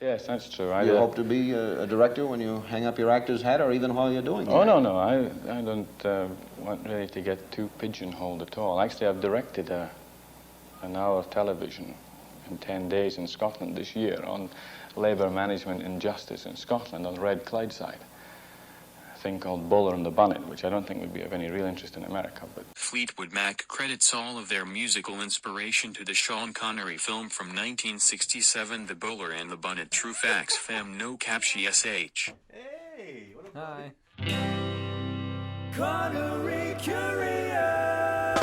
Yes, that's true. Do you hope to be a director when you hang up your actor's hat, or even while you're doing it? Oh, no. I don't want really to get too pigeonholed at all. Actually, I've directed an hour of television in 10 days in Scotland this year on labour management and justice in Scotland on Red Clydeside. A thing called Bowler and The Bunnet, which I don't think would be of any real interest in America. But Fleetwood Mac credits all of their musical inspiration to the Sean Connery film from 1967, The Bowler and The Bunnet. True facts, fam, no caption, SH. Hey, what up, Hi. Connery Curious.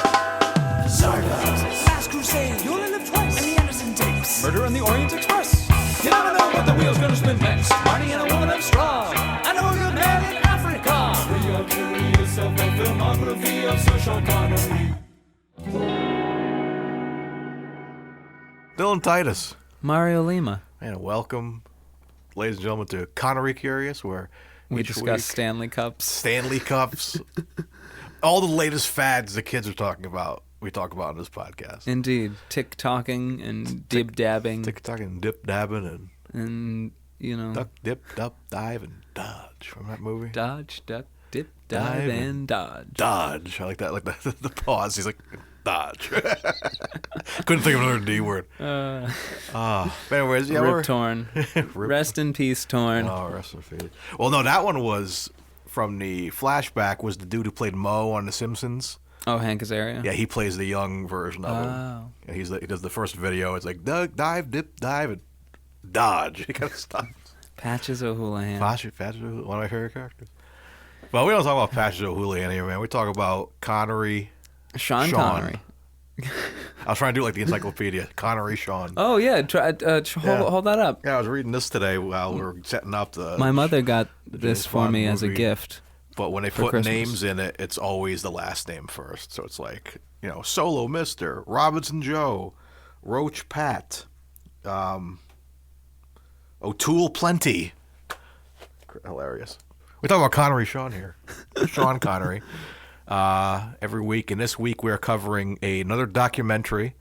Zardoz. Last Crusade. You'll live twice. And the Anderson tapes. Murder on the Orient Express. You never know what the wheel's gonna spin next. Marty and a woman of straw. I know a good man in Africa. We are curious of the filmography of Sir Sean Connery. Dylan Titus. Mario Lima. And welcome, ladies and gentlemen, to Connery Curious, where We each discuss week, Stanley Cups. Stanley Cups, all the latest fads the kids are talking about, we talk about on this podcast. Indeed. Tick-tocking and dib-dabbing. Tick-tocking, dip-dabbing, and, you know. duck, dip, duck, dive, and dodge from that movie. Dodge, duck, dip, dive, and dodge. Dodge. I like that, like the pause. He's like, dodge. Couldn't think of another D word. But anyways, yeah, Rip Torn. Rest in peace, Torn. Oh, rest in peace. Well, no, that one was from the flashback. Was the dude who played Moe on The Simpsons? Oh, Hank Azaria? Yeah, he plays the young version of him. Yeah, he does the first video. It's like dive, dip, dive, and dodge. He kind of stops. Patches O'Houlihan. Patches, one of my favorite characters. Well, we don't talk about Patches O'Houlihan here, man. We talk about Connery. Sean Connery. I was trying to do like the encyclopedia. Connery, Sean. Oh, yeah. Hold that up. Yeah, I was reading this today while we were setting up the... My mother got this for me as a gift. But when they put Christmas. names in it, it's always the last name first. So it's like, Solo Mister, Robinson Joe, Roach Pat, O'Toole Plenty. Hilarious. We talk about Connery Sean here. Sean Connery. Every week. And this week we're covering another documentary,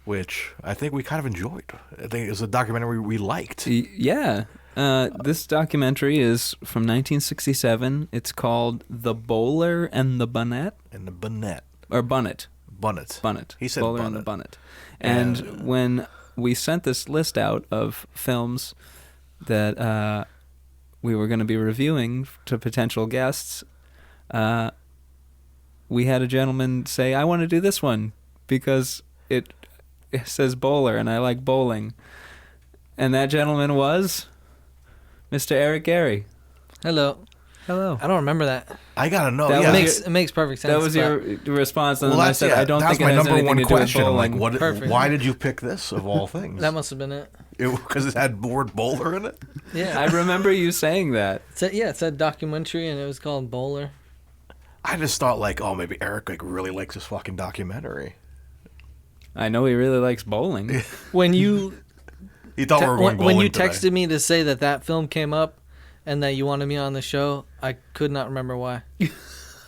which I think we kind of enjoyed. I think it's a documentary we liked. Yeah. This documentary is from 1967. It's called The Bowler and The Bunnet. And the Bunnet. Or Bunnet. Bunnet. Bunnet. He said Bowler Bunnet. and the Bunnet. And when we sent this list out of films that we were going to be reviewing to potential guests, we had a gentleman say, I want to do this one because it says bowler and I like bowling. And that gentleman was Mr. Erik Gharaee. Hello. I don't remember that. I gotta know. It makes perfect sense. That was your response, and then I said, I don't think it my has number anything one to do with question. I'm bowling. like, why did you pick this of all things? That must have been it. Because it had the word bowler in it? Yeah. I remember you saying that. It said documentary, and it was called Bowler. I just thought, maybe Eric really likes this fucking documentary. I know he really likes bowling. When you... He thought we were going bowling When you today. texted me to say that film came up and that you wanted me on the show, I could not remember why.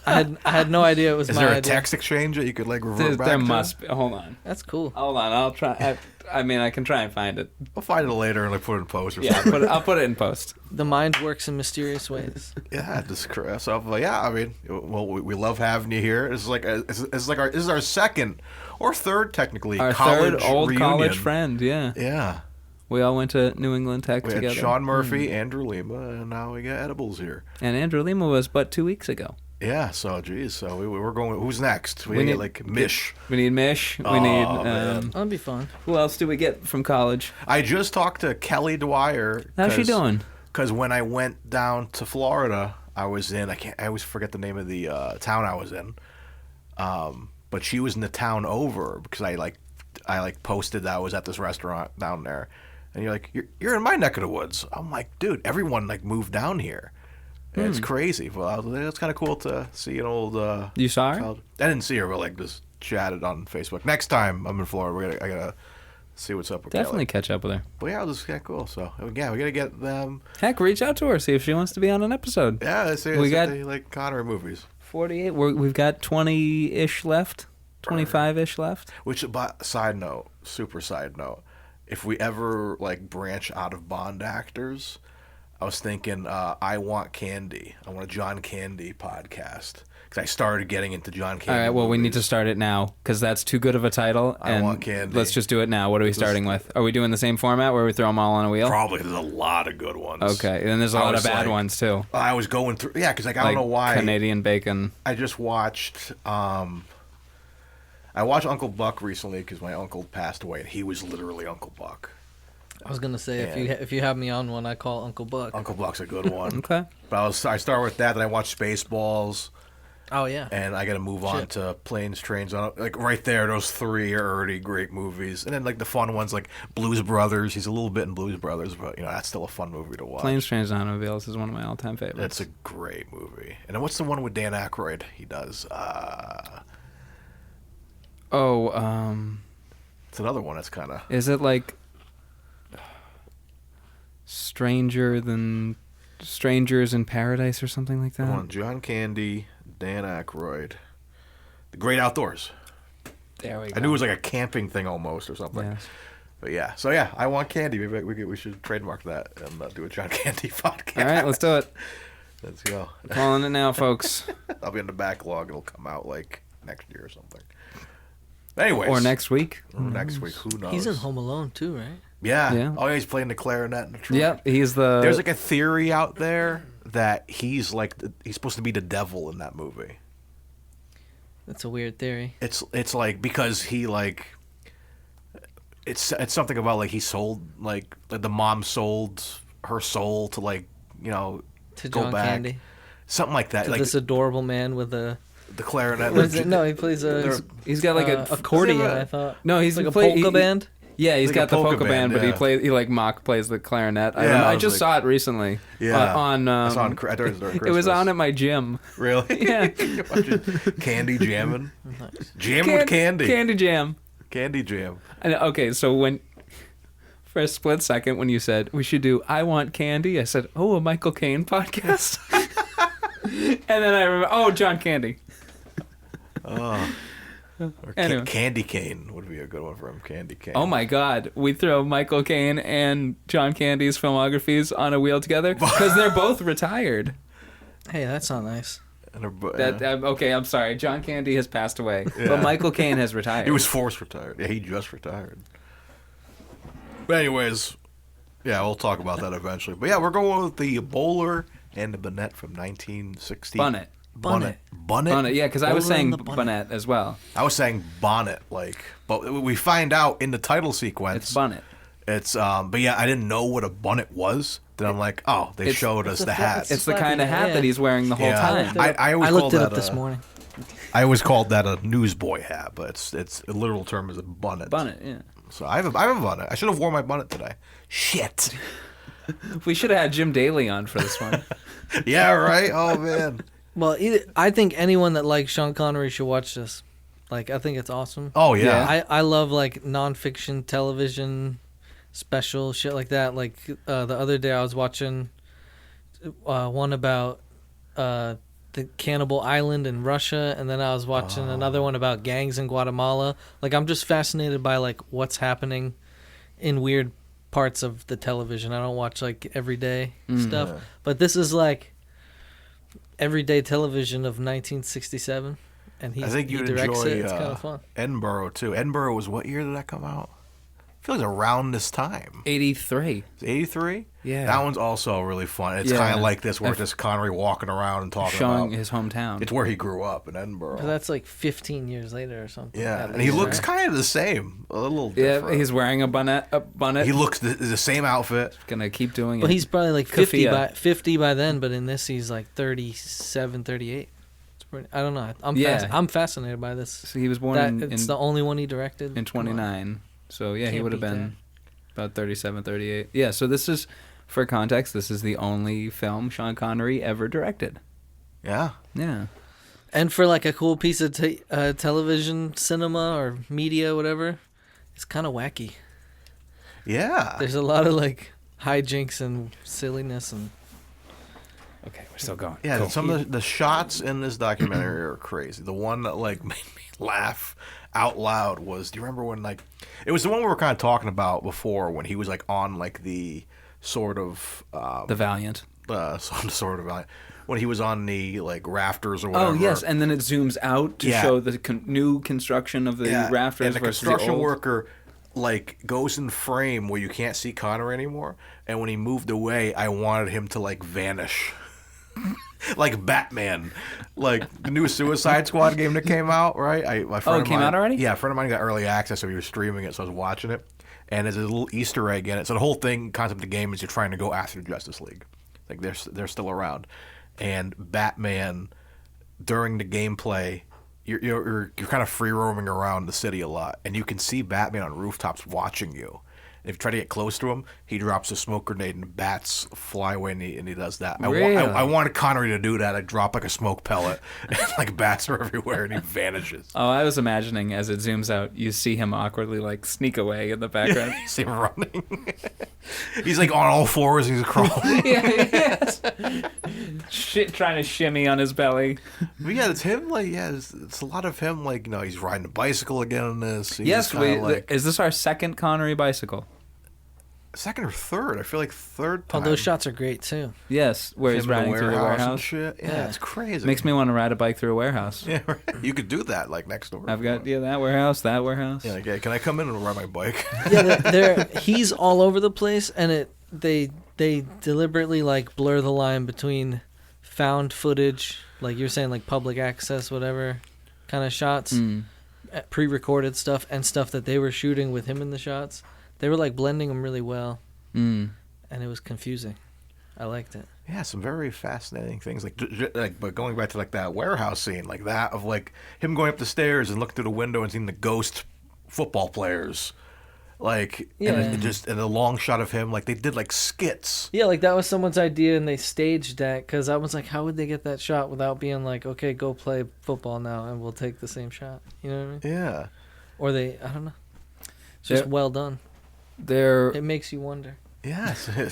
I had no idea it was my idea. Is there a text exchange that you could revert back There to? must be. Hold on. That's cool. Hold on. I'll try. I can try and find it. We'll find it later and put it in post or Yeah, something. I'll put it in post. The mind works in mysterious ways. Yeah, we love having you here. This is our second or third, technically, Our college third old reunion. college friend, yeah. Yeah. We all went to New England Tech We together. had Sean Murphy, Andrew Lima, and now we got Edibles here. And Andrew Lima was but 2 weeks ago. Yeah, so we were going. Who's next? We need Mish. We need Mish. Oh, We need. man. That'd be fun. Who else do we get from college? I just talked to Kelly Dwyer. How's she doing? Because when I went down to Florida, I was in. I always forget the name of the town I was in. But she was in the town over because I posted that I was at this restaurant down there, and you're like, you're in my neck of the woods. I'm like, dude, everyone moved down here. And it's crazy. Well, it's kind of cool to see an old. You saw her? I didn't see her, but just chatted on Facebook. Next time I'm in Florida, I gotta see what's up with Definitely Kelly. catch up with her. But yeah, this is cool. So yeah, we gotta get them. Heck, reach out to her, see if she wants to be on an episode. Yeah, let's see if they like Connery movies. 48. We've got 20-ish left, 25-ish left. Which, super side note, if we ever like branch out of Bond actors, I was thinking I Want Candy. I want a John Candy podcast because I started getting into John Candy. All right, well, we need movies. to start it now because that's too good of a title. I Want Candy. Let's just do it now. What are we starting with? Are we doing the same format where we throw them all on a wheel? Probably there's a lot of good ones. Okay, and there's a lot of bad ones too. I was going through, because like I Like don't know why. Canadian Bacon. I just watched. I watched Uncle Buck recently because my uncle passed away, and he was literally Uncle Buck. I was gonna say if you have me on one, I call Uncle Buck. Uncle Buck's a good one. Okay. But I started with that, then I watched Spaceballs, Oh yeah. and I got to move on to Planes, Trains, like right there. Those three are already great movies, and then like the fun ones like Blues Brothers. He's a little bit in Blues Brothers, but that's still a fun movie to watch. Planes, Trains, and Automobiles is one of my all-time favorites. That's a great movie. And then what's the one with Dan Aykroyd? He does. It's another one that's kind of. Is it like Strangers in Paradise or something like that? Come on, John Candy, Dan Aykroyd, The Great Outdoors. There we go. I knew it was like a camping thing almost or something. Yes. But yeah, so yeah, I Want Candy. Maybe we should trademark that and do a John Candy podcast. All right, let's do it. Let's go. Calling it now, folks. I'll be in the backlog. It'll come out like next year or something. Anyways. Or next week. Or next week. Who knows? He's in Home Alone too, right? Yeah. Yeah. Oh, yeah, he's playing the clarinet in the truck. Yep, he's the... There's like a theory out there that he's like he's supposed to be the devil in that movie. That's a weird theory. It's like because he like it's something about like he sold like the mom sold her soul to like To go John back. Candy. Something like that. To Like this adorable man with a. the clarinet. What is it? No, he plays a. He's got like a... accordion. I thought. No, he's like a play- polka he- band. Yeah, he's Like got a the polka polka band, band, but yeah. he like mock plays the clarinet. I, Yeah, don't know. I I was just like- saw it recently. Yeah. On I saw it during Christmas. it was on at my gym. Really? Yeah. Candy jamming. Jam with candy. Candy jam. Candy jam. And, okay, so for a split second when you said we should do I Want Candy, I said, oh, a Michael Caine podcast. And then I remember, John Candy. Oh. Or Anyway. Candy Cane would be a good one for him. Candy Cane. Oh my God, we throw Michael Caine and John Candy's filmographies on a wheel together because they're both retired. Hey, that's not nice. And Okay, I'm sorry. John Candy has passed away, Yeah. but Michael Caine has retired. he was forced retired. Yeah, he just retired. But anyways, yeah, we'll talk about that eventually. But yeah, we're going with the Bowler and the Bunnet from 1960. Bunnet. Bunnet. Yeah, because I was Bowler saying and the Bunnet. Bunnet as well. I was saying bonnet, but we find out in the title sequence. It's Bunnet. It's but yeah, I didn't know what a bonnet was. Then I'm like, oh, they showed us the hat. It's the Flappy kind of hat hat, that he's wearing the whole time. I always I looked called it that up this morning. I always called that a newsboy hat, but it's a literal term is a bonnet. Bunnet, yeah. So I have a bonnet. I should have worn my bonnet today. Shit. We should have had Jim Daly on for this one. Yeah, right. Oh man. Well, I think anyone that likes Sean Connery should watch this. Like, I think it's awesome. Oh yeah. I love like nonfiction television special shit like that. Like the other day I was watching one about the Cannibal Island in Russia, and then I was watching another one about gangs in Guatemala. Like, I'm just fascinated by like what's happening in weird parts of the television. I don't watch like everyday stuff, but this is like everyday television of 1967, and I think he you'd directs enjoy it. It's kind of fun. Edinburgh too. Edinburgh was what year did that come out? I feel like around this time. 83. 83? Yeah. That one's also really fun. It's Yeah. kind of like this, where it's just Connery walking around and talking Showing about his hometown. it's where he grew up in Edinburgh. But that's like 15 years later or something. Yeah, at and he least, looks right? kind of the same, a little Yeah, different. he's wearing a bonnet. He looks the same outfit. Gonna keep doing it. But he's probably like 50 Kafia. by then, but in this he's like 37, 38. It's pretty, I don't know. Yeah. I'm fascinated by this. So he was born It's the only one he directed. in 29. So yeah, he Can't would have beat been about 37, 38. Yeah, so this is, for context, this is the only film Sean Connery ever directed. Yeah. Yeah. And for like a cool piece of television, cinema, or media, whatever, it's kind of wacky. Yeah. There's a lot of like hijinks and silliness, and Okay, we're still going. Yeah, Cool. some of the shots in this documentary are crazy. The one that like made me laugh out loud was, do you remember when like it was the one we were kind of talking about before when he was like on like the sort of The Valiant. some sort of when he was on the like rafters or whatever. Oh yes, and then it zooms out to show the new construction of the rafters and the versus construction the old. worker like goes in frame where you can't see Connery anymore. And when he moved away, I wanted him to like vanish. Like Batman, like the new Suicide Squad game that came out, right? My friend it came out already? Yeah, a friend of mine got early access, so he was streaming it, so I was watching it. And there's a little Easter egg in it. So the whole concept of the game is you're trying to go after the Justice League, like they're still around. And Batman, during the gameplay, you're kind of free roaming around the city a lot, and you can see Batman on rooftops watching you. If you try to get close to him, he drops a smoke grenade and bats fly away, and he does that. Really? I wanted Connery to do that. I drop like a smoke pellet, and like bats are everywhere, and he vanishes. Oh, I was imagining as it zooms out, you see him awkwardly like sneak away in the background. You see him running. He's like on all fours, and he's crawling. Yes. Trying to shimmy on his belly. But yeah, it's him. Like, yeah, it's a lot of him. Like, you know, he's riding a bicycle again in this. He's Yes, like, is this our second Connery bicycle? second or third. I feel like third time. Oh, those shots are great too. Yes, where he's Him in riding through the and warehouse. shit. Yeah, it's crazy. Makes me want to ride a bike through a warehouse. Yeah, right. You could do that like next door. I've got that warehouse, that warehouse. Yeah, like, hey, can I come in and ride my bike? Yeah, he's all over the place, and they deliberately like blur the line between found footage, like you're saying, like public access, whatever kind of shots, pre-recorded stuff, and stuff that they were shooting with him in the shots. They were like blending them really well, and it was confusing. I liked it. Yeah, some very fascinating things. But going back to like that warehouse scene, like that of like him going up the stairs and looking through the window and seeing the ghost football players, like and a long shot of him. Like they did like skits. Yeah, like that was someone's idea, and they staged that. Because I was like, how would they get that shot without being like, okay, go play football now, and we'll take the same shot. You know what I mean? Yeah. Or I don't know. It's just well done. It makes you wonder. Yes, it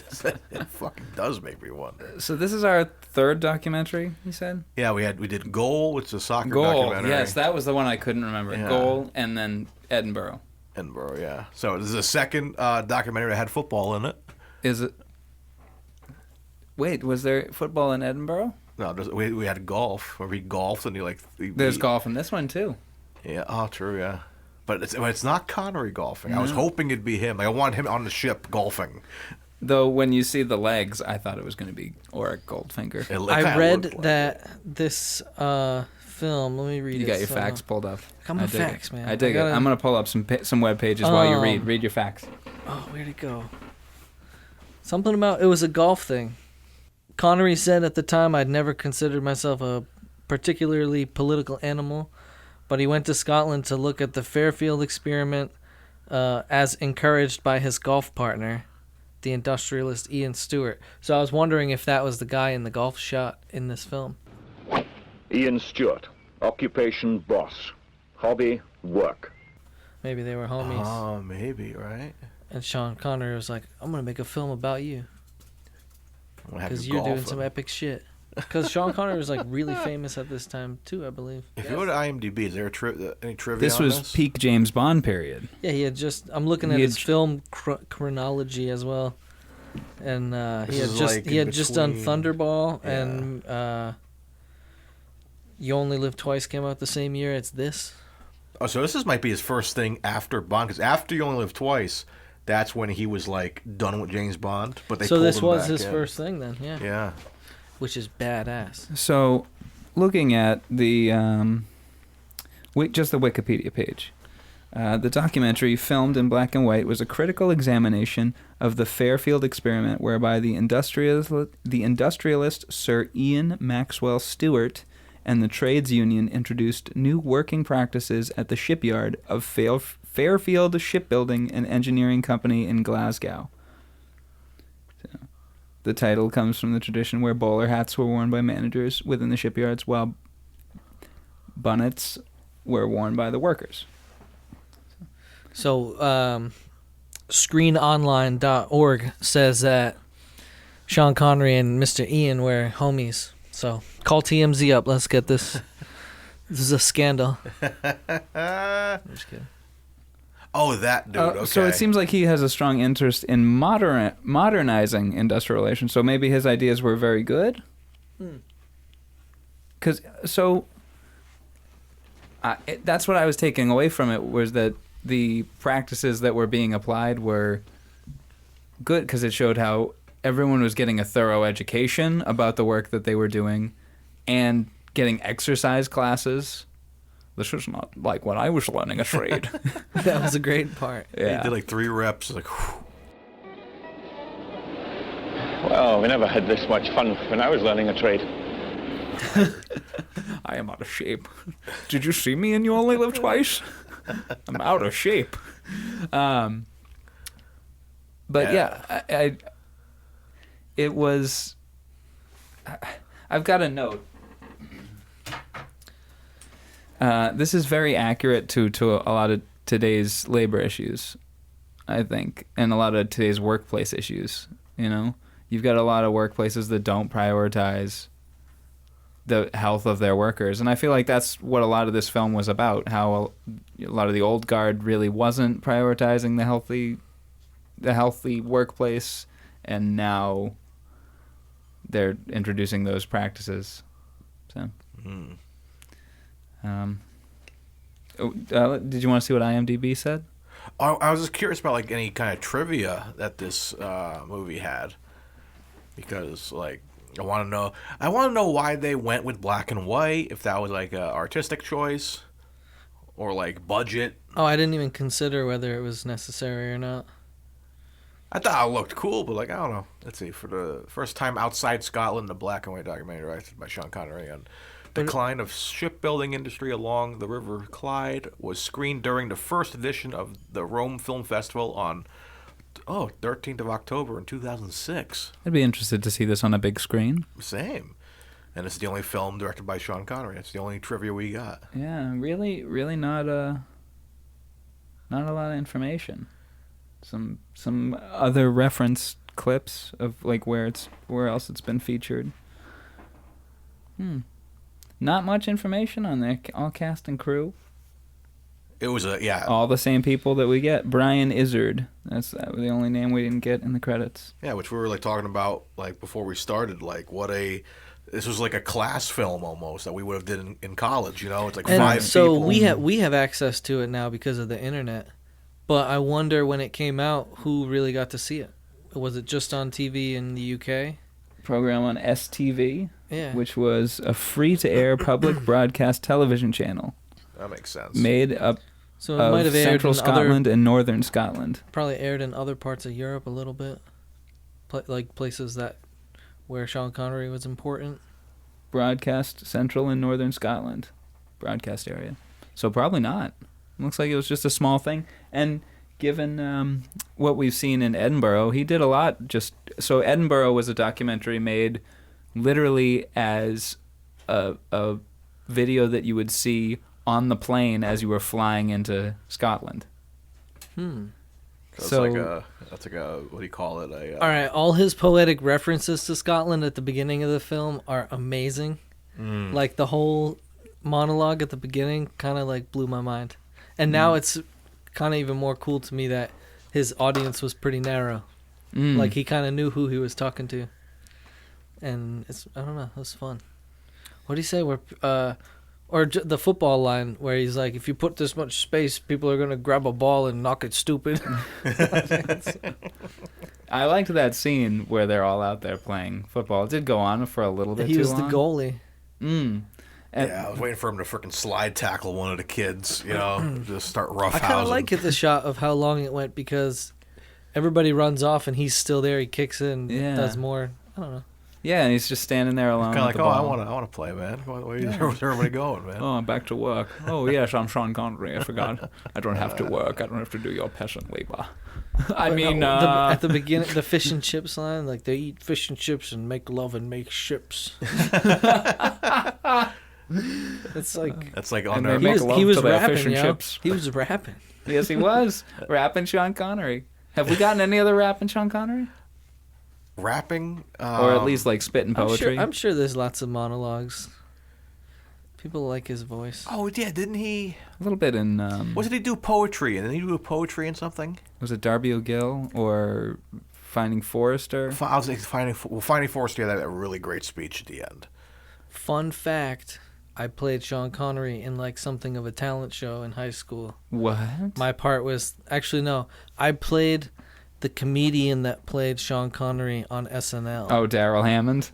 fucking does make me wonder. So this is our third documentary, you said? Yeah, we did Goal, which is a soccer Goal, documentary. yes, that was the one I couldn't remember. Yeah. Goal, and then Edinburgh. Edinburgh, yeah. So this is a second documentary that had football in it. Is it? Wait, was there football in Edinburgh? No, we had golf, where we golfed and There's golf in this one too. Yeah, oh, true, yeah. But it's not Connery golfing. I was hoping it'd be him. Like I wanted him on the ship golfing. Though when you see the legs, I thought it was going to be Erik Goldfinger. I read that this film. Let me read it. You got your facts pulled up. Come on, facts, man. I dig it. I'm going to pull up some web pages while you read. Read your facts. Oh, where'd it go? Something about it was a golf thing. Connery said at the time, I'd never considered myself a particularly political animal, but he went to Scotland to look at the Fairfield experiment as encouraged by his golf partner, the industrialist Ian Stewart. So I was wondering if that was the guy in the golf shot in this film. Ian Stewart, occupation boss, hobby work. Maybe they were homies. Oh, maybe, right? And Sean Connery was like, I'm going to make a film about you. Because you're doing some epic shit. Because Sean Connery was like really famous at this time too, I believe. If you go to IMDb, is there any trivia This on was peak James Bond period. Yeah, he had just. I'm looking at his film chronology as well, and he had just done Thunderball and You Only Live Twice came out the same year. It's this. Oh, so might be his first thing after Bond, because after You Only Live Twice, that's when he was like done with James Bond. But they so pulled this him was back his in. first thing then, yeah. Yeah. Which is badass. So, looking at the just the Wikipedia page, the documentary, filmed in black and white, was a critical examination of the Fairfield experiment, whereby the industrialist Sir Ian Maxwell Stewart and the trades union introduced new working practices at the shipyard of Fairfield Shipbuilding and Engineering Company in Glasgow. The title comes from the tradition where bowler hats were worn by managers within the shipyards, while bunnets were worn by the workers. So, screenonline.org says that Sean Connery and Mr. Ian were homies. So call TMZ up. Let's get this. This is a scandal. I'm just kidding. Oh, that dude. Okay. So it seems like he has a strong interest in modernizing industrial relations. So maybe his ideas were very good. Because that's what I was taking away from it, was that the practices that were being applied were good because it showed how everyone was getting a thorough education about the work that they were doing and getting exercise classes. This is not like when I was learning a trade. That was a great part. Yeah. He did like 3 reps. Like, whew. Well, we never had this much fun when I was learning a trade. I am out of shape. Did you see me and you only live twice? I'm out of shape. But yeah, it was... I've got a note. This is very accurate to a lot of today's labor issues, I think, and a lot of today's workplace issues. You know, you've got a lot of workplaces that don't prioritize the health of their workers, and I feel like that's what a lot of this film was about. How a lot of the old guard really wasn't prioritizing the healthy workplace, and now they're introducing those practices. So. Did you want to see what IMDb said? I was just curious about like any kind of trivia that this movie had, because like I want to know why they went with black and white, if that was like an artistic choice or like budget. Oh, I didn't even consider whether it was necessary or not. I thought it looked cool, but like I don't know. Let's see, for the first time outside Scotland, the black and white documentary directed by Sean Connery on decline of shipbuilding industry along the River Clyde was screened during the first edition of the Rome Film Festival on 13th of October in 2006. I'd be interested to see this on a big screen. Same. And it's the only film directed by Sean Connery. It's the only trivia we got. Yeah, really not a lot of information. Some other reference clips of like where else it's been featured. Not much information on there. All cast and crew. It was all the same people that we get. Brian Izzard. That's the only name we didn't get in the credits. Yeah, which we were like talking about like before we started. Like this was like a class film almost that we would have did in college. You know, it's like 5 so people. we have access to it now because of the internet. But I wonder when it came out, who really got to see it? Was it just on TV in the UK? Program on STV, yeah, which was a free-to-air public broadcast television channel. That makes sense. Made up so it might have aired Central in Scotland and Northern Scotland. Probably aired in other parts of Europe a little bit, like places where Sean Connery was important. Broadcast Central and Northern Scotland, broadcast area. So probably not. Looks like it was just a small thing. And given what we've seen in Edinburgh, he did a lot. So Edinburgh was a documentary made literally as a video that you would see on the plane as you were flying into Scotland. So that's like a what do you call it? All right, all his poetic references to Scotland at the beginning of the film are amazing. Like the whole monologue at the beginning kind of like blew my mind. And now it's kind of even more cool to me that his audience was pretty narrow. Like he kind of knew who he was talking to. And I don't know, it was fun. What do you say? The football line where he's like, if you put this much space, people are going to grab a ball and knock it stupid. I liked that scene where they're all out there playing football. It did go on for a little bit too long. He was the goalie. Yeah, I was waiting for him to freaking slide tackle one of the kids, you know, just start roughhousing. I kind of like the shot of how long it went because everybody runs off and he's still there. He kicks in, does more. I don't know. Yeah, and he's just standing there alone. Kind of like, I want to play, man. Where's everybody going, man? Oh, I'm back to work. Oh, yes, I'm Sean Connery. I forgot. I don't have to work. I don't have to do your peasant labor. At the beginning, the fish and chips line, like they eat fish and chips and make love and make ships. It's like that's like on there. He was rapping, chips. He was rapping. Yes, he was rapping Sean Connery. Have we gotten any other rapping Sean Connery? rapping, or at least like spitting poetry. I'm sure there's lots of monologues. People like his voice. Oh yeah, didn't he? A little bit in. What did he do poetry? And then he do poetry and something. Was it Darby O'Gill or Finding Forrester? I was thinking Finding Forrester had that really great speech at the end. Fun fact: I played Sean Connery in like something of a talent show in high school. What? My part was actually no. I played the comedian that played Sean Connery on SNL. Oh, Daryl Hammond.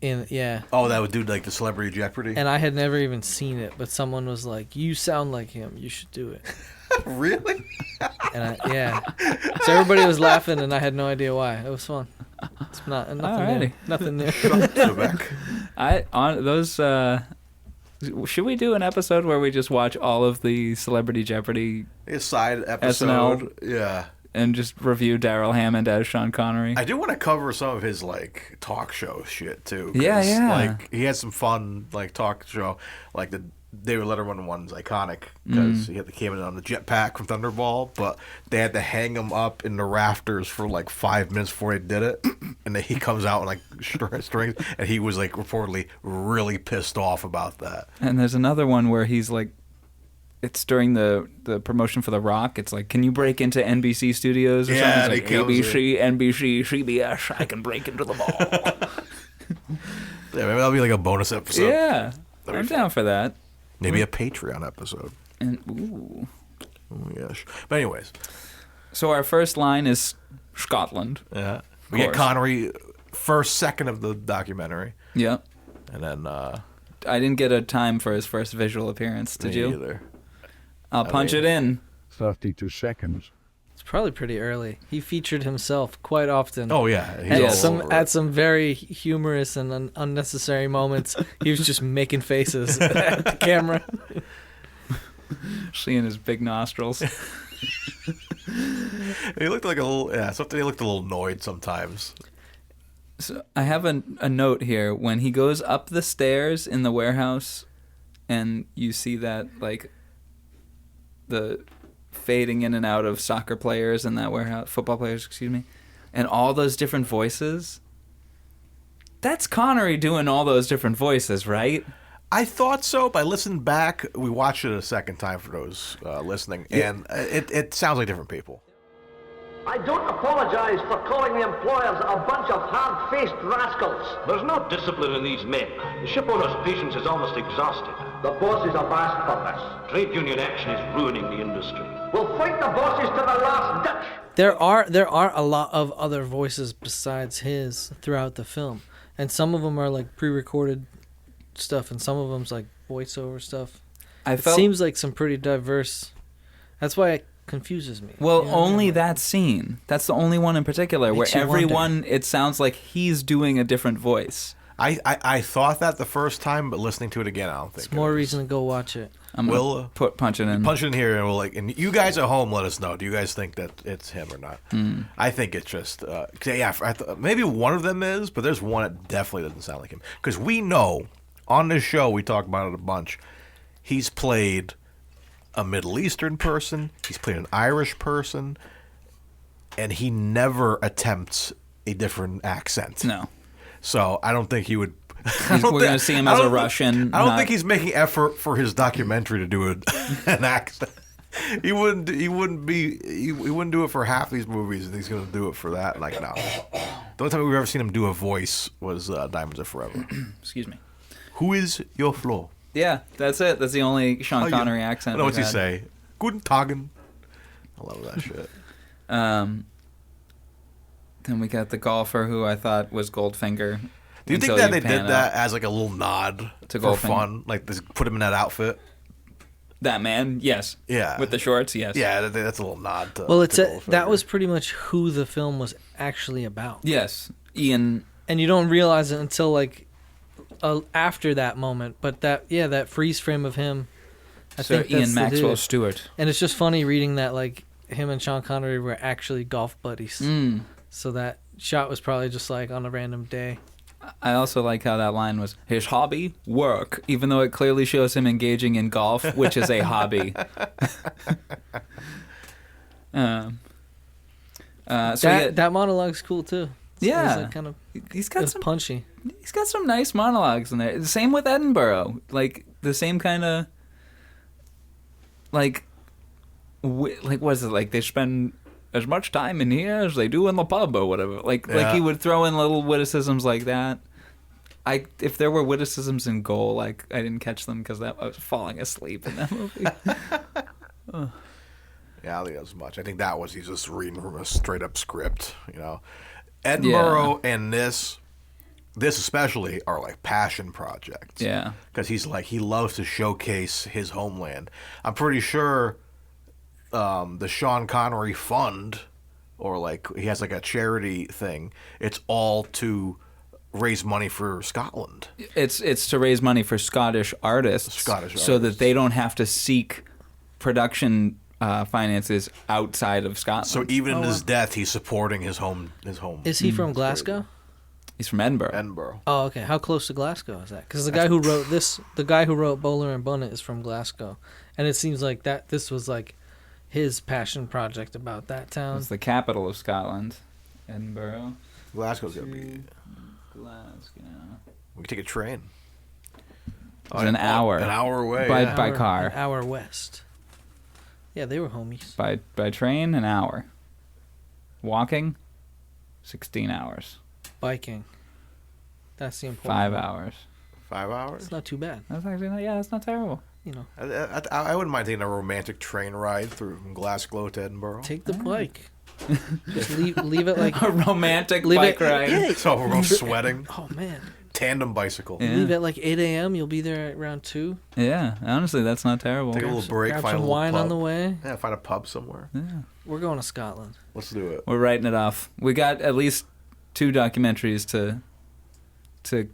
Oh, that would do like the Celebrity Jeopardy. And I had never even seen it, but someone was like, "You sound like him. You should do it." Really? And so everybody was laughing, and I had no idea why. It was fun. It's nothing new. Nothing new. Should we do an episode where we just watch all of the Celebrity Jeopardy a side episode? SNL, yeah. And just review Daryl Hammond as Sean Connery. I do want to cover some of his like talk show shit too. Yeah. Like he had some fun like talk show, like the David Letterman one's iconic because he came in on the jetpack from Thunderball, but they had to hang him up in the rafters for like 5 minutes before they did it, and then he comes out in like strings, and he was like reportedly really pissed off about that. And there's another one where he's like, it's during the promotion for The Rock. It's like, can you break into NBC studios or something? It's like, ABC, NBC, CBS, I can break into them all. Yeah, maybe that'll be like a bonus episode. Yeah, I'm down for that. Maybe a Patreon episode. And ooh. Oh, yes. But anyways. So our first line is Scotland. Yeah. We get Connery first second of the documentary. Yeah. And then I didn't get a time for his first visual appearance, did you? Either. I'll punch it in. 32 seconds. It's probably pretty early. He featured himself quite often. Oh yeah, at some very humorous and unnecessary moments, he was just making faces at the camera, seeing his big nostrils. He looked like a little something. He looked a little annoyed sometimes. So I have a note here. When he goes up the stairs in the warehouse, and you see that like the fading in and out of soccer players in that warehouse, football players, excuse me, and all those different voices. That's Connery doing all those different voices, right? I thought so, but I listened back. We watched it a second time for those listening, and it sounds like different people. I don't apologize for calling the employers a bunch of hard-faced rascals. There's no discipline in these men. The shipowner's patience is almost exhausted. The bosses have asked for this. Trade union action is ruining the industry. We'll fight the bosses to the last ditch. There are a lot of other voices besides his throughout the film, and some of them are like pre-recorded stuff, and some of them's like voiceover stuff. It seems like some pretty diverse. That's why it confuses me. Well, only that scene. That's the only one in particular where everyone, it sounds like he's doing a different voice. I thought that the first time, but listening to it again, I don't think it's more reason to go watch it. We'll punch it in. Punch it in here, and we'll and you guys at home, let us know. Do you guys think that it's him or not? I think it's just maybe one of them is, but there's one that definitely doesn't sound like him because we know on this show we talk about it a bunch. He's played a Middle Eastern person. He's played an Irish person, and he never attempts a different accent. No. So I don't think he would. We're going to see him as a Russian. I don't think he's making effort for his documentary to do an accent. He wouldn't do it for half these movies, and he's going to do it for that. Like no. The only time we've ever seen him do a voice was Diamonds Are Forever. Excuse me. Who is your Flo? Yeah, that's it. That's the only Sean Connery accent. I know what you say. Guten Tagen. I love that shit. Then we got the golfer who I thought was Goldfinger. Do you think that they did that as like a little nod for fun? Like put him in that outfit? That man, yes. Yeah. With the shorts, yes. Yeah, that's a little nod to Well, that was pretty much who the film was actually about. Yes. Ian. And you don't realize it until like after that moment, but that freeze frame of him. I think Ian Maxwell Stewart. And it's just funny reading that like him and Sean Connery were actually golf buddies. So that shot was probably just like on a random day. I also like how that line was his hobby, work, even though it clearly shows him engaging in golf, which is a hobby. That monologue's cool too. Yeah. It was like kind of. He's got It's some punchy. He's got some nice monologues in there. Same with Edinburgh. Like the same kind of like what is it like? They spend as much time in here as they do in the pub or whatever. Like he would throw in little witticisms like that. If there were witticisms in Goal, I didn't catch them because I was falling asleep in that movie. Yeah, I don't think that was much. I think that was he's just reading from a straight up script. Edinburgh and this especially are like passion projects. Yeah, because he loves to showcase his homeland. I'm pretty sure the Sean Connery Fund, or he has like a charity thing. It's all to raise money for Scotland. It's to raise money for Scottish artists, so that they don't have to seek production finances outside of Scotland. So even in his death, he's supporting his home. Is he from Glasgow? He's from Edinburgh. Edinburgh. Oh, okay. How close to Glasgow is that? Because the guy who wrote Bowler and Bunnet is from Glasgow, and it seems like this was like his passion project about that town. It's the capital of Scotland, Edinburgh. Glasgow's gonna be. Glasgow. We can take a train. It's an hour. An hour away. By car. An hour west. Yeah, they were homies. By train, an hour. Walking, 16 hours. Biking. That's the important 5 part. hours. 5 hours? It's not too bad. That's actually that's not terrible. I wouldn't mind taking a romantic train ride from Glasgow to Edinburgh. Take the bike. Just leave it like a romantic bike ride. Yeah. So we're both sweating. Oh man. Tandem bicycle. Yeah. Leave at like 8 a.m. You'll be there at around 2. Yeah, honestly, that's not terrible. Take a little break. Grab Find some a little wine pub. on the way. Yeah, find a pub somewhere. Yeah. We're going to Scotland. Let's do it. We're writing it off. We got at least 2 documentaries to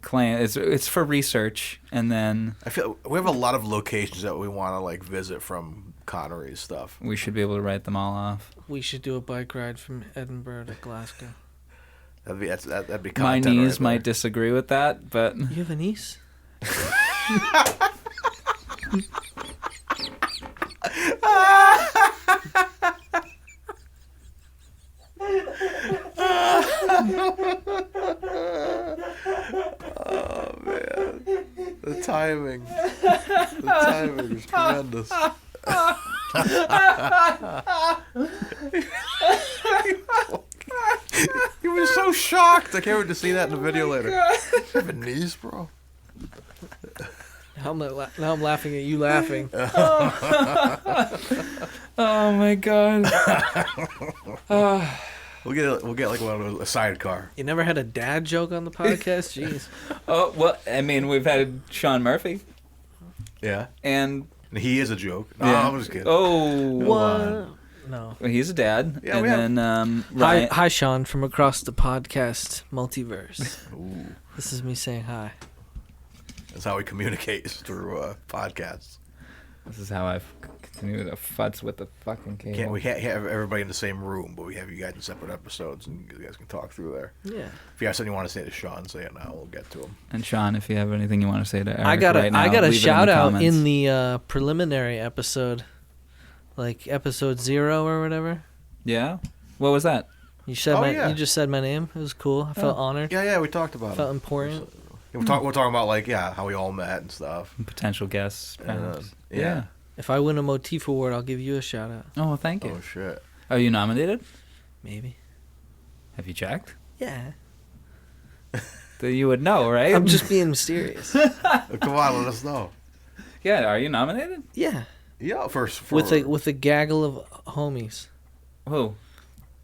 claim. It's for research, and then I feel we have a lot of locations that we want to visit from Connery's stuff. we should be able to write them all off. We should do a bike ride from Edinburgh to Glasgow. That'd be My content niece right might there. disagree with that, but You have a niece? Oh man, the timing is tremendous. He was so shocked. I can't wait to see that in the video later. You have a niece, bro? Now I'm laughing at you laughing. oh my god. We'll get like a sidecar. You never had a dad joke on the podcast? Jeez. Oh well, I mean, we've had Sean Murphy, Yeah, and he is a joke. No, yeah. I'm just kidding. Oh, What? No. well, he's a dad. Yeah, and we have- then Hi, Ryan. Sean, from across the podcast multiverse. This is me saying hi. That's how we communicate, is through podcasts. This is how I've continued to futz with the fucking cable. We can't have everybody in the same room, but we have you guys in separate episodes, and you guys can talk through there. Yeah. If you have something you want to say to Sean, say it now. We'll get to him. And Sean, if you have anything you want to say to Eric I got right now, a leave it in shout the out comments. in the preliminary episode, like episode 0 or whatever. Yeah? What was that? You said yeah. you just said my name. It was cool. I felt honored. Yeah, we talked about Felt it. important. We're talking about how we all met and stuff. Potential guests, perhaps. Yeah. If I win a motif award, I'll give you a shout out. Oh, well, thank you. Oh shit. Are you nominated? Maybe. Have you checked? Yeah. Then you would know, right? I'm just being mysterious. Come on, let us know. Yeah, are you nominated? Yeah. Yeah, for With a gaggle of homies. Who?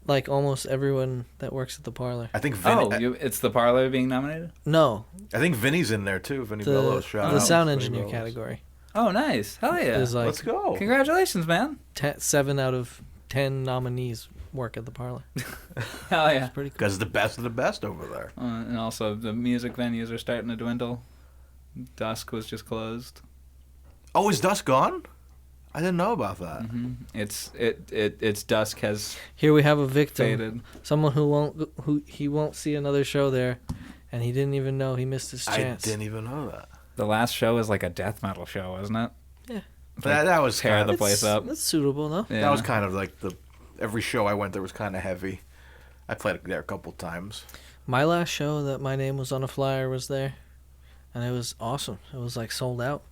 Like almost everyone that works at the parlor. I think Vinny, It's the parlor being nominated? No. I think Vinny's in there too. Vinny Bellows. Shout The out. sound Vinny engineer Bellows. category. Oh, nice. Hell yeah. Is like Let's go. Congratulations, man. 7 out of 10 nominees work at the parlor. Hell yeah. Pretty cool. Because the best of the best over there. And also, the music venues are starting to dwindle. Dusk was just closed. Oh, is Dusk gone? I didn't know about that. It's Dusk has Here we have a victim. faded. Someone who won't see another show there, and he didn't even know he missed his chance. I didn't even know that. The last show was like a death metal show, wasn't it? Yeah. That was tear kind the of, place up. That's suitable, though. Yeah. That was kind of like every show I went there was kind of heavy. I played there a couple times. My last show that my name was on a flyer was there, and it was awesome. It was like sold out.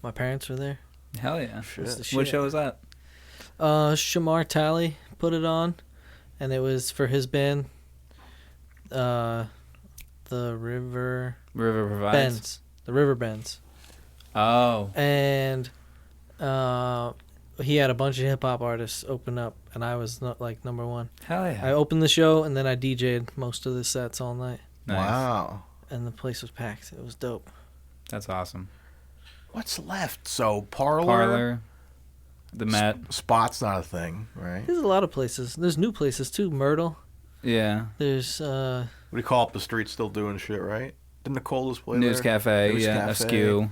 My parents were there. Hell yeah. It was the What shit. show was that? Shamar Talley put it on, and it was for his band, the River Provides. Bends. The River Bends. Oh. And he had a bunch of hip hop artists open up, and I was not like number one. Hell yeah. I opened the show, and then I DJ'd most of the sets all night. Nice. Wow. And the place was packed. It was dope. That's awesome. What's left? So Parlor. Parlor. The Met. Spot's not a thing, right? There's a lot of places. There's new places too. Myrtle. Yeah. There's What do you call up the street? Still doing shit, right? Didn't Nicole just play News there? Cafe. News yeah. Cafe. Askew.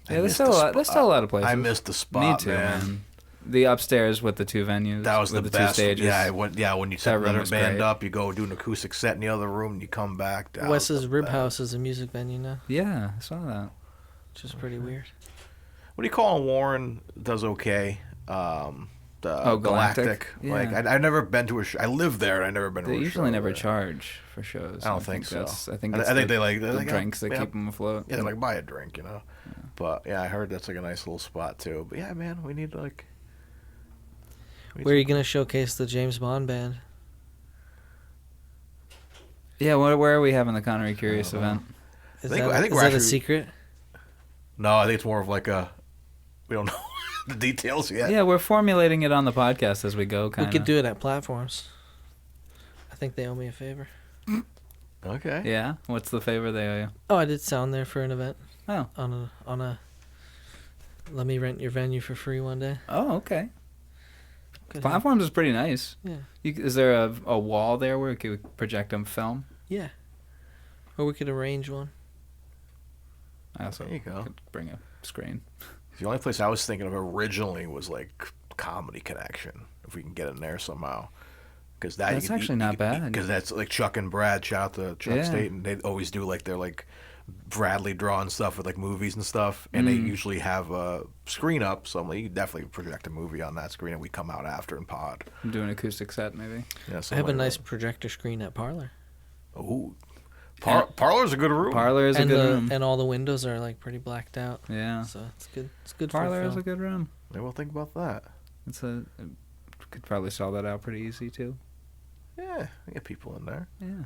I Yeah, there's missed still, the there's still a lot of places. I missed the spot, Me too, man. The upstairs with the two venues. That was with the the best. two stages. Yeah, when you set That room another was band great. up, you go do an acoustic set in the other room, and you come back. That was Wes's the Rib best. House is a music venue now, Yeah, I saw that. which is pretty weird. What do you call Warren? Does okay. Oh, Galactic? Yeah. Like I've never been to a show. I live there, and I've never been to They a show. usually never there. charge for shows. I don't think so. I think I it's think the, they like the drinks that yeah, keep them afloat. Yeah, they're like buy a drink, you know. Yeah. But yeah, I heard that's like a nice little spot too. But yeah, man, we need like. Where are you gonna showcase the James Bond band? Yeah, where are we having the Connery Curious event? Is I think that we're a actually- secret? No, I think it's more of like a. We don't know the details yet. Yeah, we're formulating it on the podcast as we go. Kind We could do it at platforms. I think they owe me a favor. Okay. Yeah. What's the favor they owe you? Oh, I did sound there for an event. Oh. On a. Let me rent your venue for free one day. Oh, okay. Could Platforms is pretty nice. Yeah. Is there a wall there where we could project them film? Yeah. Or we could arrange one. I also There you go. could bring a screen. The only place I was thinking of originally was like Comedy Connection, if we can get in there somehow. Because That's actually not bad. Because that's like Chuck and Brad. Shout out to Chuck Yeah. Staten. They always do like their like Bradley drawing stuff with like movies and stuff, and they usually have a screen up. So I'm like, you can definitely project a movie on that screen, and we come out after and pod. Do an acoustic set maybe. Yeah, I have a nice projector screen at Parlor. Ooh, Parlor's a good room. Parlor is a good room. And all the windows are like pretty blacked out. Yeah. So it's good. It's good Parlor for is film. a good room. Maybe we'll think about that. Could probably sell that out pretty easy too. Yeah, we get people in there. Yeah.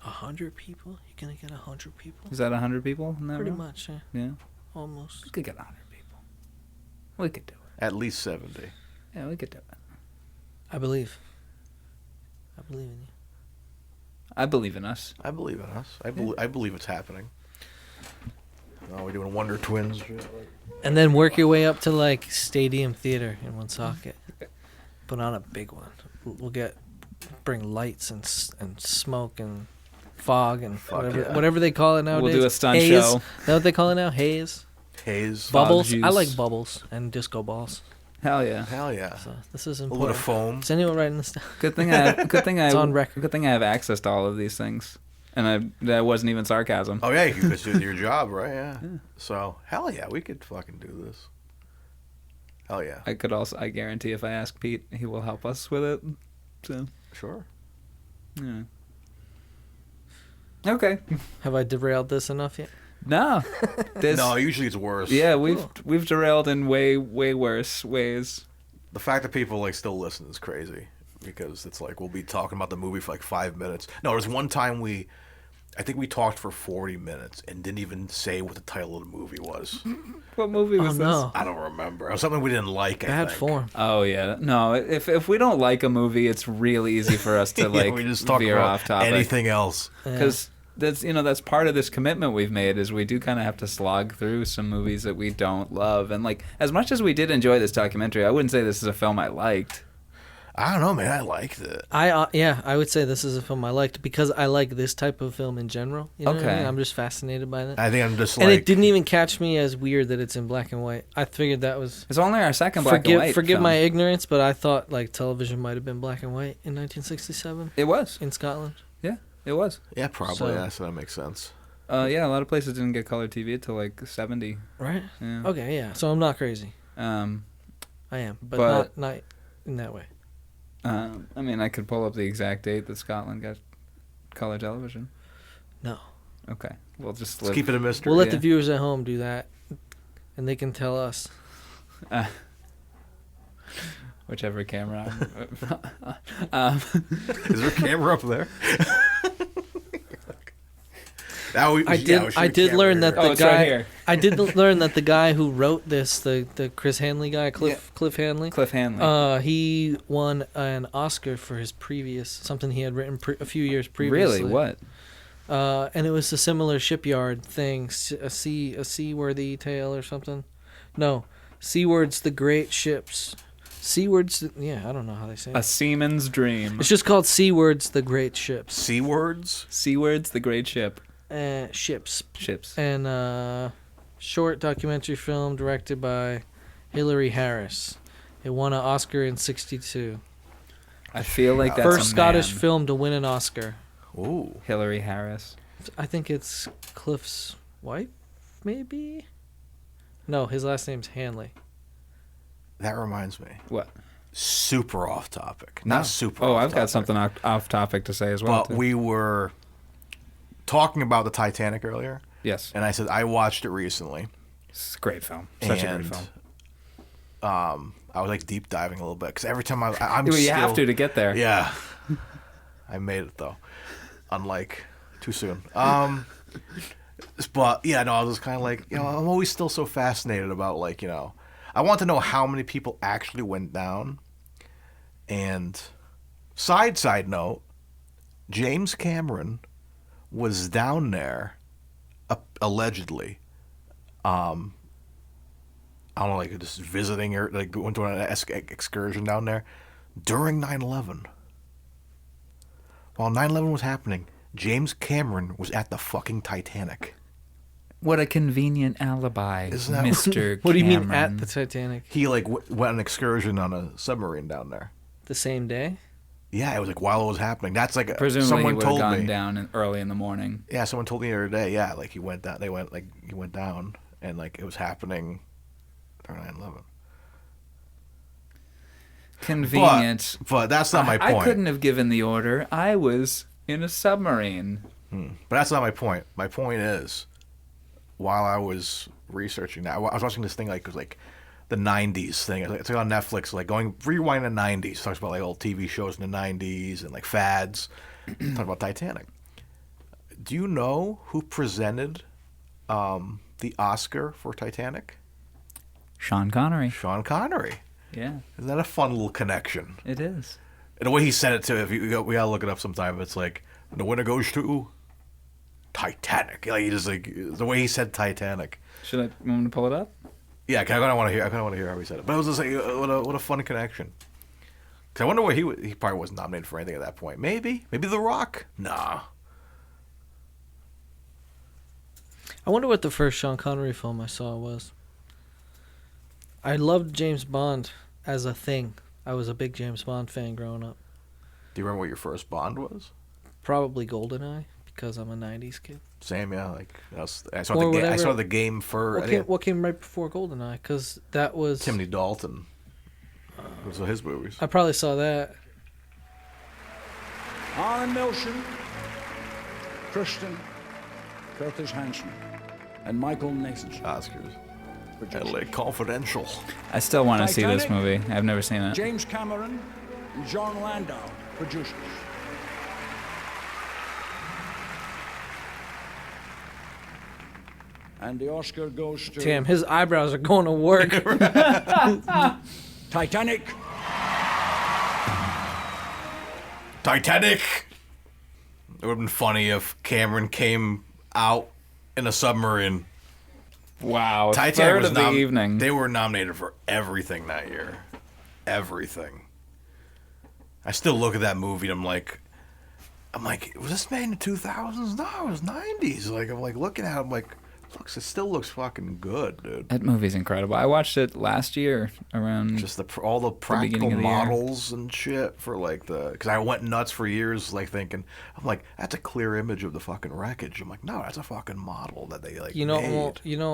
100 people? You're gonna get 100 people? Is that 100 people in that Pretty room? much, yeah. Yeah. Almost. We could get 100 people. We could do it. At least 70. Yeah, we could do it. I believe. I believe in you. I believe in us. I believe in us. I believe it's happening. Oh, we're doing Wonder Twins. Shit. And then work your way up to like Stadium Theater in Woonsocket. Put on a big one. We'll bring lights and smoke and fog and whatever they call it nowadays. We'll do a stunt Haze. show. Is that what they call it now? Haze. Haze. Bubbles. Fog I juice. like bubbles and disco balls. Hell yeah. Hell yeah. So this is A little important. bit of foam. Is anyone writing this down? Good thing It's on record. Good thing I have access to all of these things, and that wasn't even sarcasm. Oh yeah, you could do your job, right? Yeah. So hell yeah, we could fucking do this. Hell yeah. I guarantee if I ask Pete, he will help us with it. So Sure. yeah. Okay. Have I derailed this enough yet? No. No, usually it's worse. Yeah, we've derailed in way worse ways. The fact that people like still listen is crazy, because it's like we'll be talking about the movie for like 5 minutes. No, there's one time I think we talked for 40 minutes and didn't even say what the title of the movie was. What movie was this? No. I don't remember. It was something we didn't like. I Bad think. form. Oh yeah. No, if we don't like a movie, it's really easy for us to like we just talk veer about off topic. anything else. Because that's part of this commitment we've made is we do kind of have to slog through some movies that we don't love. And like as much as we did enjoy this documentary, I wouldn't say this is a film I liked. I don't know, man. I liked it. I would say this is a film I liked because I like this type of film in general. You know what I Okay. mean? I'm just fascinated by that. I think I'm just and like. it didn't even catch me as weird that it's in black and white. I figured that was. It's only our second black and white. Forgive film. my ignorance, but I thought like television might have been black and white in 1967 It was. in Scotland. Yeah, it was. Yeah, probably. So- Yeah, so that makes sense. Yeah, a lot of places didn't get color TV until like 70. Right? Yeah. Okay, yeah. So I'm not crazy. I I am, but But- not in that way. mean, I could pull up the exact date that Scotland got color television? No. Okay. We'll just Let's keep it a mystery. We'll let the viewers at home do that, and they can tell us. Whichever camera. Is there a camera up there? I did learn that the guy. Right here. I did learn that the guy who wrote this, the Chris Hanley guy, Cliff Hanley. Cliff Hanley. He won an Oscar for his something he had written a few years previously. Really? What? And it was a similar shipyard thing, a seaworthy tale or something. No, Seaward's the Great Ships. Seaward's, I don't know how they say it. A Seaman's Dream. It's just called Seaward's the Great Ships. Seawards? Seaward's the Great Ship. Ships. Ships. And short documentary film directed by Hilary Harris. It won an Oscar in '62. I feel like that's first Scottish film to win an Oscar. Ooh. Hilary Harris. I think it's Cliff's wife, maybe? No, his last name's Hanley. That reminds me. What? Super off topic. Not super Oh, off I've got topic. something off topic to say as well. But we were talking about the Titanic earlier. Yes. And I said I watched it recently. It's a great film. Such a great film. I was like deep diving a little bit because every time I'm You still, have to get there. Yeah. I made it though. Unlike too soon. But yeah, no, I was kind of like, I'm always still so fascinated about like, I want to know how many people actually went down. And side note, James Cameron was down there, allegedly. I don't know, like just visiting or like went to an excursion down there during 9/11. While 9/11 was happening, James Cameron was at the fucking Titanic. What a convenient alibi, Isn't that Mr. What do you mean Cameron. at the Titanic? He like went on an excursion on a submarine down there. The same day? Yeah, it was like while it was happening. That's like Presumably someone he would have told gone me. down early in the morning. Yeah, someone told me the other day. Yeah, like he went down. He went down, and like it was happening during 9/11. Convenient. But that's not my point. I couldn't have given the order. I was in a submarine. But that's not my point. My point is, while I was researching that, I was watching this thing like it was like the 90s thing. It's like on Netflix, like rewind the 90s. Talks about like old TV shows in the 90s and like fads. Talk about Titanic. Do you know who presented the Oscar for Titanic? Sean Connery. Sean Connery. Yeah. Isn't that a fun little connection? It is. And the way he said it too, we gotta look it up sometime. It's like the winner goes to Titanic. Like he just like the way he said Titanic. Should I want me to pull it up? Yeah, I kind of want to hear. I kind of want to hear how he said it. But it was just like what a fun connection. Cause I wonder where he probably wasn't nominated for anything at that point. Maybe The Rock. Nah. I wonder what the first Sean Connery film I saw was. I loved James Bond as a thing. I was a big James Bond fan growing up. Do you remember what your first Bond was? Probably GoldenEye, because I'm a 90s kid. Same, yeah. Like I Or saw whatever. the game for What came right before GoldenEye? Because that was... Timothy Dalton. Those were his movies. I probably saw that. Arlen Milson, Kristen, Curtis Hanson, and Michael Nathan. Oscars. LA Confidential. I still want to see this Titanic? movie. I've never seen it. James Cameron and John Landau, producers. And the Oscar goes to... Damn, his eyebrows are going to work. Titanic. Titanic! It would have been funny if Cameron came out in a submarine. Wow. Titanic Third was of the evening. They were nominated for everything that year. Everything. I still look at that movie and I'm like, was this made in the 2000s? No, it was 90s. Like, I'm like looking at it, I'm like, it still looks fucking good, dude. That movie's incredible. I watched it last year around just all the practical the models and shit for like because I went nuts for years like thinking, I'm like, that's a clear image of the fucking wreckage. I'm like, no, that's a fucking model that they like made.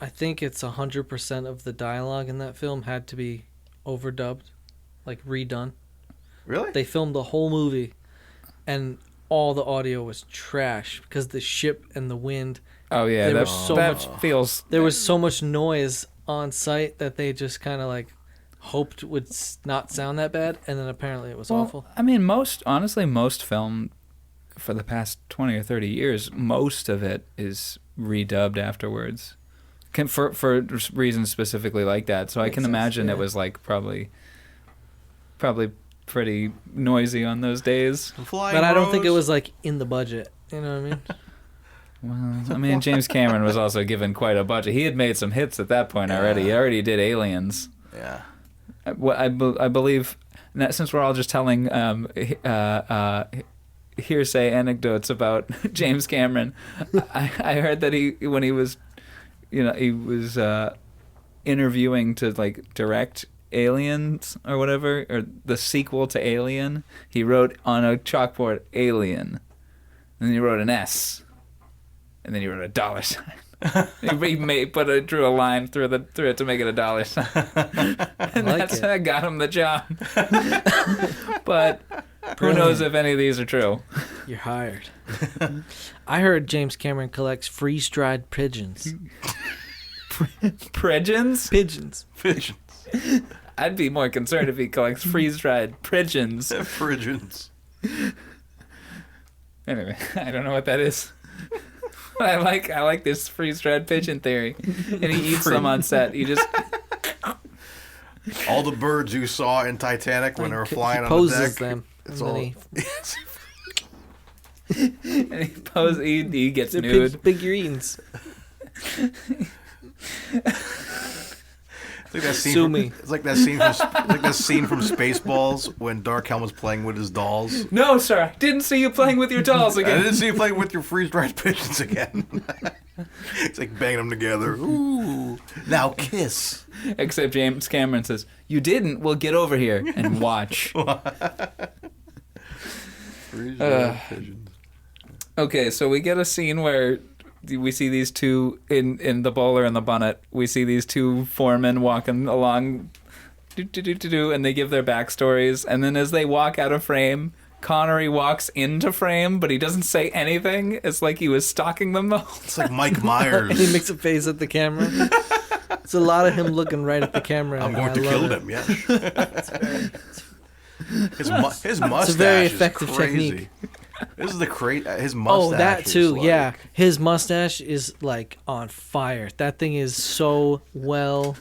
I think it's 100% of the dialogue in that film had to be overdubbed, like redone. Really? They filmed the whole movie, and all the audio was trash because the ship and the wind. Oh yeah, There that, was so that much- feels. There was so much noise on site that they just kind of like hoped would not sound that bad, and then apparently it was awful. I mean, honestly, most film for the past 20 or 30 years, most of it is redubbed afterwards. For reasons specifically like that. So I can imagine it was like probably pretty noisy on those days. But I don't think it was like in the budget. You know what I mean? Well, I mean, James Cameron was also given quite a budget. He had made some hits at that point already. He already did Aliens. Yeah. I believe, since we're all just telling hearsay anecdotes about James Cameron, I heard that when he was interviewing to like direct Aliens or whatever, or the sequel to Alien, he wrote on a chalkboard "Alien," and then he wrote an S, and then he wrote a dollar sign. He drew a line through it to make it a dollar sign, and that got him the job. But who knows if any of these are true? You're hired. I heard James Cameron collects freeze-dried pigeons. Pigeons? Pigeons. Pigeons. I'd be more concerned if he collects freeze-dried pigeons. Pigeons. Anyway, I don't know what that is. But I like this freeze-dried pigeon theory. And he eats them on set. He just... All the birds you saw in Titanic when they were flying on the poses deck. them. It's And all... and he gets They're nude. figurines. It's like that scene. Sue me. It's like that scene. That scene from Spaceballs when Dark Helmet's playing with his dolls. No, sir, I didn't see you playing with your dolls I again. didn't see you playing with your freeze-dried pigeons again. It's like banging them together. Ooh, now kiss. Except James Cameron says, "You didn't. Well, get over here and watch." Freeze-dried pigeons. Okay, so we get a scene where we see these two in the Bowler and the Bunnet. We see these two foremen walking along, and they give their backstories. And then as they walk out of frame, Connery walks into frame, but he doesn't say anything. It's like he was stalking them the whole time. It's like Mike Myers. And he makes a face at the camera. It's a lot of him looking right at the camera. I'm going to kill them. Yes. His mustache It's a very effective is crazy. technique. This is his mustache. Oh, that too. is Yeah, like- his mustache is like on fire. That thing is so well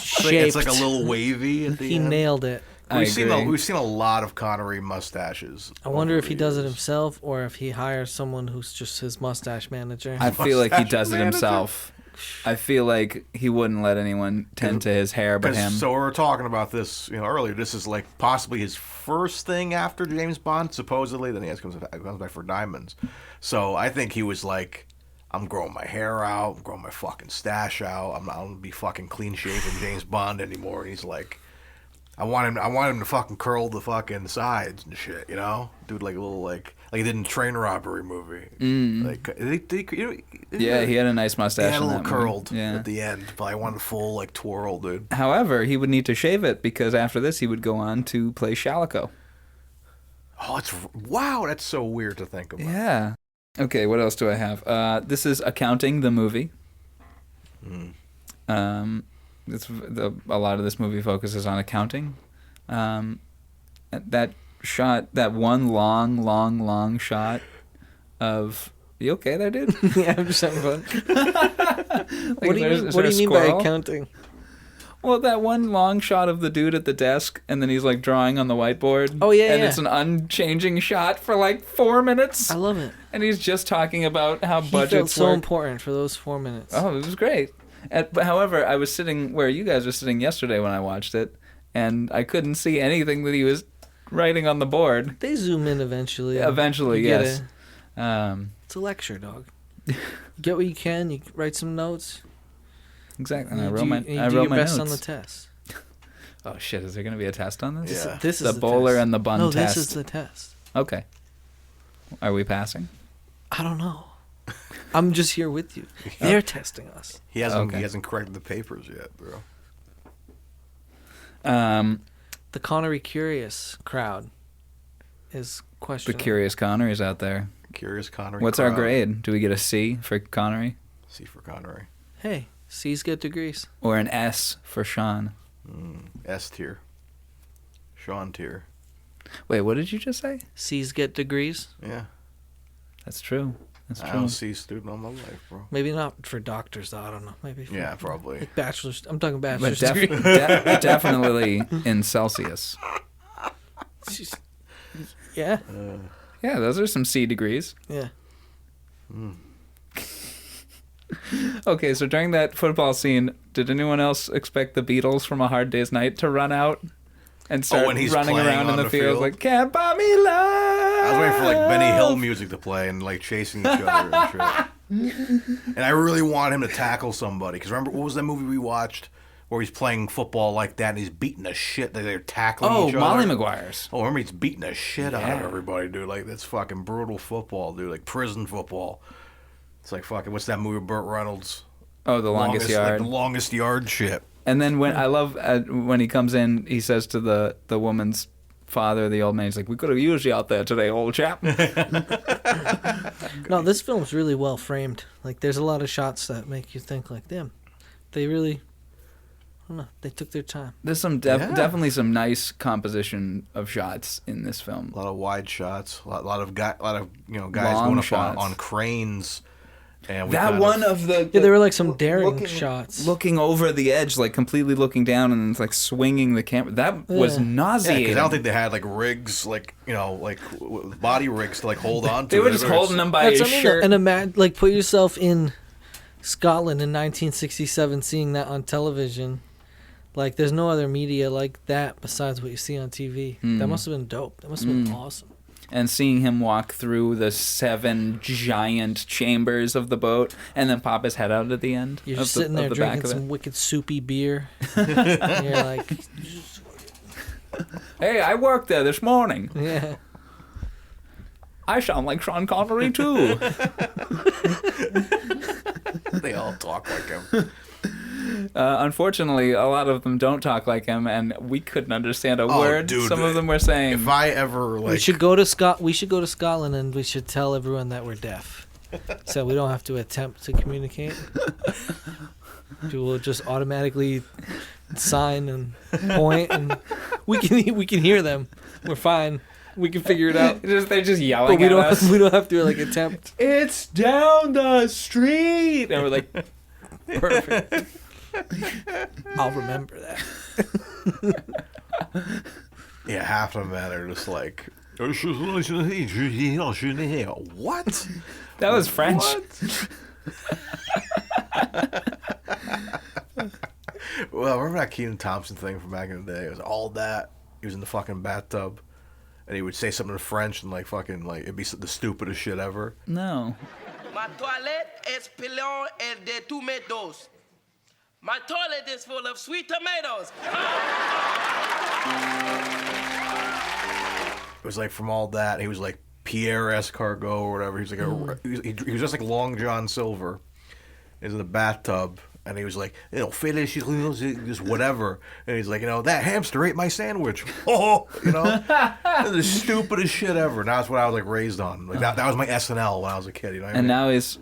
shaped. It's like a little wavy at the He end. nailed it. I agree. We've seen a lot of Connery mustaches. I wonder over if he the does it years. himself or if he hires someone who's just his mustache manager. I feel like he Mustache does it manager. himself. I feel like he wouldn't let anyone tend to his hair but him. So we were talking about this, earlier. This is like possibly his first thing after James Bond, supposedly. Then he comes back for Diamonds. So I think he was like, I'm growing my hair out, I'm growing my fucking stash out. I'm not gonna be fucking clean shaven James Bond anymore. And he's like, I want him to fucking curl the fucking sides and shit, Dude, like a little like he did in Train Robbery movie. Like Yeah, he had a nice mustache. He had a in little that movie. curled Yeah. at the end, but I wanted a full like twirl, dude. However, he would need to shave it because after this he would go on to play Shalako. Oh, wow, that's so weird to think about. Yeah. Okay, what else do I have? This is Accounting, the movie. A lot of this movie focuses on accounting. That one long shot of... You okay there, dude? Yeah, I'm just having fun. Like, What do you is there a mean by squirrel? accounting? Well, that one long shot of the dude at the desk, and then he's like drawing on the whiteboard. Oh, yeah, and yeah. it's an unchanging shot for like 4 minutes. I love it. And he's just talking about how He budgets felt so work. important for those 4 minutes. Oh, it was great. But however, I was sitting where you guys were sitting yesterday when I watched it, and I couldn't see anything that he was writing on the board. They zoom in eventually. Eventually, You get yes. it. It's a lecture, dog. You get what you can. You write some notes. Exactly. And And I you wrote do- my and you I do wrote your my best notes. on the test. Oh shit! Is there going to be a test on this? Yeah. This is the the Bowler test. and the Bun No, test. this is the test. Okay. Are we passing? I don't know. I'm just here with you. They're testing us. He hasn't Okay. corrected the papers yet, bro. The Connery Curious crowd. is The questionable. Curious Connery's out there. Curious Connery. What's our crowd. grade? Do we get a C for Connery? C for Connery. Hey, C's get degrees. Or an S for Sean? S tier. Sean tier. Wait, what did you just say? C's get degrees. Yeah. That's true. That's I true. don't see student all my life, bro. Maybe not for doctors, though. I don't know. Maybe. For, Yeah, probably. Like bachelor's. I'm talking But bachelor's degree. definitely in Celsius. Yeah. Yeah, those are some C degrees. Yeah. Okay, so during that football scene, did anyone else expect the Beatles from A Hard Day's Night to run out and start when he's running playing around in on the the field field? like, can't buy me love? I was waiting for like Benny Hill music to play and like chasing each other and shit. And I really want him to tackle somebody. Because remember, what was that movie we watched where he's playing football like that and he's beating the shit that they're tackling each other? Molly Maguire's. Oh, remember he's beating the shit out of Yeah. everybody, dude. Like, that's fucking brutal football, dude. Like prison football. It's like fucking, what's that movie with Burt Reynolds? Oh, The Longest Yard. Like the longest yard shit. And then when I love when he comes in, he says to the woman's father, the old man, he's like, "We could have used you out there today, old chap." No, this film's really well framed. Like, there's a lot of shots that make you think like them. They really, I don't know. They took their time. There's some definitely some nice composition of shots in this film. A lot of wide shots. A lot of guys Long going up shots. on cranes. And we That kind one of the Yeah, there were like some daring shots. looking over the edge, like completely looking down and it's like swinging the camera. That was Yeah. nauseating. because I don't think they had like rigs, like body rigs to like hold on to. They were just holding them by his shirt. And like, put yourself in Scotland in 1967, seeing that on television. Like, there's no other media like that besides what you see on TV. That must have been dope. That must have been awesome. And seeing him walk through the 7 giant chambers of the boat and then pop his head out at the end. You're of just the, sitting there of the back drinking of it. some wicked soupy beer. And you're like, Hey, I worked there this morning. yeah. I sound like Sean Connery too. They all talk like him. Unfortunately, a lot of them don't talk like him, and we couldn't understand a Oh, word dude, some of them were saying. If I ever We should go to Scotland and we should tell everyone that we're deaf, so we don't have to attempt to communicate. We'll just automatically sign and point, and we can hear them. We're fine. We can figure it out. They're just yelling But we at don't us. we don't have to like attempt. It's down the street, and we're like, Perfect. I'll remember that. Yeah, half of them are just like, what? that was French. Well, remember that Kenan Thompson thing from back in the day? It was all that. He was in the fucking bathtub, and he would say something in French, and like fucking like it'd be the stupidest shit ever. No. Ma toilette is pilon et de tomatoes. My toilet is full of sweet tomatoes. It was like from all that. He was like Pierre Escargot or whatever. He was like he was just like Long John Silver. He was in the bathtub, and he was like, finish just whatever. And he's like, that hamster ate my sandwich. The stupidest shit ever. Now that's what I was like raised on. Like that was my SNL when I was a kid. You know what I mean? And now he's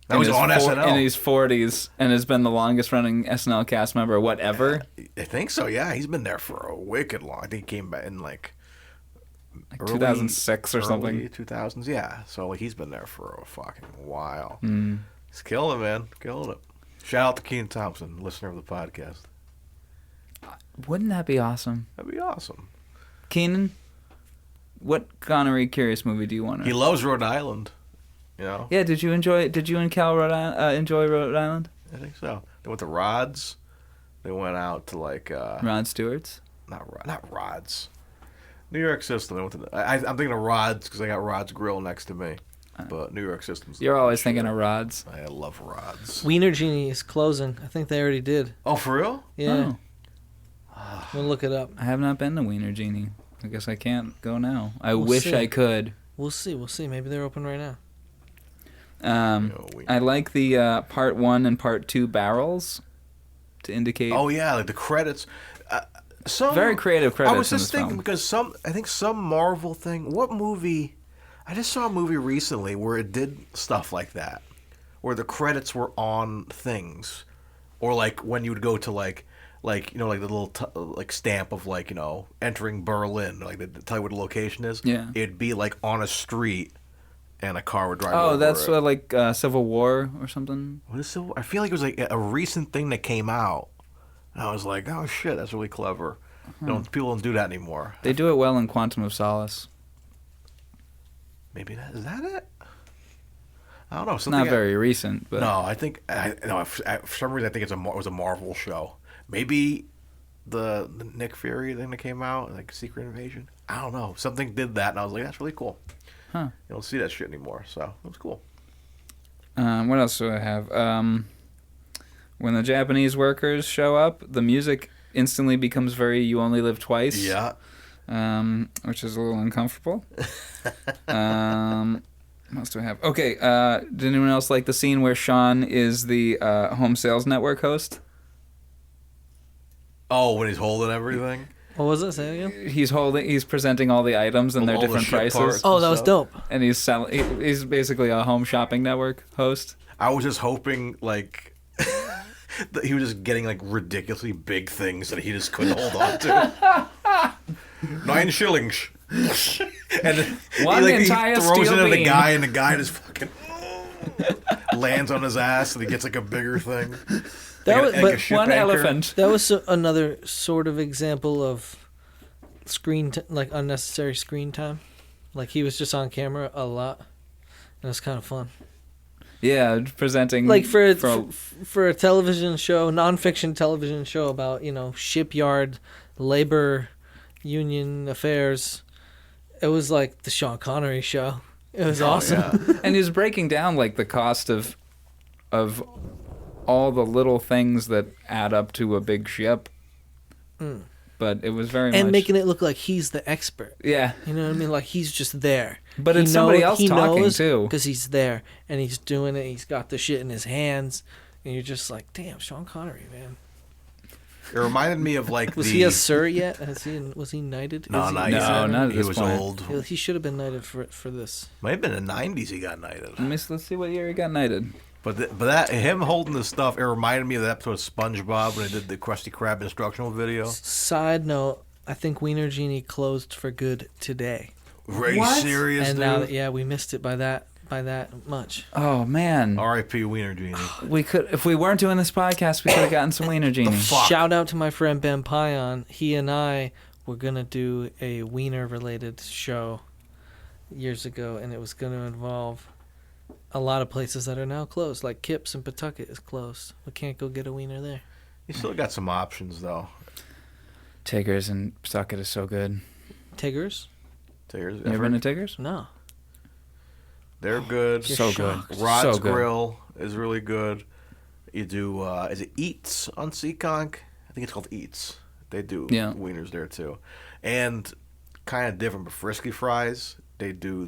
Now he's on SNL. in his 40s and has been the longest running SNL cast member, whatever. I think so, yeah. He's been there for a wicked long. I think he came back in like 2006 or something. Early 2000s, yeah. So like he's been there for a fucking while. He's killing it, man. Killing it. Shout out to Kenan Thompson, listener of the podcast. Wouldn't that be awesome? That'd be awesome. Keenan, what Connery Curious movie do you want to? He loves Rhode Island. Yeah, did you and Cal enjoy Rhode Island? I think so. They went to Rod's. They went out to like Rod Stewart's? Not Rod's. New York System. They went to I'm thinking of Rod's because I got Rod's Grill next to me. But New York System's. You're always thinking of Rod's. I love Rod's. Wiener Genie is closing. I think they already did. Oh, for real? Yeah. Oh. We'll look it up. I have not been to Wiener Genie. I guess I can't go now. I We'll wish see. I could. We'll see. Maybe they're open right now. I like the part 1 and part 2 barrels to indicate. Oh yeah, like the credits. Very creative credits. I was just in this thinking film. because I think some Marvel thing. What movie? I just saw a movie recently where it did stuff like that, where the credits were on things, or like when you would go to like the little like stamp of like entering Berlin, like they tell you what the location is. Yeah. It'd be like on a street, and a car would drive over Oh, that's it. like Civil War or something. What is Civil? I feel like it was like a recent thing that came out. And I was like, oh shit, that's really clever. People don't do that anymore. They do it well in Quantum of Solace. Maybe is that it? I don't know. Not very recent, but no, I think for some reason I think it was a Marvel show. Maybe the Nick Fury thing that came out, like Secret Invasion. I don't know. Something did that, and I was like, that's really cool. Huh. You don't see that shit anymore, so it was cool. What else do I have? When the Japanese workers show up, the music instantly becomes very "You Only Live Twice." Yeah. Which is a little uncomfortable. What else do I have? Okay, did anyone else like the scene where Sean is the home sales network host? Oh, when he's holding everything? What was it? Say it again? He's presenting all the items and their All the different shit prices. parts Oh, that was dope. And he's he's basically a home shopping network host. I was just hoping, like, that he was just getting, like, ridiculously big things that he just couldn't hold on to. 9 shillings. And then he throws it at the guy, and the guy just fucking lands on his ass, and he gets, like, a bigger thing. One elephant. That was another sort of example of like unnecessary screen time. Like he was just on camera a lot, and it was kind of fun. Yeah, presenting like for a television show, nonfiction television show about shipyard labor union affairs. It was like the Sean Connery show. It was awesome, yeah. And he was breaking down like the cost of all the little things that add up to a big ship. But it was very much... making it look like he's the expert. Yeah. You know what I mean? Like he's just there. But it's somebody else talking, too. Because he's there, and he's doing it, he's got the shit in his hands, and you're just like, damn, Sean Connery, man. It reminded me of like was he a sir yet? Was he knighted? No, not at this point. Old. He should have been knighted for this. Might have been in the 90s he got knighted. Let's see what year he got knighted. But that him holding the stuff, it reminded me of that episode of SpongeBob when they did the Krusty Krab instructional video. Side note, I think Wiener Genie closed for good today. Are you serious, and dude? now we missed it by that much. Oh man. R.I.P. Wiener Genie. We could, if we weren't doing this podcast, we could have gotten some Wiener Genie. Shout out to my friend Ben Pion. He and I were gonna do a Wiener related show years ago, and it was gonna involve a lot of places that are now closed, like Kips and Pawtucket is closed. We can't go get a wiener there. You still got some options though. Tigger's and Pawtucket is so good. Tigger's? You ever been to Tigger's? No. They're good. So good. Rod's so good. Grill is really good. You do, is it Eats on Seekonk? I think it's called Eats. They do wieners there too. And kind of different, but Frisky Fries, they do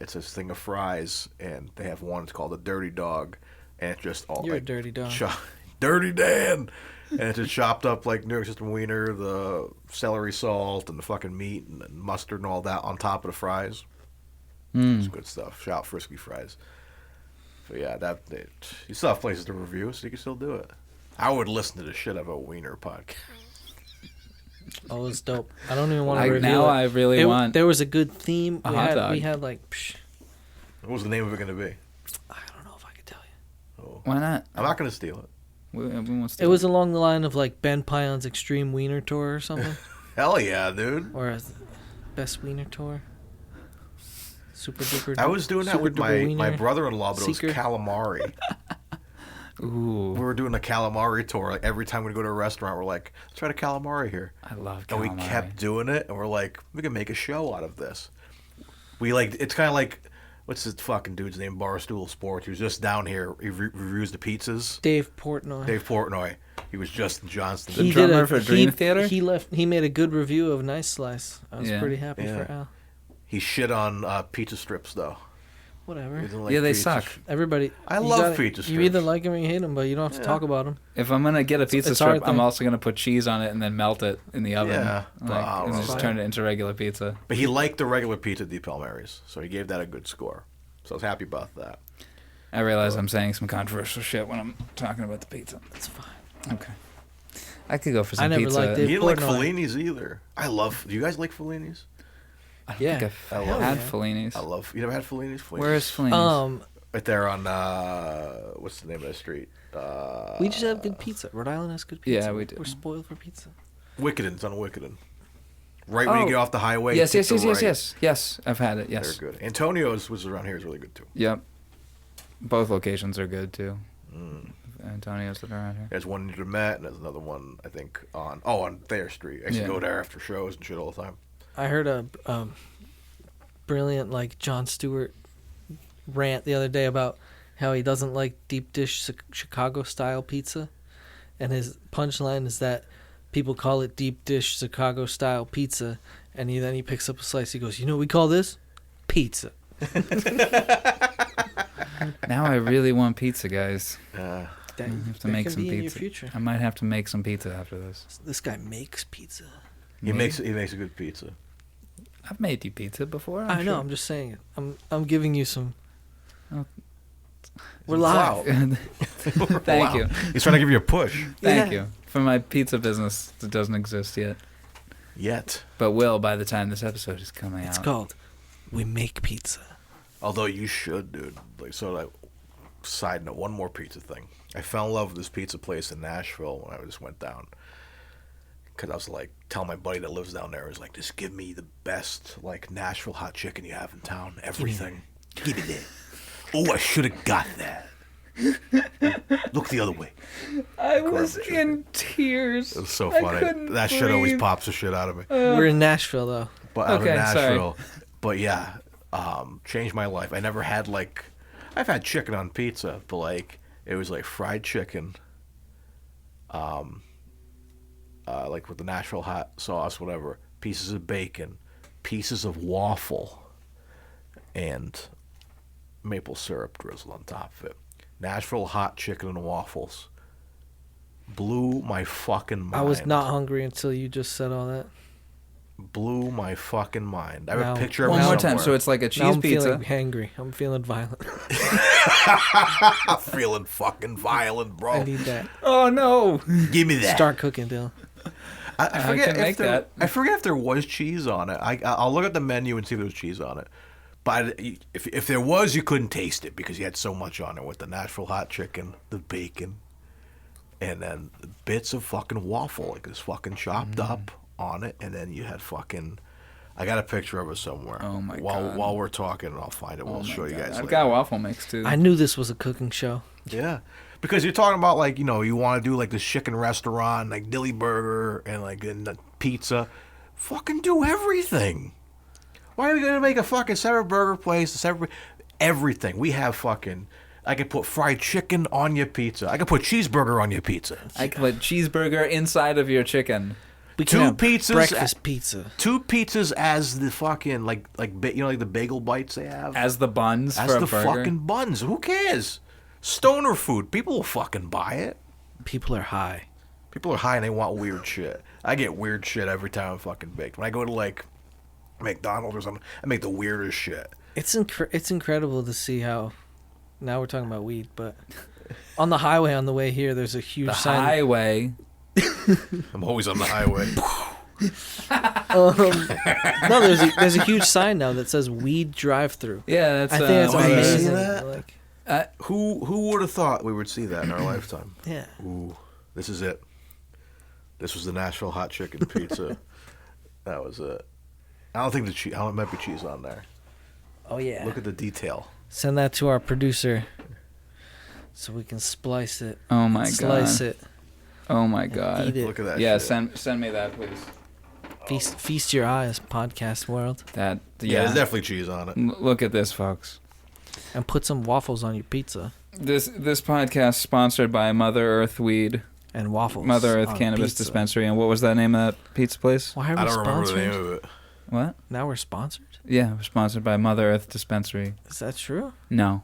it's this thing of fries, and they have one, it's called the Dirty Dog, and it's just all You're like... a dirty dog. Dirty Dan! And it's just chopped up like New York system wiener, the celery salt, and the fucking meat, and mustard and all that on top of the fries. It's good stuff. Shout out Frisky Fries. So yeah, you still have places to review, so you can still do it. I would listen to the shit of a wiener podcast. Oh, it's dope. I don't even want to review now it. I really want... There was a good theme. A hot dog. We had like... What was the name of it going to be? I don't know if I could tell you. Oh. Why not? I'm not going to steal it. We won't steal it was along the line of like Ben Pion's Extreme Wiener Tour or something. Hell yeah, dude. Or Best Wiener Tour. Super duper. I was doing that with my brother-in-law, but Seeker. It was calamari. Ooh. We were doing a calamari tour. Like every time we go to a restaurant, we're like, let's try the calamari here. I love calamari. And we kept doing it, and we're like, we can make a show out of this. It's kind of like, what's this fucking dude's name? Barstool Sports. He was just down here. He reviews the pizzas. Dave Portnoy. He was just in Johnston. The drummer for Dream Theater? He made a good review of Nice Slice. I was pretty happy for Al. He shit on pizza strips, though. whatever. Yeah, they suck. Everybody. I love pizza strips. You either like them or you hate them, but you don't have to talk about them. If I'm gonna get a pizza It's our strip, I'm thing. also gonna put cheese on it and then melt it in the oven. Yeah. And just turn it into regular pizza. But he liked the regular pizza di Palmieri's, so he gave that a good score. So I was happy about that. I realize I'm saying some controversial shit when I'm talking about the pizza. That's fine. Okay. I could go for some I never pizza. liked You it. didn't like Portnoy. Fellini's either. Do you guys like Fellini's? I don't Yeah. think I've I love had it. Fellini's. You never had Fellini's? Where is Fellini's? Right there on, what's the name of the street? We just have good pizza. Rhode Island has good pizza. Yeah, we do. We're spoiled for pizza. Wickedon's on Wickeden. Right when you get off the highway. Yes, take yes, the yes, right. yes, yes. I've had it, yes. They're good. Antonio's, which is around here, is really good too. Yep. Both locations are good, too. Antonio's that are around here. There's one near the Met, and there's another one, I think, on Thayer Street. I used to go there after shows and shit all the time. I heard a brilliant, Jon Stewart rant the other day about how he doesn't like deep dish Chicago-style pizza. And his punchline is that people call it deep dish Chicago-style pizza. And then he picks up a slice. He goes, you know what we call this? Pizza. Now I really want pizza, guys. That I have to that make can some be in your pizza. future. I might have to make some pizza after this. This guy makes pizza. He makes a good pizza. I've made you pizza before. I know. sure. I'm just saying it. I'm giving you some. Oh. We're live. Thank you. He's trying to give you a push. Thank you for my pizza business that doesn't exist yet. But will by the time this episode is coming out. It's called We Make Pizza. Although you should, dude. Side note, one more pizza thing. I fell in love with this pizza place in Nashville when I just went down. Because I was telling my buddy that lives down there, was just give me the best, Nashville hot chicken you have in town. Everything. Give me that. Oh, I should have got that. Look the other way. I was in tears. It was so funny. That shit always pops the shit out of me. We're in Nashville, though. But out of Nashville. But yeah, changed my life. I never had I've had chicken on pizza, but it was fried chicken, with the Nashville hot sauce, whatever, pieces of bacon, pieces of waffle, and maple syrup drizzled on top of it. Nashville hot chicken and waffles blew my fucking mind. I was not hungry until you just said all that. Blew my fucking mind. I have a picture of one it more somewhere. time. So it's like a cheese now I'm pizza. feeling hangry. I'm feeling violent. I'm feeling fucking violent, bro. I need that. Oh no! Give me that. Start cooking, Dylan. I forget can make that. I forget if there was cheese on it. I'll look at the menu and see if there was cheese on it. But if there was, you couldn't taste it because you had so much on it with the Nashville hot chicken, the bacon, and then bits of fucking waffle, this fucking chopped up on it, and then you had fucking. I got a picture of it somewhere. Oh my god! While we're talking, I'll find it. We'll show you guys. I've later. got waffle mix too. I knew this was a cooking show. Yeah, because you're talking about you want to do this chicken restaurant, Dilly Burger, and the pizza. Fucking do everything. Why are we gonna make a fucking separate burger place? Everything. We have fucking. I could put fried chicken on your pizza. I could put cheeseburger on your pizza. I could put cheeseburger inside of your chicken. We Two can have pizzas, breakfast pizza. 2 pizzas as the fucking the bagel bites they have As the buns as for a the burger. fucking buns. Who cares? Stoner food. People will fucking buy it. People are high. People are high and they want weird shit. I get weird shit every time I'm fucking baked. When I go to McDonald's or something, I make the weirdest shit. It's incredible to see how. Now we're talking about weed, but on the highway on the way here, there's a huge sign. Highway. I'm always on the highway. No, there's a huge sign now that says "Weed Drive-Through." Yeah, that's. I think that's you see amazing. that? Who would have thought we would see that in our lifetime? Yeah. Ooh, this is it. This was the Nashville hot chicken pizza. That was it. I don't think the cheese. It might be cheese on there. Oh yeah. Look at the detail. Send that to our producer, so we can splice it. Oh my god. Slice it. Oh my god. Eat it. Look at that. Yeah, shit. send me that, please. Feast your eyes, podcast world. That Yeah, there's definitely cheese on it. Look at this, folks. And put some waffles on your pizza. This podcast sponsored by Mother Earth Weed, And waffles. Mother Earth on Cannabis pizza. Dispensary, and what was that name of that pizza place? Why are we I don't remember sponsored? the name of it. What? Now we're sponsored? Yeah, we're sponsored by Mother Earth Dispensary. Is that true? No.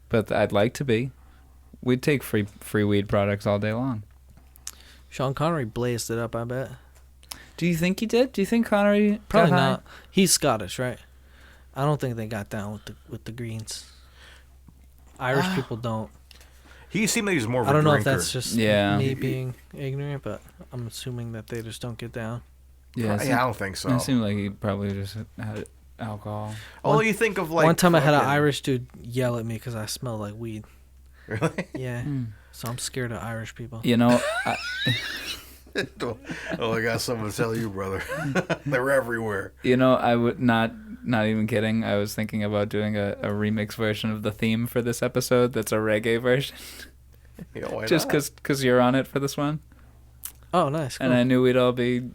But I'd like to be. We'd take free weed products all day long. Sean Connery blazed it up, I bet. Do you think he did? Do you think Connery Probably got high? not. He's Scottish, right? I don't think they got down with the greens. Irish people don't. He seemed like he was more of a I don't know drinker. if that's just me being ignorant, but I'm assuming that they just don't get down. Yeah, I don't think so. It seemed like he probably just had alcohol. Although you think of like one time I had an fucking- Irish dude yell at me because I smell like weed. Really? Yeah. So I'm scared of Irish people. You know, oh, I got something to tell you, brother. They're everywhere. you know, I would not even kidding. I was thinking about doing a remix version of the theme for this episode. That's a reggae version. Yeah, why Just not? because you're on it for this one. Oh, nice. Cool. And I knew we'd all be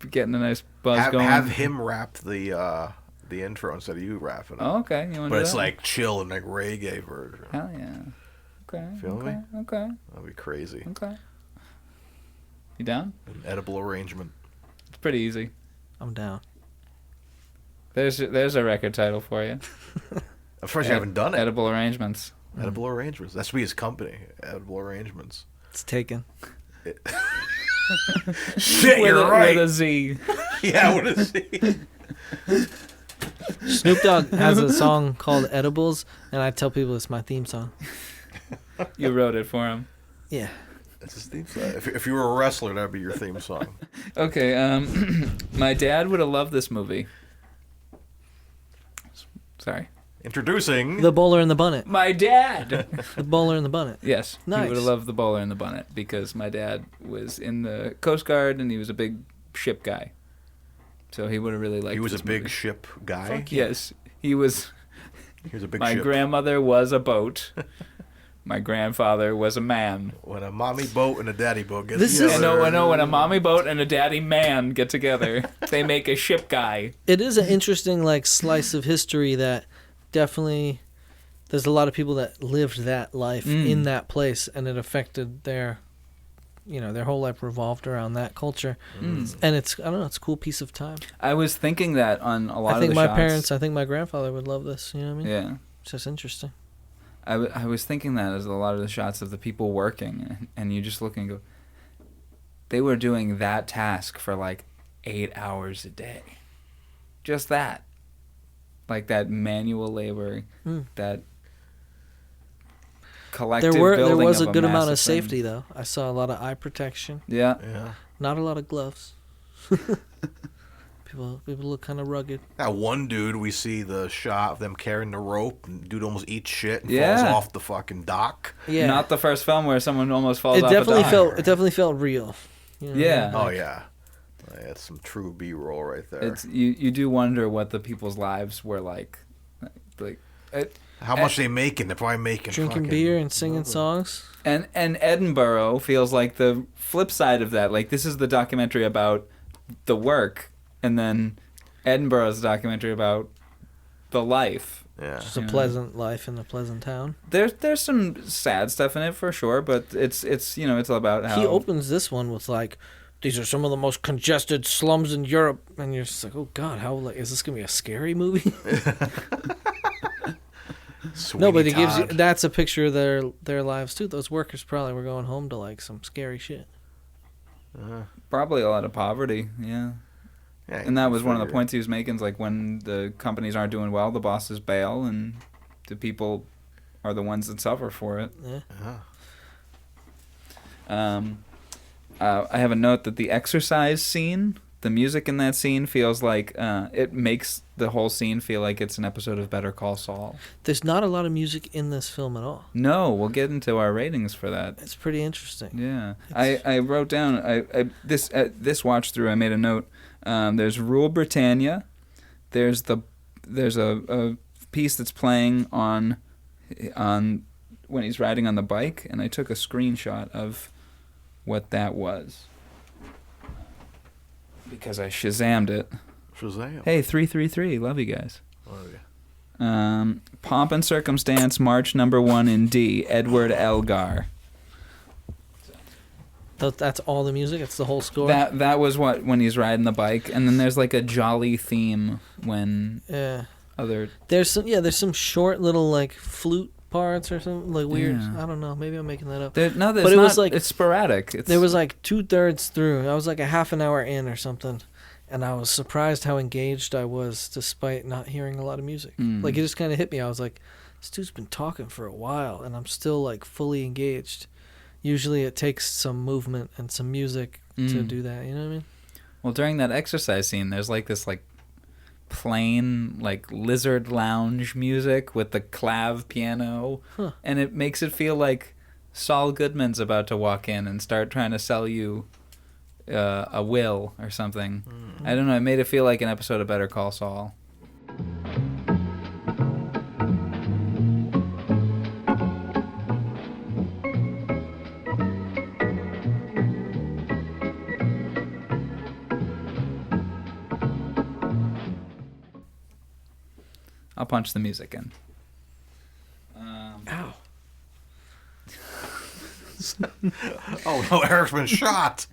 getting a nice buzz going. Have him rap the intro instead of you rapping it. Oh, okay. You want But to it's do that? like chill and like reggae version. Hell yeah. Okay. Feel okay, me? Okay. That'd be crazy. Okay. You down? An edible arrangement. It's pretty easy. I'm down. There's a record title for you. Of course, you haven't done it. Edible Arrangements. Edible Arrangements. That should be his company. Edible Arrangements. It's taken. Shit, With you're a- right. with a Z. Yeah, with a Z. Snoop Dogg has a song called Edibles, and I tell people it's my theme song. You wrote it for him. Yeah. That's his theme song. If you were a wrestler, that'd be your theme song. Okay, my dad would have loved this movie. Sorry. Introducing The Bowler and the Bunnet. My dad! The Bowler and the Bunnet. Yes. Nice. He would have loved The Bowler and the Bunnet because my dad was in the Coast Guard and he was a big ship guy. So he would have really liked He was this a big movie. ship guy. Yes. He was a big my ship. grandmother was a boat. My grandfather was a man. When a mommy boat and a daddy boat get This together. is- I know. When a mommy boat and a daddy man get together, they make a ship guy. It is an interesting slice of history that definitely there's a lot of people that lived that life in that place, and it affected their whole life revolved around that culture. And it's I don't know, it's a cool piece of time. I was thinking that on a lot I of think the my shots. parents, I think my grandfather would love this. You know what I mean? Yeah. It's just interesting. I was thinking that as a lot of the shots of the people working, and you just look and go, they were doing that task for 8 hours a day. Just that. Like that manual labor, that collective There building was of a good amount of massive thing. safety though. I saw a lot of eye protection. Yeah. Yeah. Not a lot of gloves. People look kind of rugged. That one dude, we see the shot of them carrying the rope, and dude almost eats shit and Yeah. falls off the fucking dock. Yeah. Not the first film where someone almost falls It off definitely a dock. felt. It definitely felt real. You know what I Yeah. mean? Oh yeah, that's some true B-roll right there. It's you do wonder what the people's lives were like. How much they making? They're probably making Drinking fucking beer and singing songs. And Edinburgh feels like the flip side of that. Like this is the documentary about the work, and then Edinburgh is a documentary about the life. Yeah. Just a pleasant life in a pleasant town. There's some sad stuff in it for sure, but it's it's all about how He opens this one with these are some of the most congested slums in Europe, and you're just like, oh God, how is this gonna be a scary movie? No, but it gives you that's a picture of their lives too. Those workers probably were going home to some scary shit. probably a lot of poverty. Yeah. Yeah, And that was one of the figure. points he was making. Is like when the companies aren't doing well, the bosses bail, and the people are the ones that suffer for it. Yeah. I have a note that the exercise scene, the music in that scene feels like it makes the whole scene feel like it's an episode of Better Call Saul. There's not a lot of music in this film at all. No, we'll get into our ratings for that. It's pretty interesting. Yeah, I wrote down this watch through. I made a note. There's Rule Britannia. There's a piece that's playing on when he's riding on the bike, and I took a screenshot of what that was because I Shazammed it. Shazam. Hey, 333, love you guys. Oh, yeah. Pomp and Circumstance, March #1 in D, Edward Elgar. That's all the music. It's the whole score. That was when he's riding the bike, and then there's like a jolly theme when there's some short little like flute parts or something like weird. Yeah. I don't know. Maybe I'm making that up. But it was like it's sporadic. There was like 2/3 through. I was like a half an hour in or something, and I was surprised how engaged I was despite not hearing a lot of music. Like it just kind of hit me. I was like, this dude's been talking for a while, and I'm still like fully engaged. Usually it takes some movement and some music to do that. You know what I mean? Well, during that exercise scene, there's like this like plain like lizard lounge music with the clav piano, and it makes it feel like Saul Goodman's about to walk in and start trying to sell you a will or something. I don't know. It made it feel like an episode of Better Call Saul. I'll punch the music in. Ow. Oh no, Eric's been shot.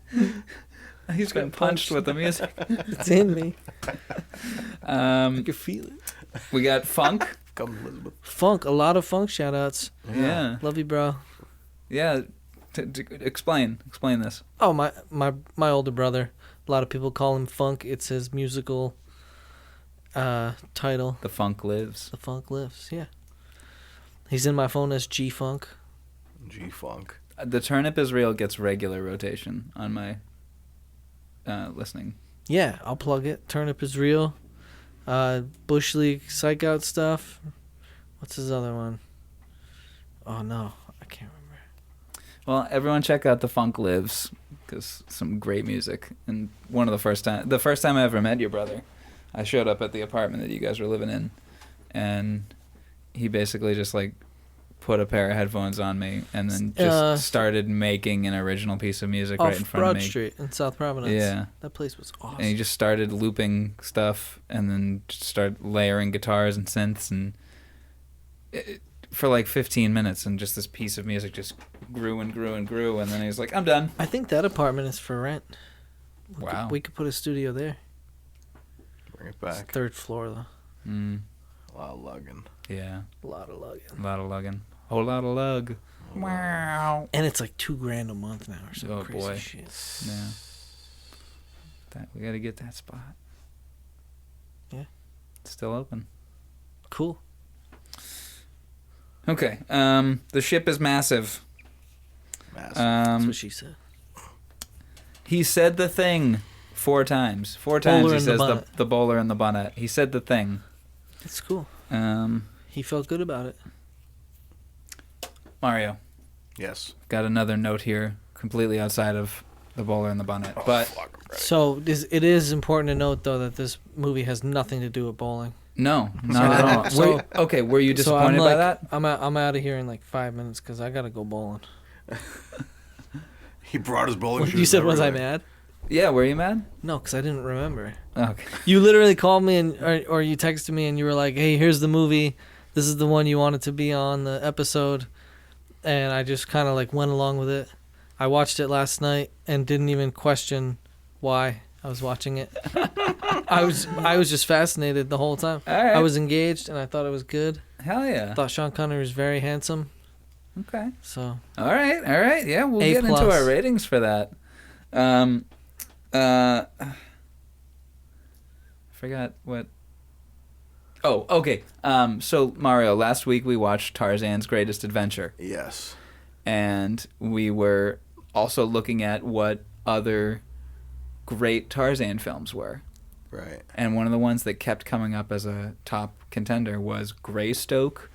He's been punched with the music. It's in me. I can feel it. We got funk. Come, Elizabeth. Funk. A lot of funk shout-outs. Yeah. Love you, bro. Yeah. Explain this. Oh, my older brother. A lot of people call him Funk. It's his musical title. The Funk Lives. The Funk Lives, yeah. He's in my phone as G-Funk. G-Funk. The Turnip is Real gets regular rotation on my listening. Yeah, I'll plug it. Turnip is Real. Bush League Psych Out stuff. What's his other one? Oh, no. I can't remember. Well, everyone check out The Funk Lives, because some great music. And the first time I ever met your brother, I showed up at the apartment that you guys were living in, and he basically just like put a pair of headphones on me and then just started making an original piece of music right in front Broad of me. Street in South Providence. Yeah. That place was awesome. And he just started looping stuff and then just started layering guitars and synths and for like 15 minutes, and just this piece of music just grew and grew and grew, and then he was like, I'm done. I think that apartment is for rent. Wow. We could put a studio there. Bring it back. It's 3rd floor, though. A lot of lugging. Yeah. A lot of lugging. A lot of lugging. Whole lot of lug. Wow. And it's like $2,000 a month now or some Oh, crazy boy. shit. Yeah. We got to get that spot. Yeah. It's still open. Cool. Okay. The ship is massive. That's what she said. He said the thing 4 times. 4 times Bowler he and the says Bunnet. the Bowler and the Bunnet. He said the thing. That's cool. He felt good about it. Mario. Yes. Got another note here, completely outside of the Bowler and the Bunnet. But So it is important to note, though, that this movie has nothing to do with bowling. No, not at all. Were you so I'm disappointed by that? I'm out of here in like 5 minutes because I gotta go bowling. He brought his bowling shoes. You said, and was I everything. mad? Yeah, were you mad? No, because I didn't remember. Okay. You literally called me or you texted me and you were like, hey, here's the movie. This is the one you wanted to be on the episode. And I just kind of like went along with it. I watched it last night and didn't even question why I was watching it. I was just fascinated the whole time. All right. I was engaged and I thought it was good. Hell yeah. I thought Sean Connery was very handsome. Okay. So. All right. Yeah, we'll A+. get into our ratings for that. Forgot what. Oh, okay. So Mario, last week we watched Tarzan's Greatest Adventure. Yes. And we were also looking at what other great Tarzan films were. Right. And one of the ones that kept coming up as a top contender was Greystoke,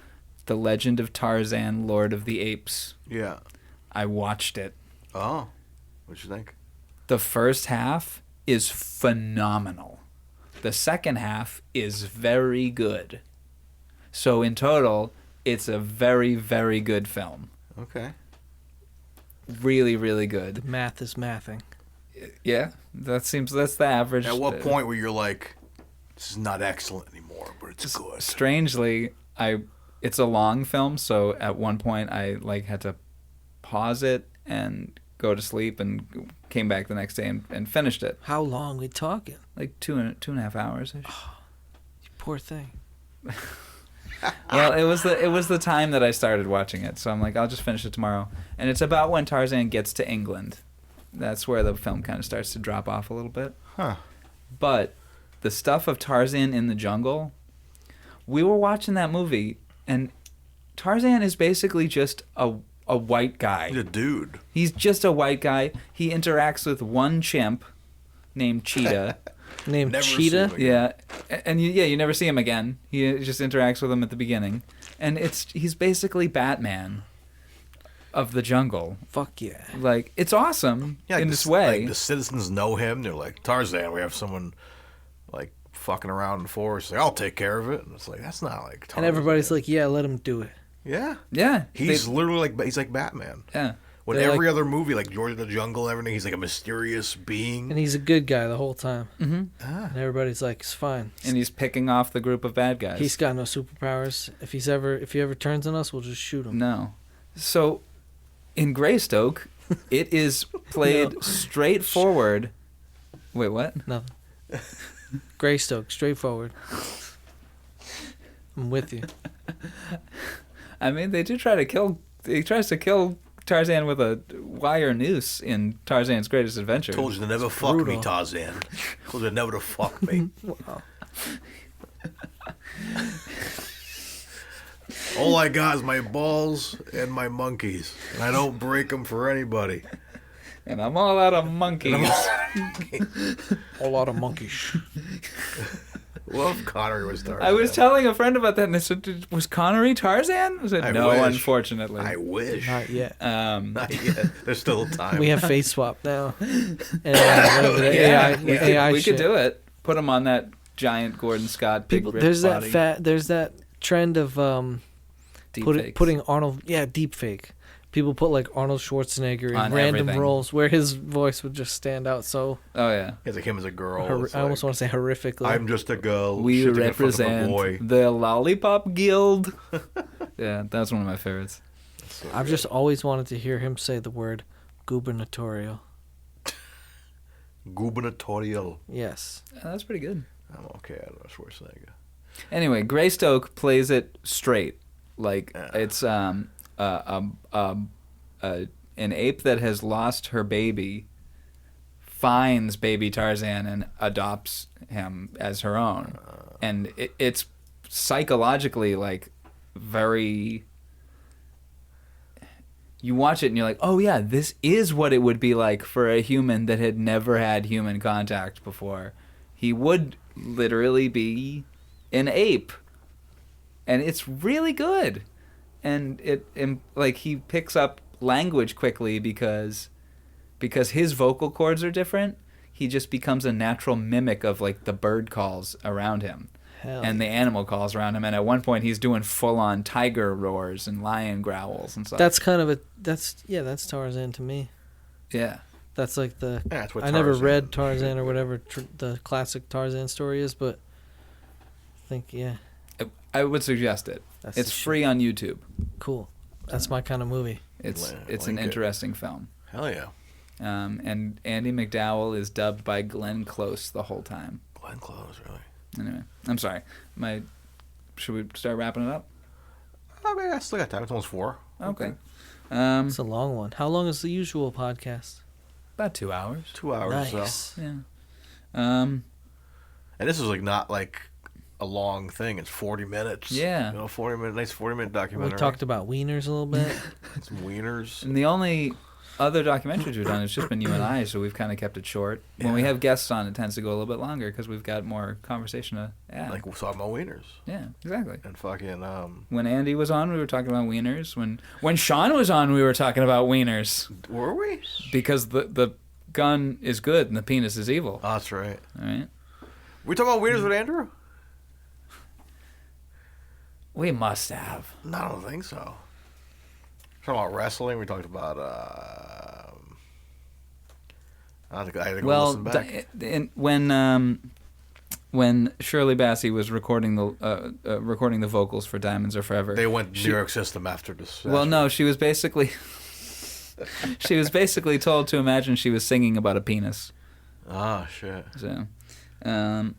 The Legend of Tarzan, Lord of the Apes. Yeah. I watched it. Oh. What'd you think? The first half is phenomenal. The second half is very good. So in total, it's a very, very good film. Okay. Really, really good. The math is mathing. Yeah, that's the average. At what point were you like, this is not excellent anymore, but it's good? Strangely, it's a long film, so at one point I like had to pause it and go to sleep and came back the next day and finished it. How long we talking? Like two and a half hours. You poor thing. Well, it was the time that I started watching it, so I'm like, I'll just finish it tomorrow. And it's about when Tarzan gets to England. That's where the film kind of starts to drop off a little bit. Huh. But the stuff of Tarzan in the jungle, we were watching that movie, and Tarzan is basically just a white guy. He's a dude. He's just a white guy. He interacts with one chimp named Cheetah. Named Never Cheetah? see him Yeah, and you never see him again. He just interacts with him at the beginning, and he's basically Batman of the jungle. Fuck yeah! Like, it's awesome Yeah, like in this way. Like the citizens know him. They're like, Tarzan, we have someone like fucking around in the forest. Like, I'll take care of it. And it's like, that's not like Tarzan. And everybody's like, yeah, let him do it. Yeah. Yeah, He's literally he's like Batman. Yeah. When They're every like- other movie, like George of the Jungle, and everything, he's like a mysterious being. And he's a good guy the whole time. Mm-hmm. And everybody's like, it's fine. And he's picking off the group of bad guys. He's got no superpowers. If he ever turns on us, we'll just shoot him. No. So, in Greystoke, it is played straightforward. Wait, what? Nothing. Greystoke, straightforward. I'm with you. I mean, they do try to kill. He tries to kill Tarzan with a wire noose in Tarzan's Greatest Adventure. Told you to never fuck me, Tarzan. Told you never to fuck me. Wow. All I got is my balls and my monkeys, and I don't break them for anybody. And I'm all out of monkeys. A lot of monkeys. Love Connery was Tarzan. I was telling a friend about that, and they said, "Was Connery Tarzan?" I said, I "No, wish. unfortunately." I wish. Not yet. Not yet. There's still time. We have face swap now. And whatever the AI we shit. could do it. Put him on that giant Gordon Scott big People, ripped there's body. there's that trend of Deep fakes. putting Arnold, deep fake. People put like Arnold Schwarzenegger in On random everything. roles where his voice would just stand out so. Oh yeah. It's like him as a girl. It's I almost like, want to say horrifically. I'm just a girl. We shitting in front of a represent boy. the Lollipop Guild. Yeah, that's one of my favorites. I've just always wanted to hear him say the word gubernatorial. Gubernatorial. Yes. That's pretty good. I'm okay. I don't know Schwarzenegger. Anyway, Greystoke plays it straight. Like it's an ape that has lost her baby finds baby Tarzan and adopts him as her own, and it's psychologically like very. You watch it and you're like, oh yeah, this is what it would be like for a human that had never had human contact before. He would literally be an ape. And it's really good. And like he picks up language quickly because his vocal cords are different. He just becomes a natural mimic of like the bird calls around him. Hell and the animal calls around him, and at one point he's doing full-on tiger roars and lion growls and stuff. That's kind of that's Tarzan to me. Yeah. That's like the. Yeah, that's what I never Tarzan read Tarzan or whatever the classic Tarzan story is, but I think I would suggest it. That's It's the shit. free on YouTube. Cool. That's my kind of movie. It's Like an it. interesting film. Hell yeah. And Andy McDowell is dubbed by Glenn Close the whole time. Glenn Close, really. Anyway, I'm sorry. Should we start wrapping it up? I mean, I still got time. It's almost 4. Okay. It's a long one. How long is the usual podcast? About 2 hours. 2 hours or Nice. so. Yeah. And this is like not like a long thing. It's 40 minutes. Yeah. You know, 40-minute documentary. We talked about wieners a little bit. Some wieners. And the only other documentaries we've done has just been you and I, so we've kind of kept it short. When we have guests on, it tends to go a little bit longer because we've got more conversation to add. Like, we're talking about wieners. Yeah, exactly. And fucking, When Andy was on, we were talking about wieners. When Sean was on, we were talking about wieners. Were we? Because the gun is good and the penis is evil. Oh, that's right. All right? We talking about wieners with Andrew? We must have. No, I don't think so. Talking about wrestling. We talked about. I think I Well, listen back. when Shirley Bassey was recording the vocals for Diamonds Are Forever, They went New York System after this. Well, no, she was basically She was basically told to imagine she was singing about a penis. Oh, shit. So,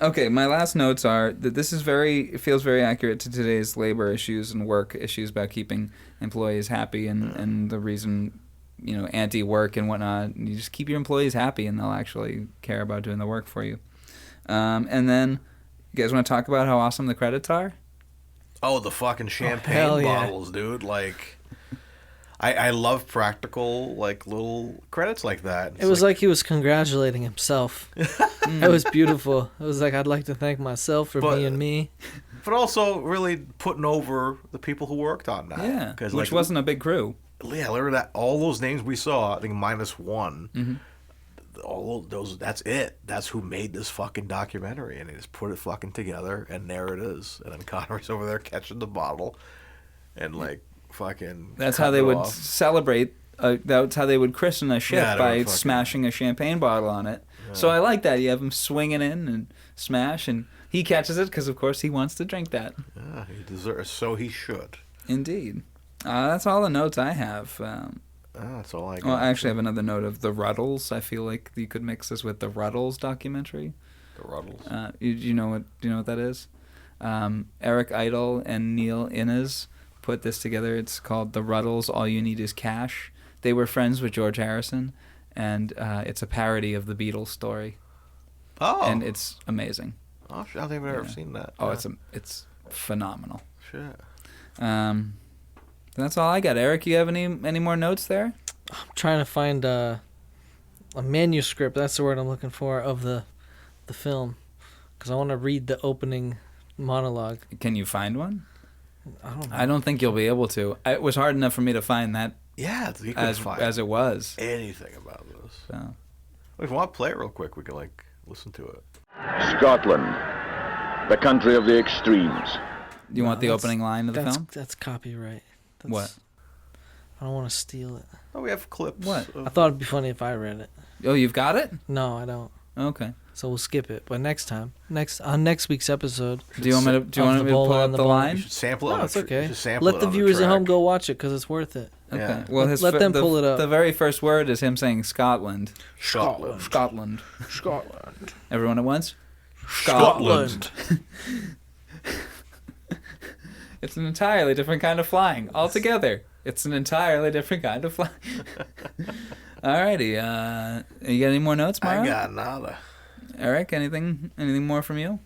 okay, my last notes are that this is it feels very accurate to today's labor issues and work issues about keeping employees happy and the reason, anti-work and whatnot. You just keep your employees happy and they'll actually care about doing the work for you. And then, you guys want to talk about how awesome the credits are? Oh, the fucking champagne hell yeah. bottles, dude. Like, I love practical, like, little credits like that. It was like he was congratulating himself. It was beautiful. It was like, I'd like to thank myself for being me. But also really putting over the people who worked on that. Yeah, which wasn't a big crew. Yeah, look at that. All those names we saw, I think minus one. Mm-hmm. All those, that's it. That's who made this fucking documentary, and they just put it fucking together, and there it is. And then Connery's over there catching the bottle, and like fucking. That's how they would celebrate. That's how they would christen a ship by smashing a champagne bottle on it. Yeah. So I like that. You have him swinging in and smash, and he catches it because, of course, he wants to drink that. Yeah, he deserves. So he should. Indeed. That's all the notes I have. That's all I got. Well, I actually have another note of the Ruddles. I feel like you could mix this with the Ruddles documentary. The Ruddles. You know what that is? Eric Idle and Neil Innes put this together. It's called The Ruddles. All You Need Is Cash. They were friends with George Harrison, and it's a parody of the Beatles story. Oh. And it's amazing. Oh, I don't think I've ever seen that. Oh, it's phenomenal. Shit. That's all I got. Eric, you have any more notes there? I'm trying to find a manuscript. That's the word I'm looking for of the film, because I want to read the opening monologue. Can you find one? I don't know. I don't think you'll be able to. It was hard enough for me to find that. Yeah, you as it was. Anything about this. So. If you want to play it real quick, we can listen to it. Scotland, the country of the extremes. You want the opening line of the film? That's copyright. What? I don't want to steal it. Oh, we have clips. What? I thought it'd be funny if I read it. Oh, you've got it? No, I don't. Okay. So we'll skip it. But on next week's episode. Do you want me to pull up the line? You should sample it. No, it's okay. Let the viewers at home go watch it because it's worth it. Okay. Yeah. Well, let them pull it up. The very first word is him saying Scotland. Scotland. Everyone at once? Scotland. It's an entirely different kind of flying. Altogether, it's an entirely different kind of flying. Alrighty. You got any more notes, Mario? I got nada. Eric, anything more from you?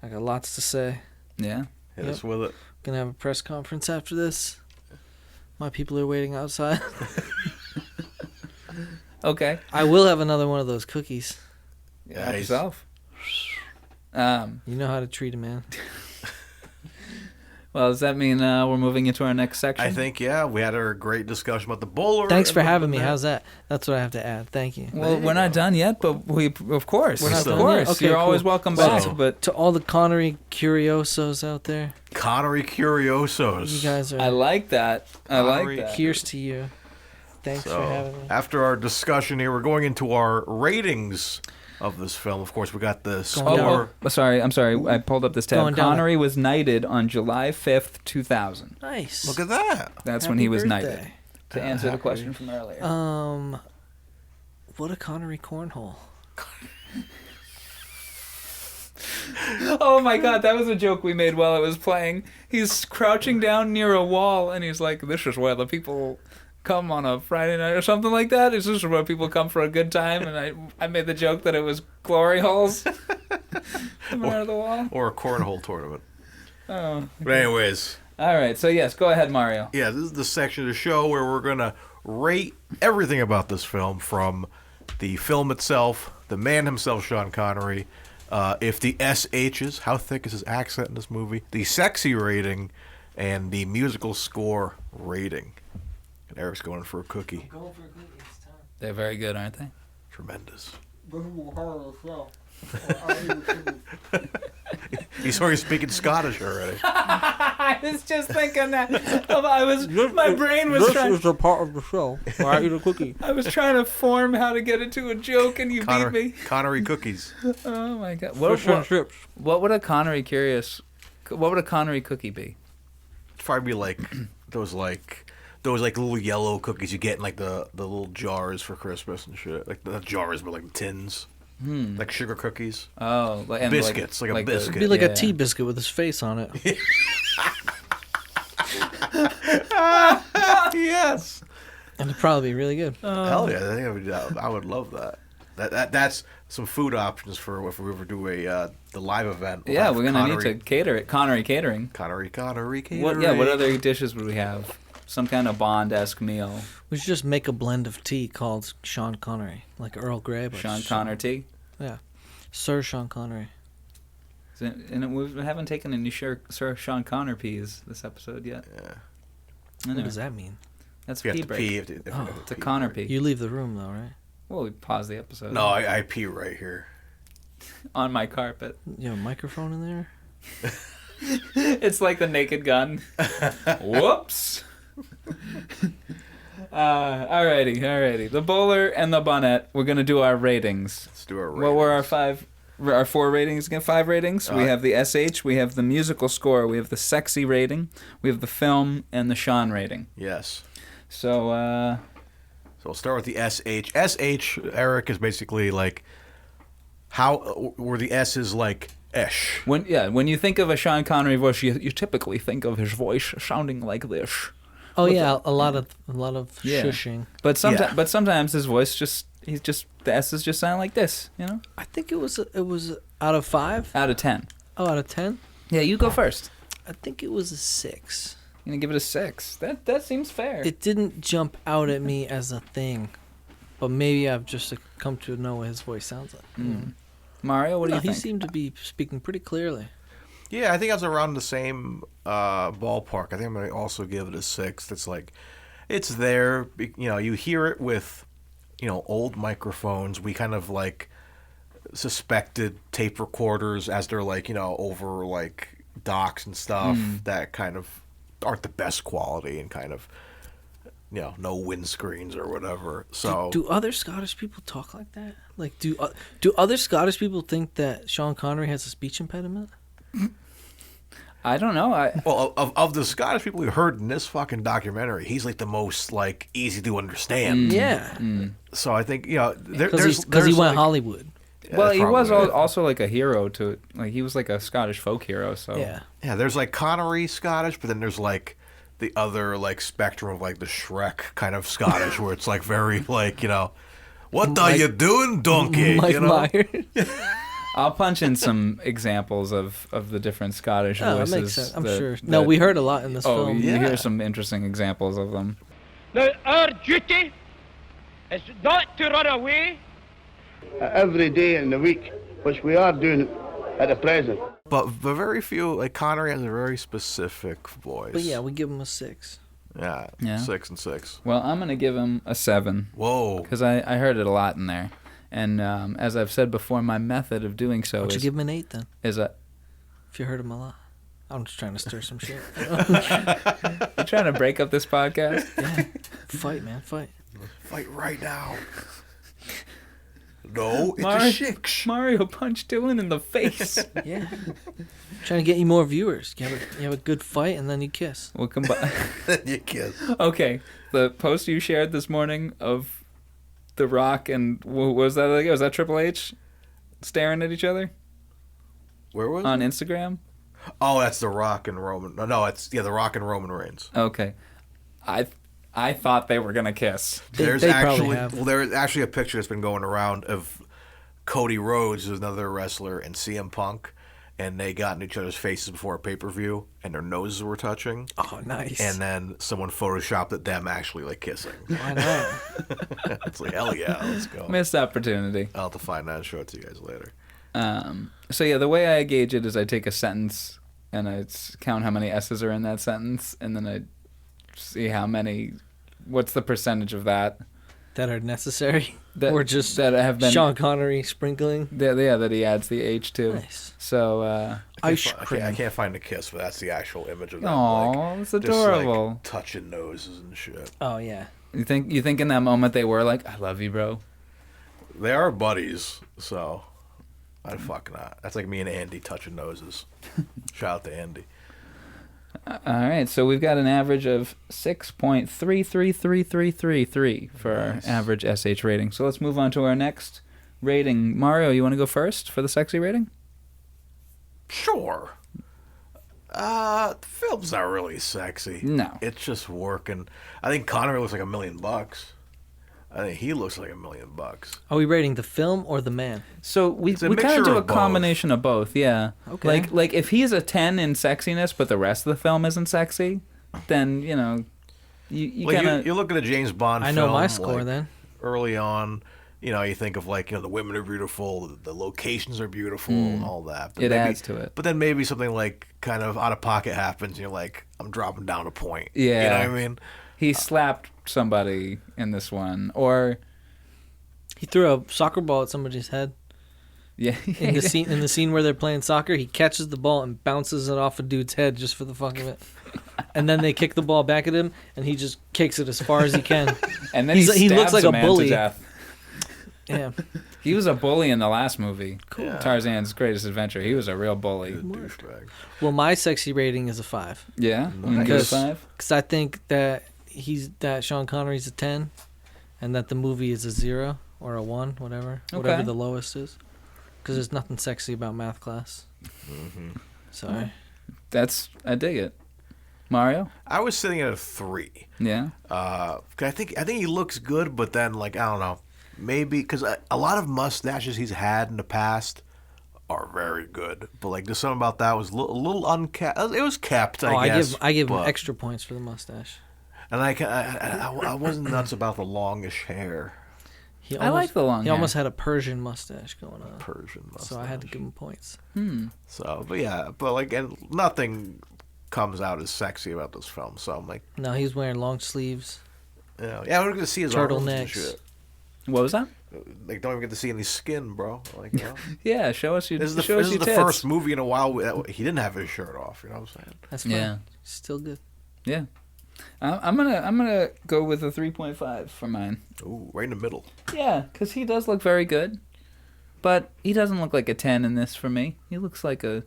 I got lots to say. Yeah. Hit us with it. Gonna have a press conference after this. My people are waiting outside. Okay. I will have another one of those cookies. Yeah, yourself. You know how to treat a man. Well, does that mean we're moving into our next section? I think, yeah. We had a great discussion about the bowler. Thanks for having me. How's that? That's what I have to add. Thank you. Well, we're not done yet, but of course. We're not of done course. yet? Okay, You're cool. always welcome back. But to all the Connery Curiosos out there. Connery Curiosos. You guys are... I like that. I like that. Here's to you. Thanks for having me. After our discussion here, we're going into our ratings of this film. Of course, we got the score. I'm sorry. I pulled up this tab. Connery was knighted on July 5th, 2000. Nice. Look at that. That's Happy when he was birthday. knighted. To answer the question from earlier. What a Connery cornhole. Oh my god, that was a joke we made while it was playing. He's crouching down near a wall and he's like, this is where the people come on a Friday night or something like that. This is where people come for a good time. And I made the joke that it was glory holes coming out of the wall. Or a cornhole tournament. Oh. But anyways. All right, so yes, go ahead, Mario. Yeah, this is the section of the show where we're going to rate everything about this film, from the film itself, the man himself, Sean Connery, if the SHs, how thick is his accent in this movie, the sexy rating, and the musical score rating. And Eric's going for a cookie. I'm going for a cookie this time. They're very good, aren't they? Tremendous. He's already speaking Scottish already. I was just thinking that. My brain was trying. This is a part of the show where I eat a cookie. I was trying to form how to get into a joke, and you beat me. Connery cookies. Oh my god! What would a Connery cookie be? It'd probably be like those those like little yellow cookies you get in like the little jars for Christmas and shit. Like not jars, but like tins. Like sugar cookies. Oh, and biscuits, like a biscuit. It'd be like a tea biscuit with his face on it. Yes. And it'd probably be really good. Hell yeah! I would love that. That's some food options for if we ever do the live event. Yeah, we're gonna need to cater it. Connery Catering. Connery Catering. What other dishes would we have? Some kind of Bond-esque meal. We should just make a blend of tea called Sean Connery, like Earl Grey. But Sean Connery tea. Yeah, Sir Sean Connery. And we haven't taken any Sir Sean Connery peas this episode yet. Yeah. Anyway. What does that mean? That's pee break. It's a Connor pee. You leave the room though, right? Well, we pause the episode. No, I pee right here. On my carpet. You have a microphone in there? It's like the Naked Gun. Whoops. Alrighty. The Bowler and the Bunnet. We're gonna do our ratings. Let's do our ratings. What were our 4 ratings again? 5 ratings. We have the SH. We have the musical score. We have the sexy rating. We have the film and the Sean rating. Yes. So we'll start with the SH. SH, Eric, is basically like where the S is like esh. When you think of a Sean Connery voice, you typically think of his voice sounding like this. Oh yeah, a lot of shushing. But sometimes his voice the S's just sound like this, you know? I think it was out of 5. Out of 10. Oh, out of 10? Yeah, you go first. I think it was a 6. You're gonna give it a 6. That seems fair. It didn't jump out at me as a thing, but maybe I've just come to know what his voice sounds like. Mario, what do you think? He seemed to be speaking pretty clearly. Yeah, I think I was around the same ballpark. I think I'm going to also give it a 6. It's like, it's there. You know, you hear it with, old microphones. We kind of like suspected tape recorders as they're like, over like docks and stuff that kind of aren't the best quality and kind of, no windscreens or whatever. So do other Scottish people talk like that? Like, do other Scottish people think that Sean Connery has a speech impediment? I don't know. Well, of the Scottish people we heard in this fucking documentary, he's like the most like easy to understand. Yeah. So I think because he went Hollywood. Yeah, well, he was also like a hero to like he was like a Scottish folk hero. So yeah. There's like Connery Scottish, but then there's like the other like spectrum of like the Shrek kind of Scottish, where it's like very like what are you doing, donkey? Mike Myers. I'll punch in some examples of the different Scottish voices. That makes sense. I'm sure. No, we heard a lot in this film. You hear some interesting examples of them. Now, our duty is not to run away. Every day in the week, which we are doing at the present. But very few, like Connery has a very specific voice. But yeah, we give him a 6. Yeah. 6 and 6. Well, I'm going to give him a 7. Whoa. Because I heard it a lot in there. And as I've said before, my method of doing so Why don't you give him an 8 then? Is a. If you heard him a lot. I'm just trying to stir some shit. You trying to break up this podcast? Yeah. Fight, man. Fight. Fight right now. No, it's a 6. Mario punched Dylan in the face. Yeah. Trying to get you more viewers. You have a good fight and then you kiss. We'll combine. Then you kiss. Okay. The post you shared this morning of The Rock and what was that? Was that Triple H staring at each other? Where was on it? Instagram? Oh, that's The Rock and Roman. No, it's The Rock and Roman Reigns. Okay, I thought they were gonna kiss. There's actually a picture that's been going around of Cody Rhodes, who's another wrestler, and CM Punk, and they got in each other's faces before a pay-per-view, and their noses were touching. Oh, nice. And then someone photoshopped at them actually like kissing. Why not? It's like, hell yeah, let's go. Missed opportunity. I'll have to find that and show it to you guys later. So yeah, the way I gauge it is I take a sentence and I count how many S's are in that sentence, and then I see what's the percentage of that are necessary, or just that have been Sean Connery sprinkling. That he adds the H to. Nice. So I can't find the kiss, but that's the actual image of that. Aww, it's adorable. Just, like, touching noses and shit. Oh yeah. You think in that moment they were like, "I love you, bro." They are buddies, so I'd fuck not. That's like me and Andy touching noses. Shout out to Andy. All right, so we've got an average of 6.33333 for our average SH rating. So let's move on to our next rating. Mario, you want to go first for the sexy rating? Sure. The film's not really sexy. No. It's just working. I think Connery looks like $1 million. I think he looks like $1 million. Are we rating the film or the man? So we kind mixture of do a of both. combination of both, yeah. Okay. Like if he's a 10 in sexiness, but the rest of the film isn't sexy, then, you know, you Like kind of... you look at a James Bond I film. know my score like, then. Early on, you know, you think of like, you know, the women are beautiful, the locations are beautiful, and all that. But It maybe, adds to it. But then maybe something like kind of out of pocket happens, and you're like, I'm dropping down a point. Yeah. You know what I mean? He slapped somebody in this one, or... He threw a soccer ball at somebody's head. Yeah. In the scene where they're playing soccer, he catches the ball and bounces it off a dude's head just for the fuck of it. And then they kick the ball back at him, and he just kicks it as far as he can. And then he looks like a man bully. to death. Yeah. He was a bully in the last movie. Cool. Tarzan's Greatest Adventure. He was a real bully. Well, my sexy rating is a 5. Yeah? You can give it a 5? Because I think that Sean Connery's a 10, and that the movie is a 0 or a 1, whatever Okay. the lowest is. Because there's nothing sexy about math class. Mm-hmm. Sorry. I dig it. Mario? I was sitting at a 3. Yeah? 'Cause I think he looks good, but then, like, I don't know. Maybe, because a lot of mustaches he's had in the past are very good. But, like, there's something about that was a little unkept. It was kept, I guess. I give him but- extra points for the mustache. And I wasn't nuts about the longish hair. I like the long He hair. almost had a Persian mustache going on. Persian mustache. So I had to give him points. So, but yeah, but like, and nothing comes out as sexy about this film. So I'm like, No, he's wearing long sleeves. yeah, we're gonna see his arms and Turtlenecks. shit. What was that? Like, don't even get to see any skin, bro. Like, you know? Yeah, show us your This is the, show us this is your the tits. first movie in a while he didn't have his shirt off. You know what I'm saying? That's fine. Yeah. Still good. Yeah. I'm gonna go with a 3.5 for mine. Ooh, right in the middle. Yeah, because he does look very good, but he doesn't look like a 10 in this for me. He looks like a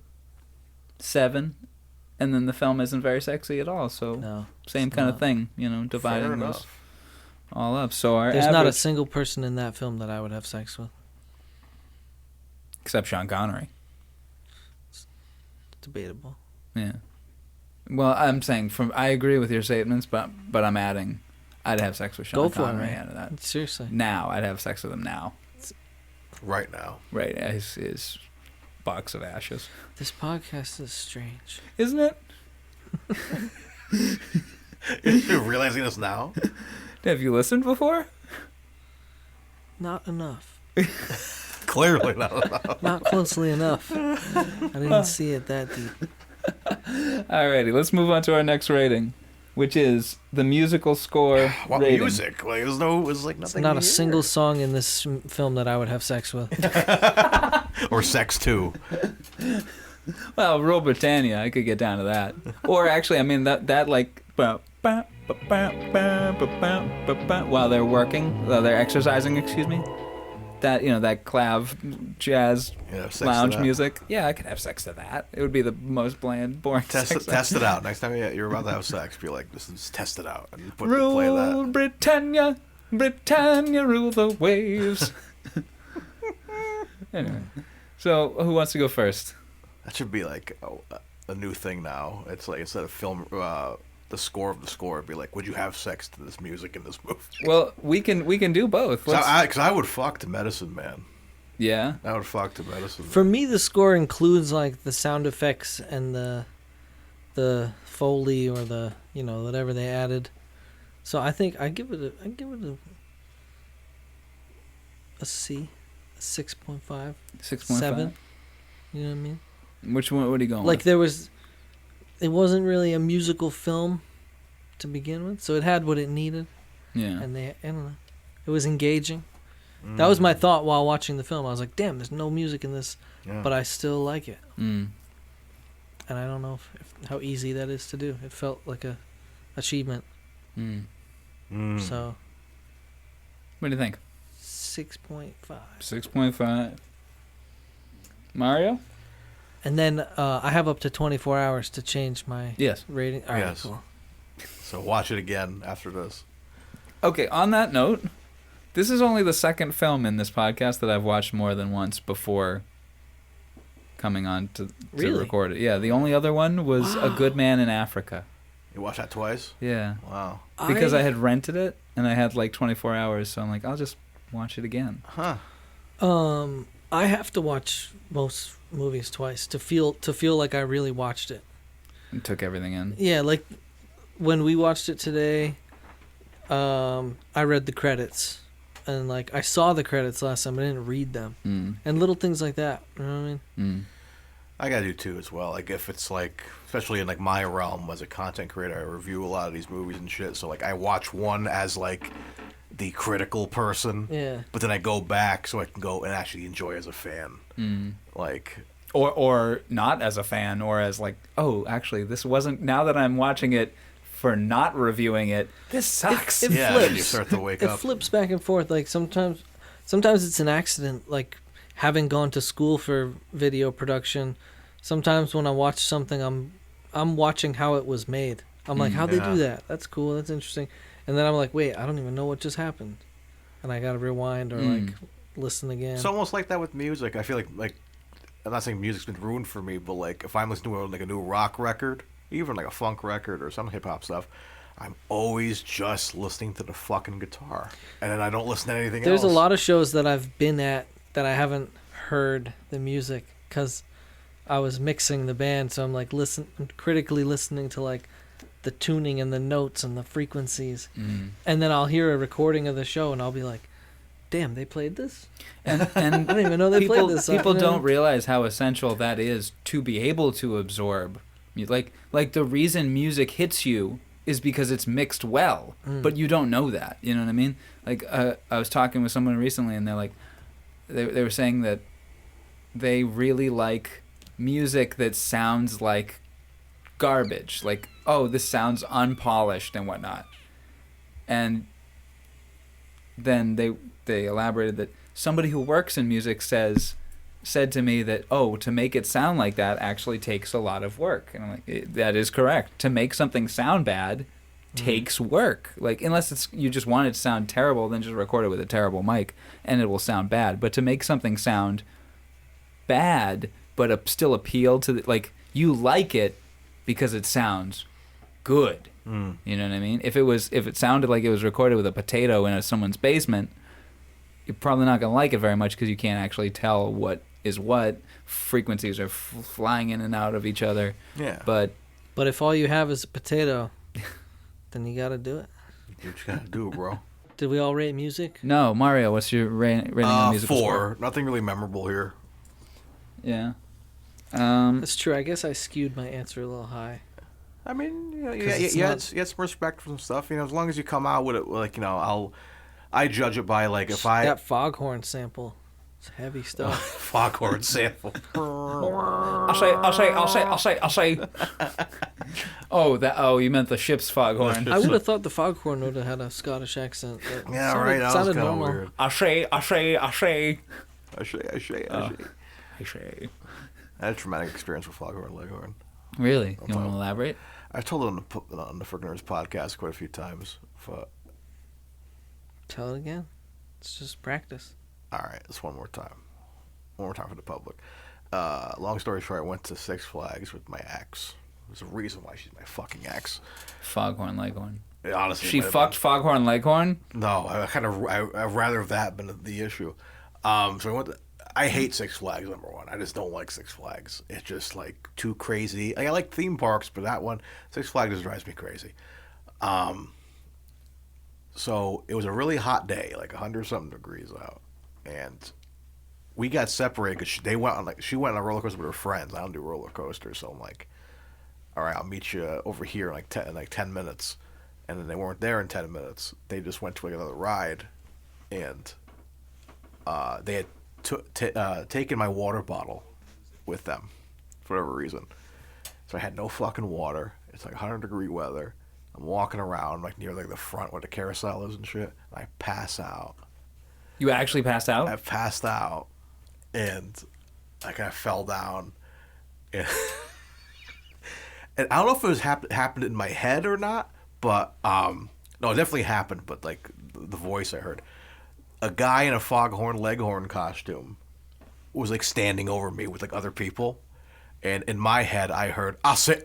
7, and then the film isn't very sexy at all. So No, same it's kind of not. thing, you know, dividing Fair those enough. all up. So our There's not a average, single person in that film that I would have sex with. except Sean Connery. Debatable. Yeah. Well, I'm saying I agree with your statements, but I'm adding, I'd have sex with Sean Go for it, Connery man. out of that. Seriously. Now, I'd have sex with him now. Right now. Right, his box of ashes. This podcast is strange. Isn't it? You're realizing this now? Have you listened before? Not enough. Clearly not enough. Not closely enough. I didn't see it that deep. Alrighty, let's move on to our next rating, which is the musical score What rating. music? Like, there's like There's nothing. not a here. single song in this film that I would have sex with. Or sex too. Well, Rule Britannia, I could get down to that. Or actually, I mean that like while they're working, while they're exercising, excuse me. That, you know, that clav jazz Sex to lounge that. music. Yeah, I could have sex to that. It would be the most bland, boring Test sex. it out. Next time you're about to have sex, be like, this is test it out, and you play that. Rule Britannia, Britannia, rule the waves. Anyway, so who wants to go first? That should be like a new thing now. It's like, instead of film, the score of the score, it'd be like, would you have sex to this music in this movie? Well, we can do both. Because I would fuck to Medicine Man. Yeah. I would fuck to Medicine Man. For me, the score includes like the sound effects and the Foley or the, you know, whatever they added. So I think I give it a C, a 6.5, 6.5. 7. You know what I mean? Which one? What are you going? Like it wasn't really a musical film to begin with, so it had what it needed. Yeah. And I don't know, it was engaging. That was my thought while watching the film. I was like, damn, there's no music in this, but I still like it. Mm. And I don't know how easy that is to do. It felt like a achievement. So What do you think? 6.5. 6.5. Mario? And then I have up to 24 hours to change my Yes. rating. All right, Yes. cool. So watch it again after this. Okay, on that note, this is only the second film in this podcast that I've watched more than once before coming on to Really? record it. Yeah, the only other one was A Good Man in Africa. You watched that twice? Yeah. Wow. Because I had rented it and I had like 24 hours, so I'm like, I'll just watch it again. Huh. I have to watch most movies twice to feel like I really watched it. And took everything in. Yeah, like when we watched it today, I read the credits, and like I saw the credits last time, but I didn't read them, and little things like that. You know what I mean? I gotta do too as well. Like if it's like, especially in like my realm as a content creator, I review a lot of these movies and shit. So like I watch one as like the critical person, Yeah. but then I go back so I can go and actually enjoy as a fan. Like, or not as a fan, or as like, oh, actually, this wasn't. Now that I'm watching it for not reviewing it, this sucks. It yeah, flips. then you start to wake It up. flips back and forth. Like sometimes it's an accident. Like having gone to school for video production, sometimes when I watch something, I'm watching how it was made. I'm like, how'd they do that? That's cool. That's interesting. And then I'm like, wait, I don't even know what just happened, and I gotta rewind or like listen again. It's almost like that with music. I feel like I'm not saying music's been ruined for me, but like if I'm listening to like a new rock record, even like a funk record or some hip hop stuff, I'm always just listening to the fucking guitar, and then I don't listen to anything else. There's a lot of shows that I've been at that I haven't heard the music because I was mixing the band, so I'm like critically listening to like the tuning and the notes and the frequencies, and then I'll hear a recording of the show and I'll be like, damn, they played this? And I didn't even know they played this. People don't realize how essential that is to be able to absorb. Like the reason music hits you is because it's mixed well, but you don't know that. You know what I mean? Like I was talking with someone recently, and they're like, they were saying that they really like music that sounds like garbage. Like, oh, this sounds unpolished and whatnot. And then they elaborated that somebody who works in music said to me that, oh, to make it sound like that actually takes a lot of work. And I'm like, that is correct. To make something sound bad takes work. Like, unless you just want it to sound terrible, then just record it with a terrible mic and it will sound bad. But to make something sound bad but still appeal to like you like it because it sounds good. You know what I mean? If it sounded like it was recorded with a potato in someone's basement, you're probably not gonna like it very much because you can't actually tell what is what. Frequencies are flying in and out of each other. Yeah. But if all you have is a potato, then you gotta do it. You just gotta do it, bro. Did we all rate music? No, Mario. What's your rating on musical 4. score? Nothing really memorable here. Yeah. That's true. I guess I skewed my answer a little high. I mean, you know, you it's had some respect for some stuff. You know, as long as you come out with it, like, you know, I judge it by like if I that foghorn sample. It's heavy stuff. foghorn sample. I'll say. Oh, you meant the ship's foghorn. I would have thought the foghorn would have had a Scottish accent. Yeah, right. That was Sounded kind of normal. weird. I say. I say. I had a traumatic experience with foghorn leghorn. Really? You want to elaborate? I told it on the Frick Nerds podcast quite a few times. Tell it again. It's just practice. All right, just one more time. One more time for the public. Long story short, I went to Six Flags with my ex. There's a reason why she's my fucking ex. Foghorn leghorn. Yeah, honestly, she fucked Foghorn leghorn? No, I'd rather have that been the issue. So I hate Six Flags, number one. I just don't like Six Flags. It's just like too crazy. I like theme parks, but that one, Six Flags, just drives me crazy. So it was a really hot day, like 100-something degrees out, and we got separated because she went on a roller coaster with her friends. I don't do roller coasters, so I'm like, all right, I'll meet you over here in 10 minutes. And then they weren't there in 10 minutes. They just went to another ride, and they had taken my water bottle with them for whatever reason. So I had no fucking water. It's like 100-degree weather. I'm walking around like near like the front where the carousel is and shit. And I pass out. You actually passed out? I passed out, and I kind of fell down, And, and I don't know if it was happened in my head or not, but no, it definitely happened. But like the voice I heard, a guy in a Foghorn Leghorn costume was like standing over me with like other people, and in my head I heard, I say,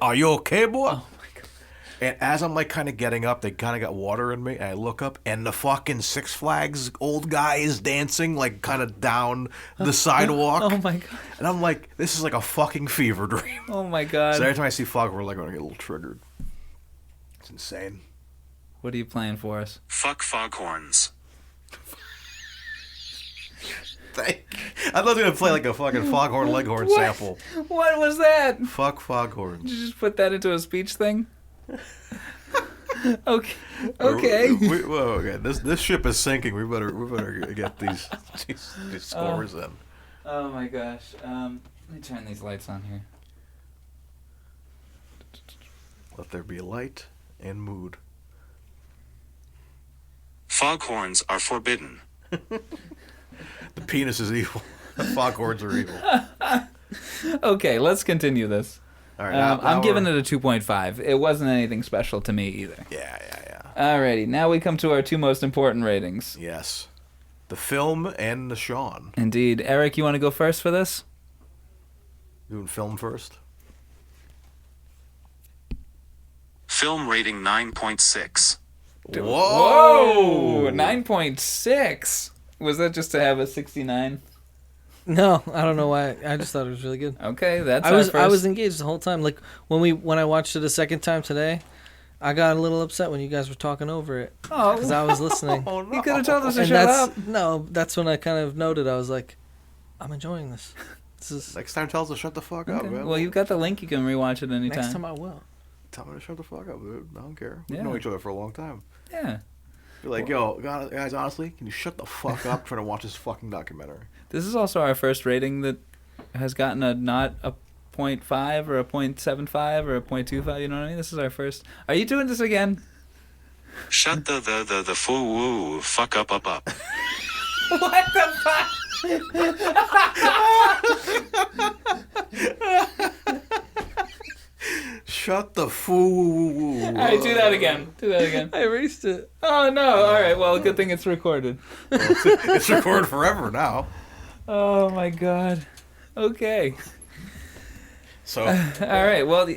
are you okay, boy? Oh my God. And as I'm like kind of getting up, they kind of got water in me, and I look up, and the fucking Six Flags old guy is dancing like kind of down the sidewalk. Oh my God. And I'm like, this is like a fucking fever dream. Oh my God. So every time I see Foghorn Leghorn, I get a little triggered. It's insane. What are you playing for us? Fuck foghorns. I thought they were going to play like a fucking Foghorn Leghorn sample. What was that? Fuck foghorns. Did you just put that into a speech thing? Okay. Okay. Okay. This ship is sinking. We better get these scores in. Oh my gosh. Let me turn these lights on here. Let there be light and mood. Foghorns are forbidden. The penis is evil. The foghorns are evil. Okay, let's continue this. All right, now I'm giving it a 2.5. It wasn't anything special to me either. Yeah. Alrighty, now we come to our two most important ratings. Yes. The film and the Sean. Indeed. Eric, you want to go first for this? Doing film first? Film rating 9.6. Whoa! 9.6. Was that just to have a 69? No, I don't know why. I just thought it was really good. Okay, that's I was engaged the whole time. Like when I watched it a second time today, I got a little upset when you guys were talking over it. Oh, because I was listening. Oh, no. You could have told us to And shut up. No, that's when I kind of noted. I was like, I'm enjoying this. This is Next time, tell us to shut the fuck up, Okay. man. Well, you've got the link. You can rewatch it anytime. next time I will. Tell me to shut the fuck up, dude. I don't care. We Yeah. know each other for a long time. Yeah. You're like, yo, guys, honestly, can you shut the fuck up trying to watch this fucking documentary? This is also our first rating that has gotten a not a 0.5 or a 0.75 or a 0.25. You know what I mean? This is our first. Are you doing this again? Shut the fuck up. What the fuck? Shut the fool. All right, do that again. I erased it. Oh no! All right. Well, good thing it's recorded. It's recorded forever now. Oh my god. Okay. So. All right. Well.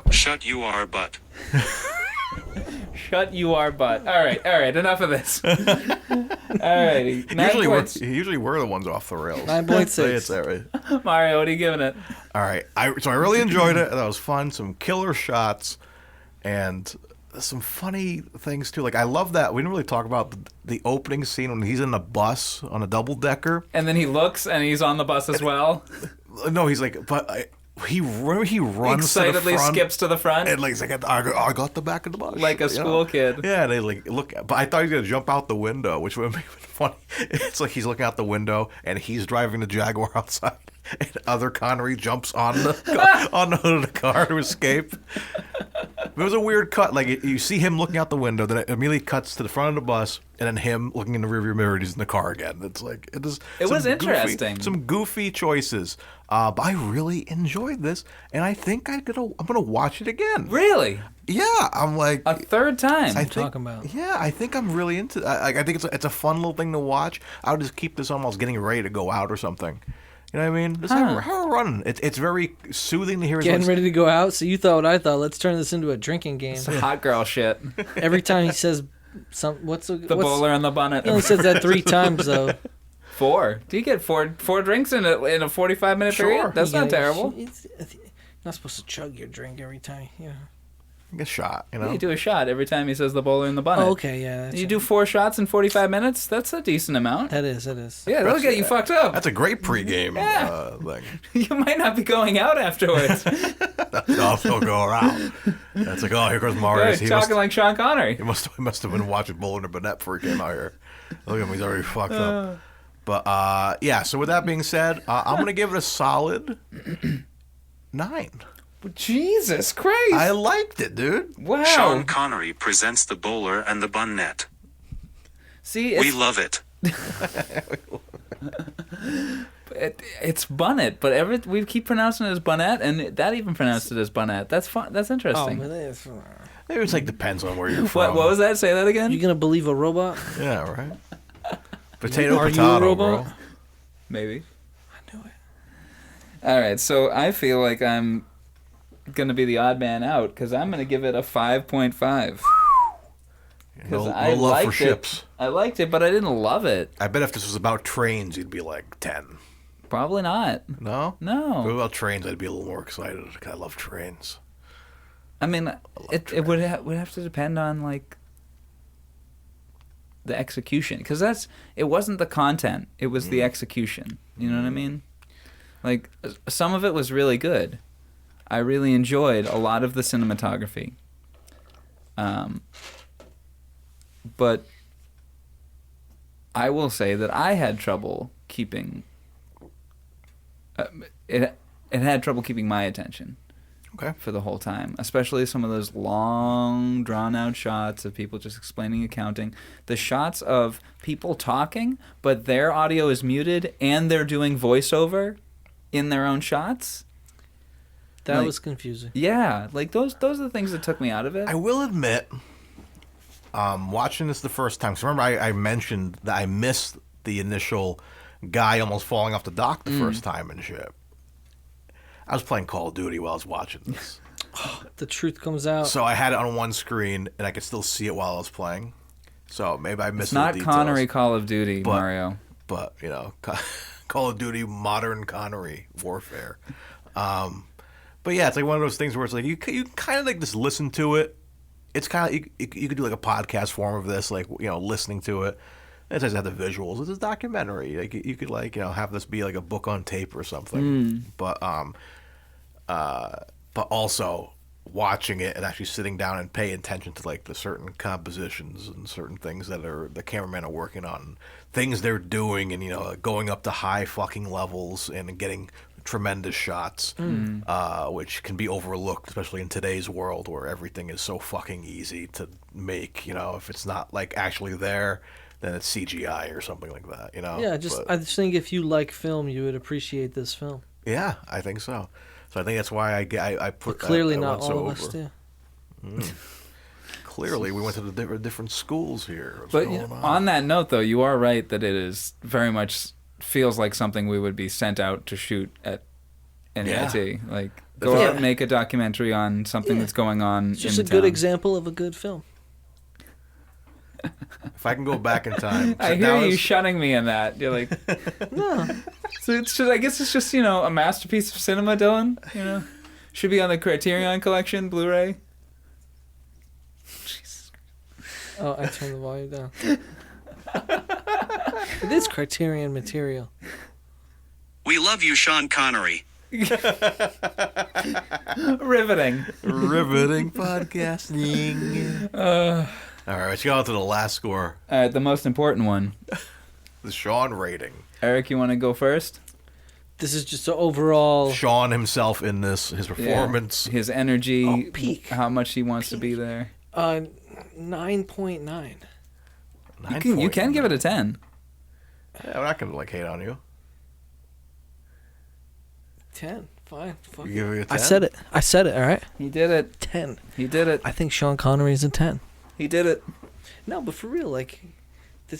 Shut you our butt. Shut you our butt. All right. Enough of this. All righty. Usually we're the ones off the rails. 9.6. It's that right. Mario, what are you giving it? All right. So I really enjoyed it. That was fun. Some killer shots, and some funny things too. Like I love that we didn't really talk about the opening scene when he's in the bus on a double decker, And then he looks, and he's on the bus as well. No, he's like, he runs Excitedly to the front, skips to the front, and like he's like, I got the back of the bus, like a school kid. Yeah, they like look, but I thought he was gonna jump out the window, which would make it funny. It's like he's looking out the window, and he's driving the Jaguar outside, and other Connery jumps on the hood of the car to escape. It was a weird cut. Like you see him looking out the window, then it immediately cuts to the front of the bus, and then him looking in the rearview mirror. And he's in the car again. It's like it was interesting. Some goofy choices, but I really enjoyed this, and I think I'm gonna watch it again. Really? Yeah, I'm like a third time. Talking about. Yeah, I think I'm really into. I think it's a fun little thing to watch. I would just keep this almost getting ready to go out or something. You know what I mean? Just have her running. It's very soothing to hear his Getting voice. ready to go out. So you thought what I thought. Let's turn this into a drinking game. It's hot girl shit. Every time he says what's the Bowler and the Bunnet. He only says that 3 times though. 4. Do you get four drinks in a 45-minute period? That's not terrible. You're not supposed to chug your drink every time. Yeah. A shot, you know. Yeah, you do a shot every time he says the Bowler and the Bunnet. Oh, okay, yeah. You do 4 shots in 45 minutes? That's a decent amount. That is. Yeah, that'll get you fucked up. That's a great pregame thing. You might not be going out afterwards. Also go around. That's like, oh, here goes Marius. He talking like Sean Connery. He must have been watching Bowler and the Bunnet before he came out here. Look at him, he's already fucked up. But yeah. So with that being said, I'm gonna give it a solid 9. Jesus Christ! I liked it, dude. Wow. Sean Connery presents The Bowler and the Bunnet. See, we love it. It's Bunnet, but we keep pronouncing it as Bunnet, and that even pronounced it as Bunnet. That's fun. That's interesting. Maybe it's like depends on where you're from. What was that? Say that again. You gonna believe a robot? Yeah, right. Potato, Are potato, you a robot? bro. Maybe. I knew it. All right, so I feel like I'm gonna be the odd man out because I'm gonna give it a 5.5. No I love liked for ships. I liked it, but I didn't love it. I bet if this was about trains, you'd be like 10. Probably not. No? No. If it was about trains, I'd be a little more excited because I love trains. I mean, it would have to depend on like the execution because it wasn't the content, it was the execution. You know what I mean? Like some of it was really good. I really enjoyed a lot of the cinematography. But I will say that I had trouble keeping it had trouble keeping my attention. Okay. For the whole time, especially some of those long, drawn-out shots of people just explaining accounting. The shots of people talking, but their audio is muted, and they're doing voiceover in their own shots. That was confusing. Yeah, like those are the things that took me out of it. I will admit, watching this the first time, because remember I mentioned that I missed the initial guy almost falling off the dock the first time and shit. I was playing Call of Duty while I was watching this. The truth comes out. So I had it on one screen, and I could still see it while I was playing. So maybe I missed It's not the details. Connery Call of Duty, Mario. But, you know, Call of Duty Modern Connery Warfare. But yeah, it's like one of those things where it's like you kind of like just listen to it. It's kind of you could do like a podcast form of this, like, you know, listening to it. It doesn't have the visuals. It's a documentary. Like you could like, you know, have this be like a book on tape or something. But also watching it and actually sitting down and paying attention to like the certain compositions and certain things that the cameramen are working on, things they're doing, and, you know, going up to high fucking levels and getting tremendous shots, which can be overlooked, especially in today's world where everything is so fucking easy to make. You know, if it's not like actually there, then it's CGI or something like that. You know. Yeah, I just think if you like film, you would appreciate this film. Yeah, I think so. So I think that's why I put. But clearly, I not went so all of us over. do. Clearly, we went to the different schools here. What's But going on? on that note, though, you are right that it is very much feels like something we would be sent out to shoot at NIT. Like, go out and make a documentary on something that's going on. It's just in a the good town. example of a good film. If I can go back in time, I hear you shunning me in that. You're like, no. So it's just, I guess it's just, you know, a masterpiece of cinema, Dylan. You know, should be on the Criterion Collection Blu-ray. Oh, I turned the volume down. It is Criterion material. We love you, Sean Connery. Riveting podcasting. All right, let's go on to the last score. All right, the most important one. The Sean rating. Eric, you want to go first? This is just an overall... Sean himself in this, his performance. His energy, peak. How much he wants to be there. 9.9. You can give it a 10. Yeah, I'm not going to like hate on you. 10. Fine. Fuck You give it a 10? I said it, all right? He did it. 10. He did it. I think Sean Connery is a 10. He did it. No, but for real, like, he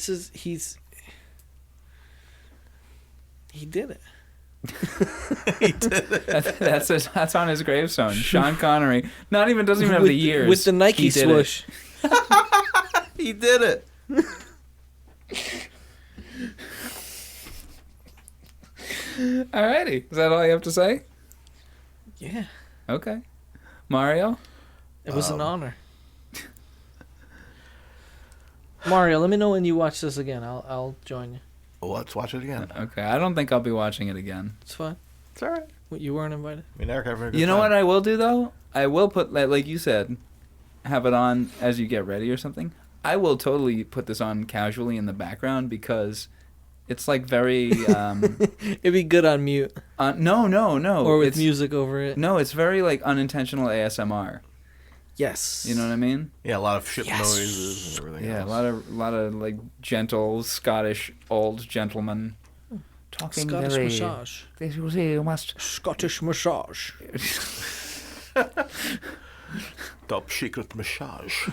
did it. He did it. That's on his gravestone. Sean Connery. Doesn't even have the years. With the Nike swoosh. He did it. Alrighty. Is that all you have to say? Yeah. Okay. Mario? It was an honor. Mario, let me know when you watch this again. I'll join you. Well, let's watch it again. Okay. I don't think I'll be watching it again. It's fine. It's all right. You weren't invited. I mean, Eric, having a good You know time. what I will do, though? I will put, like you said, have it on as you get ready or something. I will totally put this on casually in the background because it's like very... It'd be good on mute. No. Or with music over it. No, it's very like unintentional ASMR. Yes. You know what I mean? Yeah, a lot of shit noises and everything Yeah, else. a lot of like gentle Scottish old gentlemen talking Scottish very... massage. You must... Scottish massage. Top secret massage.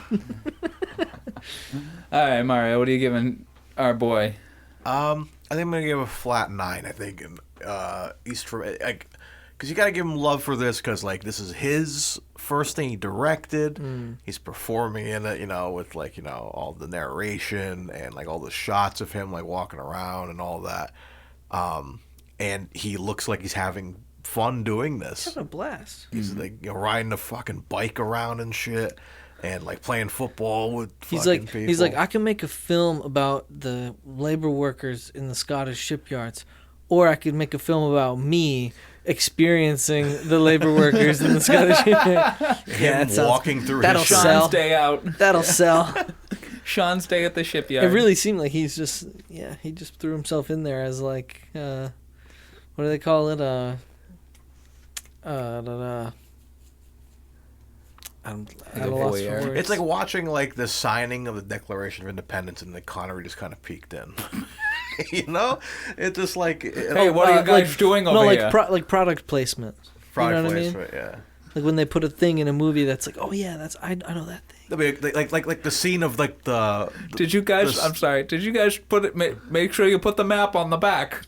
All right, Mario, what are you giving our boy? I think I'm gonna give a flat 9. I think, and he's for like, because you gotta give him love for this, because like this is his first thing he directed. He's performing in it, with like all the narration and like all the shots of him like walking around and all that. And he looks like he's having fun doing this. He's having a blast. He's like riding a fucking bike around and shit, and like playing football with He's fucking like, people. I can make a film about the labor workers in the Scottish shipyards, or I could make a film about me experiencing the labor workers in the Scottish shipyards. Him walking through that'll his sell. Sean's day out. That'll sell. Sean's day at the shipyard. It really seemed like he just threw himself in there as like, what do they call it? I'm at a loss for words. It's like watching like the signing of the Declaration of Independence, and like Connery just kind of peeked in. It's just like, hey, what are you guys doing over here? Like product placement. Product placement, what I mean? Yeah. Like when they put a thing in a movie that's like, oh yeah, I know that thing. Like the scene of like the. Did you guys? I'm sorry. Did you guys put it? Make sure you put the map on the back.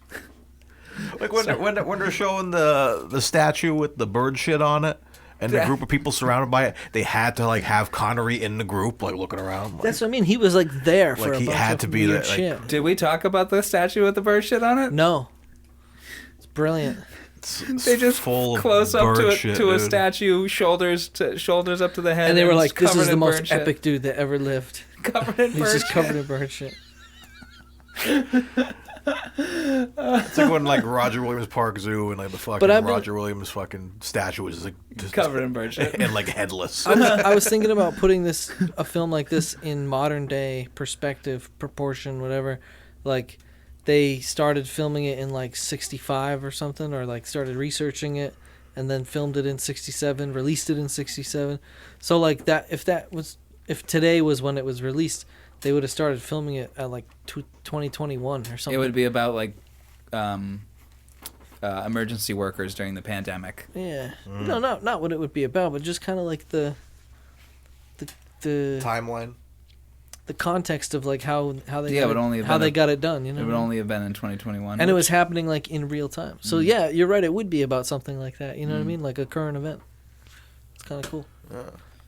Like when they're showing the statue with the bird shit on it, and the group of people surrounded by it, they had to like have Connery in the group, like looking around. Like, that's what I mean. He was like there for like a he bunch had of to be weird there. shit. Like, did we talk about the statue with the bird shit on it? No. It's brilliant. They just full close up bird to shit, a dude. statue, shoulders up to the head, And they were like, "This is the most bird shit. epic dude that ever lived." Covered in He's bird just shit. covered in bird shit. It's like when like Roger Williams Park Zoo and like the fucking Roger Williams fucking statue is like just covered in bird shit and like headless. I was thinking about putting a film like this in modern day perspective, proportion, whatever. Like they started filming it in like 65 or something, or like started researching it and then filmed it in 67, released it in 67. So like that, if today was when it was released, they would have started filming it at like 2021 or something. It would be about like emergency workers during the pandemic. Yeah. No, not what it would be about, but just kind of like the timeline, the context of like how they they got it done. It would only have been in 2021, and it was happening like in real time. So yeah, you're right. It would be about something like that. You know what I mean? Like a current event. It's kind of cool.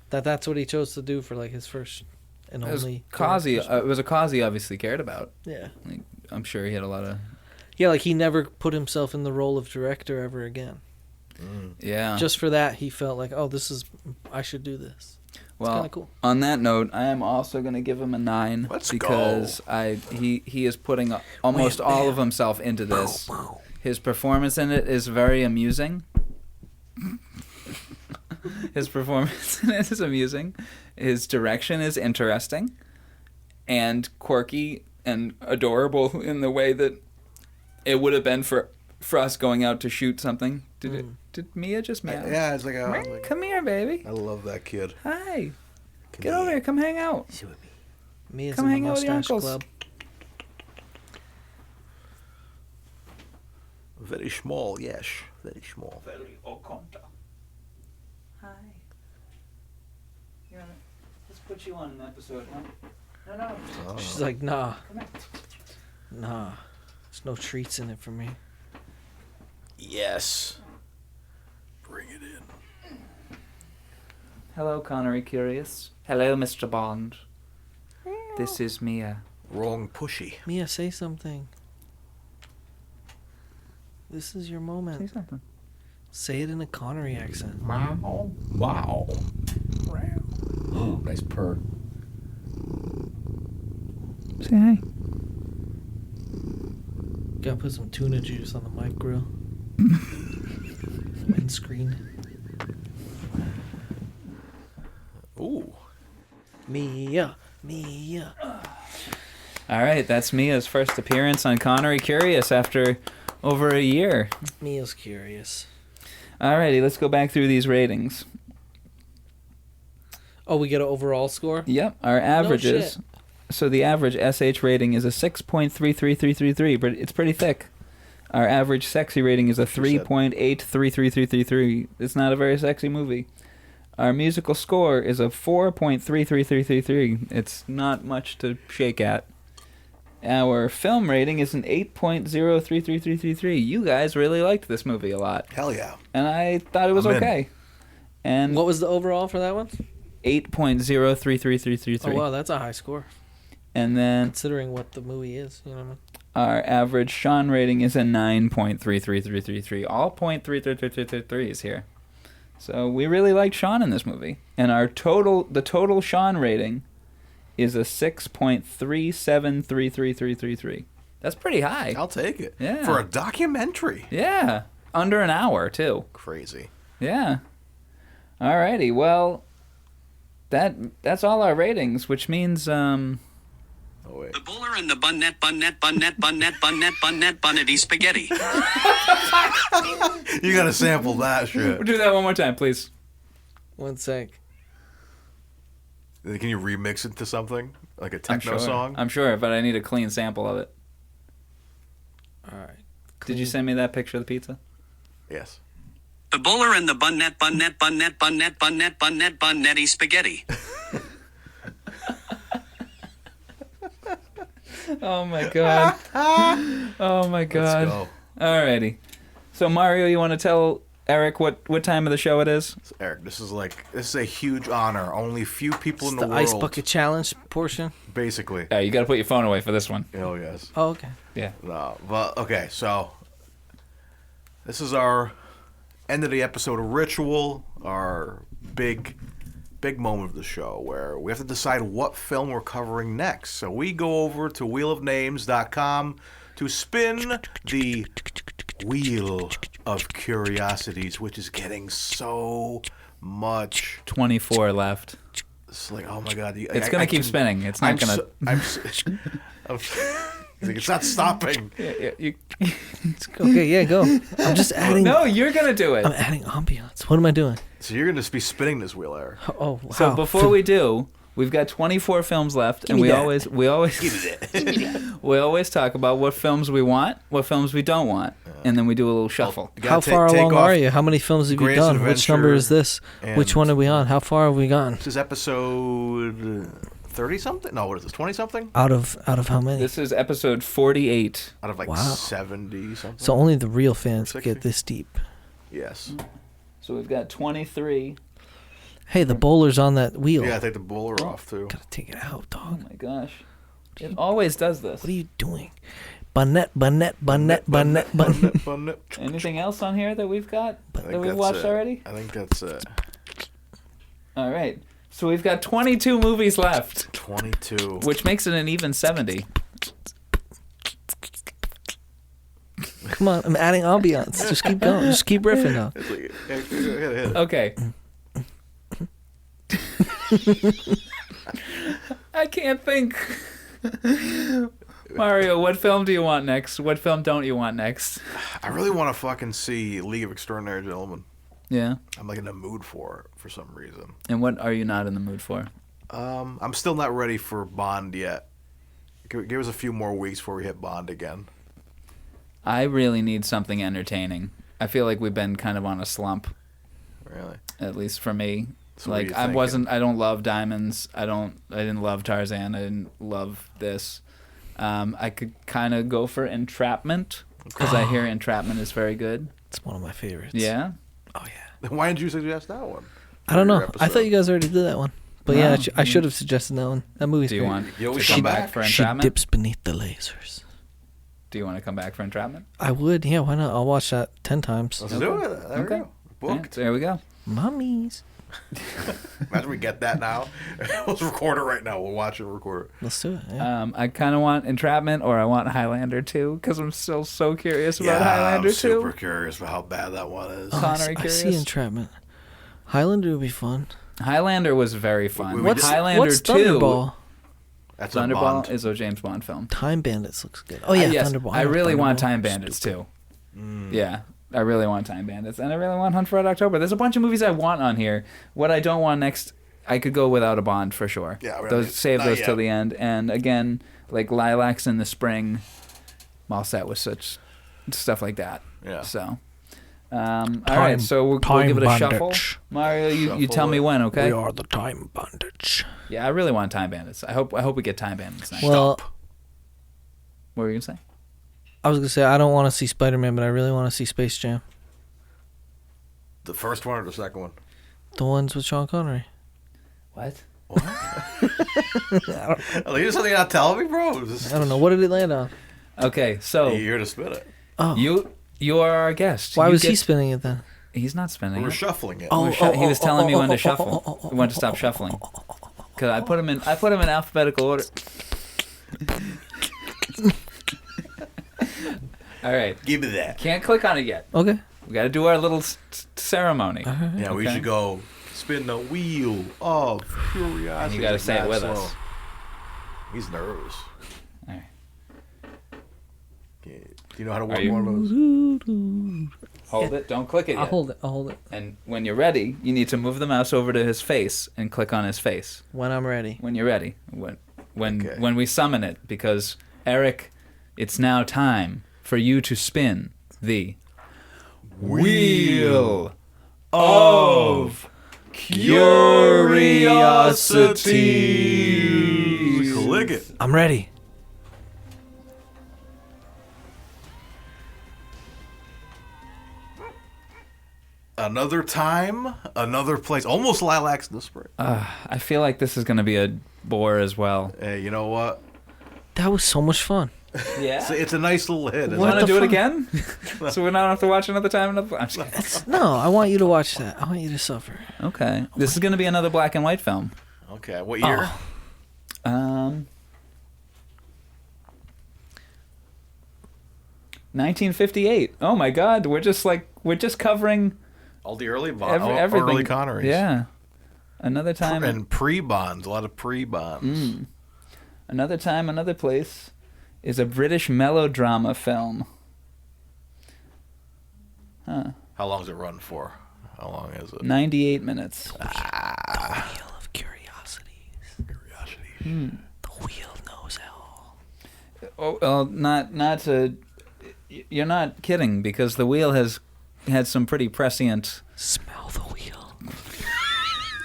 That's what he chose to do for like his first and only. It was a cause he obviously cared about. Yeah. Like, I'm sure he had a lot of. Yeah, like he never put himself in the role of director ever again. Yeah. Just for that, he felt like, oh, I should do this. It's kind of cool. On that note, I am also going to give him a 9 because he is putting almost all of himself into this. His performance in it is very amusing. His performance in it is amusing. His direction is interesting and quirky and adorable in the way that it would have been for us going out to shoot something. Did Mia just meow? Yeah, it's like, come here, baby. I love that kid. Hi. Get over here. Come hang out. Mia's come in hang the out with your Mustache uncles. Club. Very small, yes. Very small. Very oconta. Hi. Let's put you on an episode, huh? No. Oh. She's like, nah. Nah. There's no treats in it for me. Yes. Bring it in. Hello, Connery Curious. Hello, Mr. Bond. This is Mia. Wrong pushy. Mia, say something. This is your moment. Say something. Say it in a Connery accent. Wow. Wow. Nice purr. Say hi. Gotta put some tuna juice on the mic grill. Windscreen. Ooh. Mia. All right, that's Mia's first appearance on Connery Curious after over a year. Mia's curious. All righty, let's go back through these ratings. Oh, we get an overall score? Yep, our averages. So the average SH rating is a 6.33333, but it's pretty thick. Our average sexy rating is a 3.833333. It's not a very sexy movie. Our musical score is a 4.33333. It's not much to shake at. Our film rating is an 8.03333. You guys really liked this movie a lot. Hell yeah. And I thought it was okay. And what was the overall for that one? 8.03333. Oh wow, that's a high score. And then considering what the movie is, you know what I mean? Our average Sean rating is a 9.33333. All .33333 is here. So we really liked Sean in this movie. And the total Sean rating is a 6.373333. That's pretty high. I'll take it. Yeah. For a documentary. Yeah. Under an hour, too. Crazy. Yeah. Alrighty. Well, that's all our ratings, which means The Bowler and the Bunnet, Bunnety Spaghetti. You gotta sample that shit. We'll do that one more time, please. One sec. Can you remix it to something? Like a techno song? I'm sure, but I need a clean sample of it. All right. Did you send me that picture of the pizza? Yes. The Bowler and the Bunnet, Bunnetti Spaghetti. Oh my god. Oh my god. Let's go. Alrighty. So Mario, you want to tell Eric what time of the show it is? So Eric, this is a huge honor. Only few people in the world. Ice bucket challenge portion. Basically. Yeah, you got to put your phone away for this one. Oh yes. Oh okay. Yeah. No, but okay. So this is our end of the episode ritual. Our big moment of the show where we have to decide what film we're covering next. So we go over to wheelofnames.com to spin the wheel of curiosities, which is getting so much. 24 left. It's like, oh my god, it's gonna keep spinning. It's not gonna. It's not stopping. Okay, yeah, go. I'm just adding. No, you're gonna do it. I'm adding ambiance. What am I doing? So you're gonna be spinning this wheel, Eric. Oh, wow. So before we do, we've got 24 films left, and we always we always talk about what films we want, what films we don't want, and then we do a little shuffle. How far along are you? How many films have you done? Which number is this? Which one are we on? How far have we gone? This is episode 30-something? No, what is this, 20-something? Out of how many? This is episode 48. Out of 70-something? So only the real fans get this deep. Yes. So we've got 23. Hey, the bowler's on that wheel. Yeah, take the bowler off, too. Gotta take it out, dog. Oh, my gosh. It always does this. What are you doing? Bunnet. Anything else on here that we've got? That we've watched already? I think that's it. All right. So we've got 22 movies left. 22. Which makes it an even 70. Come on, I'm adding ambiance. Just keep going. Just keep riffing now. Okay. I can't think. Mario, what film do you want next? What film don't you want next? I really want to fucking see League of Extraordinary Gentlemen. Yeah. I'm like in the mood for it for some reason. And what are you not in the mood for? I'm still not ready for Bond yet. Give us a few more weeks before we hit Bond again. I really need something entertaining. I feel like we've been kind of on a slump. Really? At least for me. So like I don't love Diamonds. I didn't love Tarzan. I didn't love this. I could kind of go for Entrapment because I hear Entrapment is very good. It's one of my favorites. Yeah. Oh yeah. Then why didn't you suggest that one? I don't know. I thought you guys already did that one. But No. yeah, I should have suggested that one. That movie's Do you great. want to come back for She Entrapment? dips beneath the lasers. Do you want to come back for Entrapment? I would. Yeah, why not? I'll watch that 10 times. Let's do it. There we go. Yeah, Booked. so there we go. Mummies. Imagine we get that now. Let's record it right now. We'll watch it and record it. Let's do it. Yeah. I kind of want Entrapment or I want Highlander 2 because I'm still so curious about Yeah, Highlander I'm 2. super curious about how bad that one is. Connery I see curious? Entrapment. Highlander would be fun. Highlander was very fun. What's Highlander 2. Thunderball? That's a Thunderball Bond. is a James Bond film. Time Bandits looks good. Oh yeah, yes, Thunderball. I really want Thunderball. Time Bandits too. Yeah, I really want Time Bandits, and I really want Hunt for Red October. There's a bunch of movies I want on here. What I don't want next, I could go without a Bond for sure. Yeah, save not those yet. till the end. And again, like Lilacs in the Spring, I'm all set with such stuff like that. Yeah. So, all right. So we'll give it a shuffle. Mario, you tell me when, okay? We are the Time Bandits. Yeah, I really want Time Bandits. I hope we get Time Bandits next. Well, what were you gonna say? I was gonna say I don't want to see Spider-Man, but I really want to see Space Jam. The first one or the second one? The ones with Sean Connery. What? There's something you're not telling me, bro. I don't know. What did it land on? Okay, so you're here to spin it. Oh, you are our guest. Why was he spinning it then? He's not spinning. We're it. shuffling it. He was telling me when to shuffle. When to stop shuffling. Because I put him in alphabetical order. All right. Give me that. Can't click on it yet. Okay. We got to do our little ceremony. Yeah, we should go spin the wheel of curiosity. And you got to say it with us. He's nervous. All right. Okay. Do you know how to work one of those? Hold it. Don't click it yet. I'll hold it. And when you're ready, you need to move the mouse over to his face and click on his face. When I'm ready. When you're ready. When we summon it. Because, Eric, it's now time for you to spin the Wheel of Curiosities. Click it. I'm ready. Another time, another place. Almost Lilacs in the Spring. I feel like this is going to be a bore as well. Hey, you know what? That was so much fun. Yeah. It's a nice little hit. Want to do it again? So we don't have to watch another time? I'm just kidding. No, I want you to watch that. I want you to suffer. Okay. This is going to be another black and white film. Okay. What year? 1958. Oh my God. We're just covering all the early everything. Early Connerys. Yeah. Another time. And pre-Bonds. A lot of pre-Bonds. Another time, another place is a British melodrama film. Huh. How long does it run for? How long is it? 98 minutes. The Wheel of Curiosities. The wheel knows it all. Oh, well, not to... You're not kidding, because the wheel has had some pretty prescient... Smell the wheel.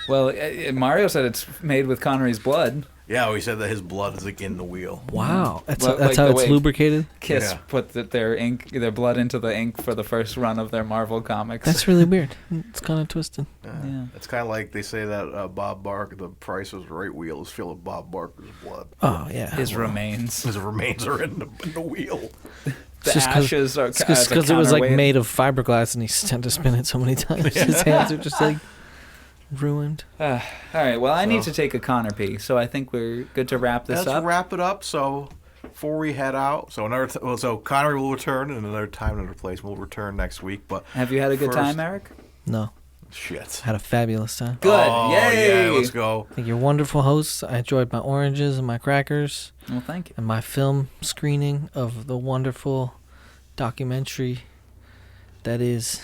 Well, Mario said it's made with Connery's blood. Yeah, he said that his blood is like in the wheel. Wow, that's Like how the it's way lubricated. Kiss Yeah. put their blood into the ink for the first run of their Marvel comics. That's really weird. It's kind of twisted. Yeah. It's kind of like they say that Bob Barker, the Price is Right wheel is filled with Bob Barker's blood. Oh yeah, His remains. His remains are in the wheel. The ashes are It's because it was like made of fiberglass, and he had to spin it so many times. His hands are just like ruined. All right. Well, I need to take a Connor pee, so I think we're good to wrap this up. Let's wrap it up. So before we head out, so Connery will return in another time, another place. We'll return next week. But have you had a good time, Eric? No. Shit. Had a fabulous time. Good. Oh, Yay. Yeah, let's go. I think you're wonderful hosts. I enjoyed my oranges and my crackers. Well, thank you. And my film screening of the wonderful documentary that is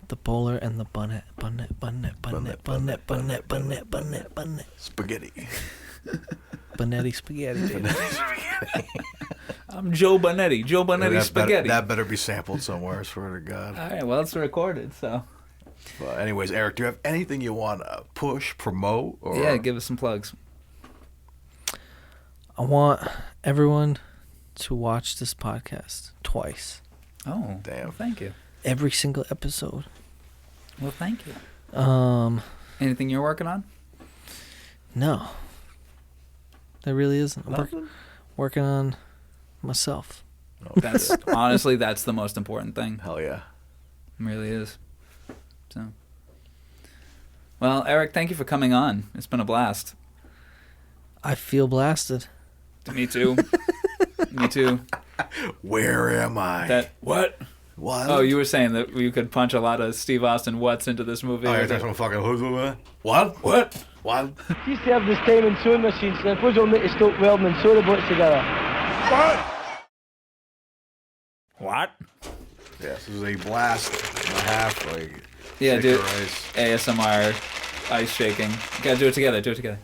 The Bowler and The Bunnet. Bunnet. Spaghetti. Bonetti spaghetti. I'm Joe Bonetti. Joe Bonetti spaghetti. That better be sampled somewhere, I swear to God. All right. Well, it's recorded, so. But anyways, Eric, do you have anything you want to push, promote? Or? Yeah, give us some plugs. I want everyone to watch this podcast twice. Oh, damn! Well, thank you. Every single episode. Well, thank you. Anything you're working on? No. There really isn't. I'm working on myself. That's honestly, that's the most important thing. Hell yeah. It really is. So. Well, Eric, thank you for coming on. It's been a blast. I feel blasted. Me too. Me too. Where am I? What? What? Oh, you were saying that you could punch a lot of Steve Austin whats into this movie. Oh, you're talking fucking what? What? What? He served his time in sewing machines, and I suppose he'll need to stop welding and sew the blocks together. What? Yes, this is a blast and a half. Like, yeah, dude. Ice. ASMR, ice shaking. You gotta do it together. Do it together.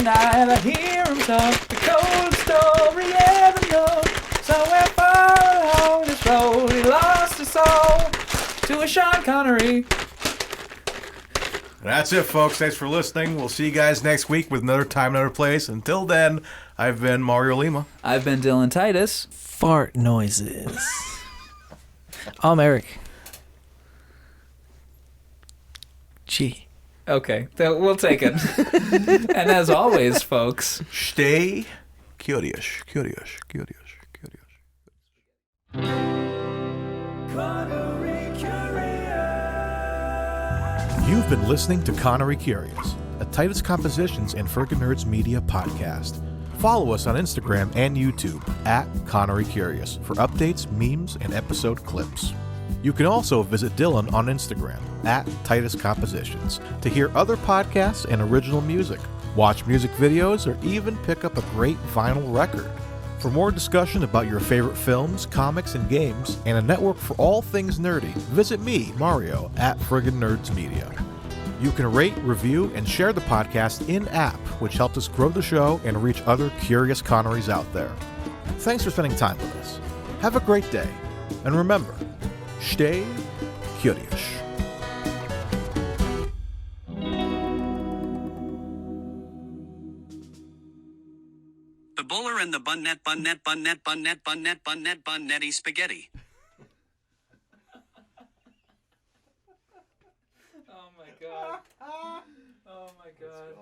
night I hear him talk, the cold story ever known. Somewhere far along this road, he lost his soul to a Sean Connery. That's it, folks. Thanks for listening. We'll see you guys next week with another time, another place. Until then, I've been Mario Lima. I've been Dylan Titus. Fart noises. I'm Eric. Gee. Okay, we'll take it. And as always, folks, stay curious, curious, curious, curious. You've been listening to Connery Curious, a Titus Compositions and Friggin' Nerds Media podcast. Follow us on Instagram and YouTube at Connery Curious for updates, memes, and episode clips. You can also visit Dylan on Instagram at Titus Compositions to hear other podcasts and original music, watch music videos, or even pick up a great vinyl record. For more discussion about your favorite films, comics, and games, and a network for all things nerdy, visit me, Mario, at Friggin' Nerds Media. You can rate, review, and share the podcast in-app, which helps us grow the show and reach other curious Connerys out there. Thanks for spending time with us. Have a great day, and remember, stay curious. The Bowler and the Bunnet, Bunnetti spaghetti. Oh my god. Oh my god.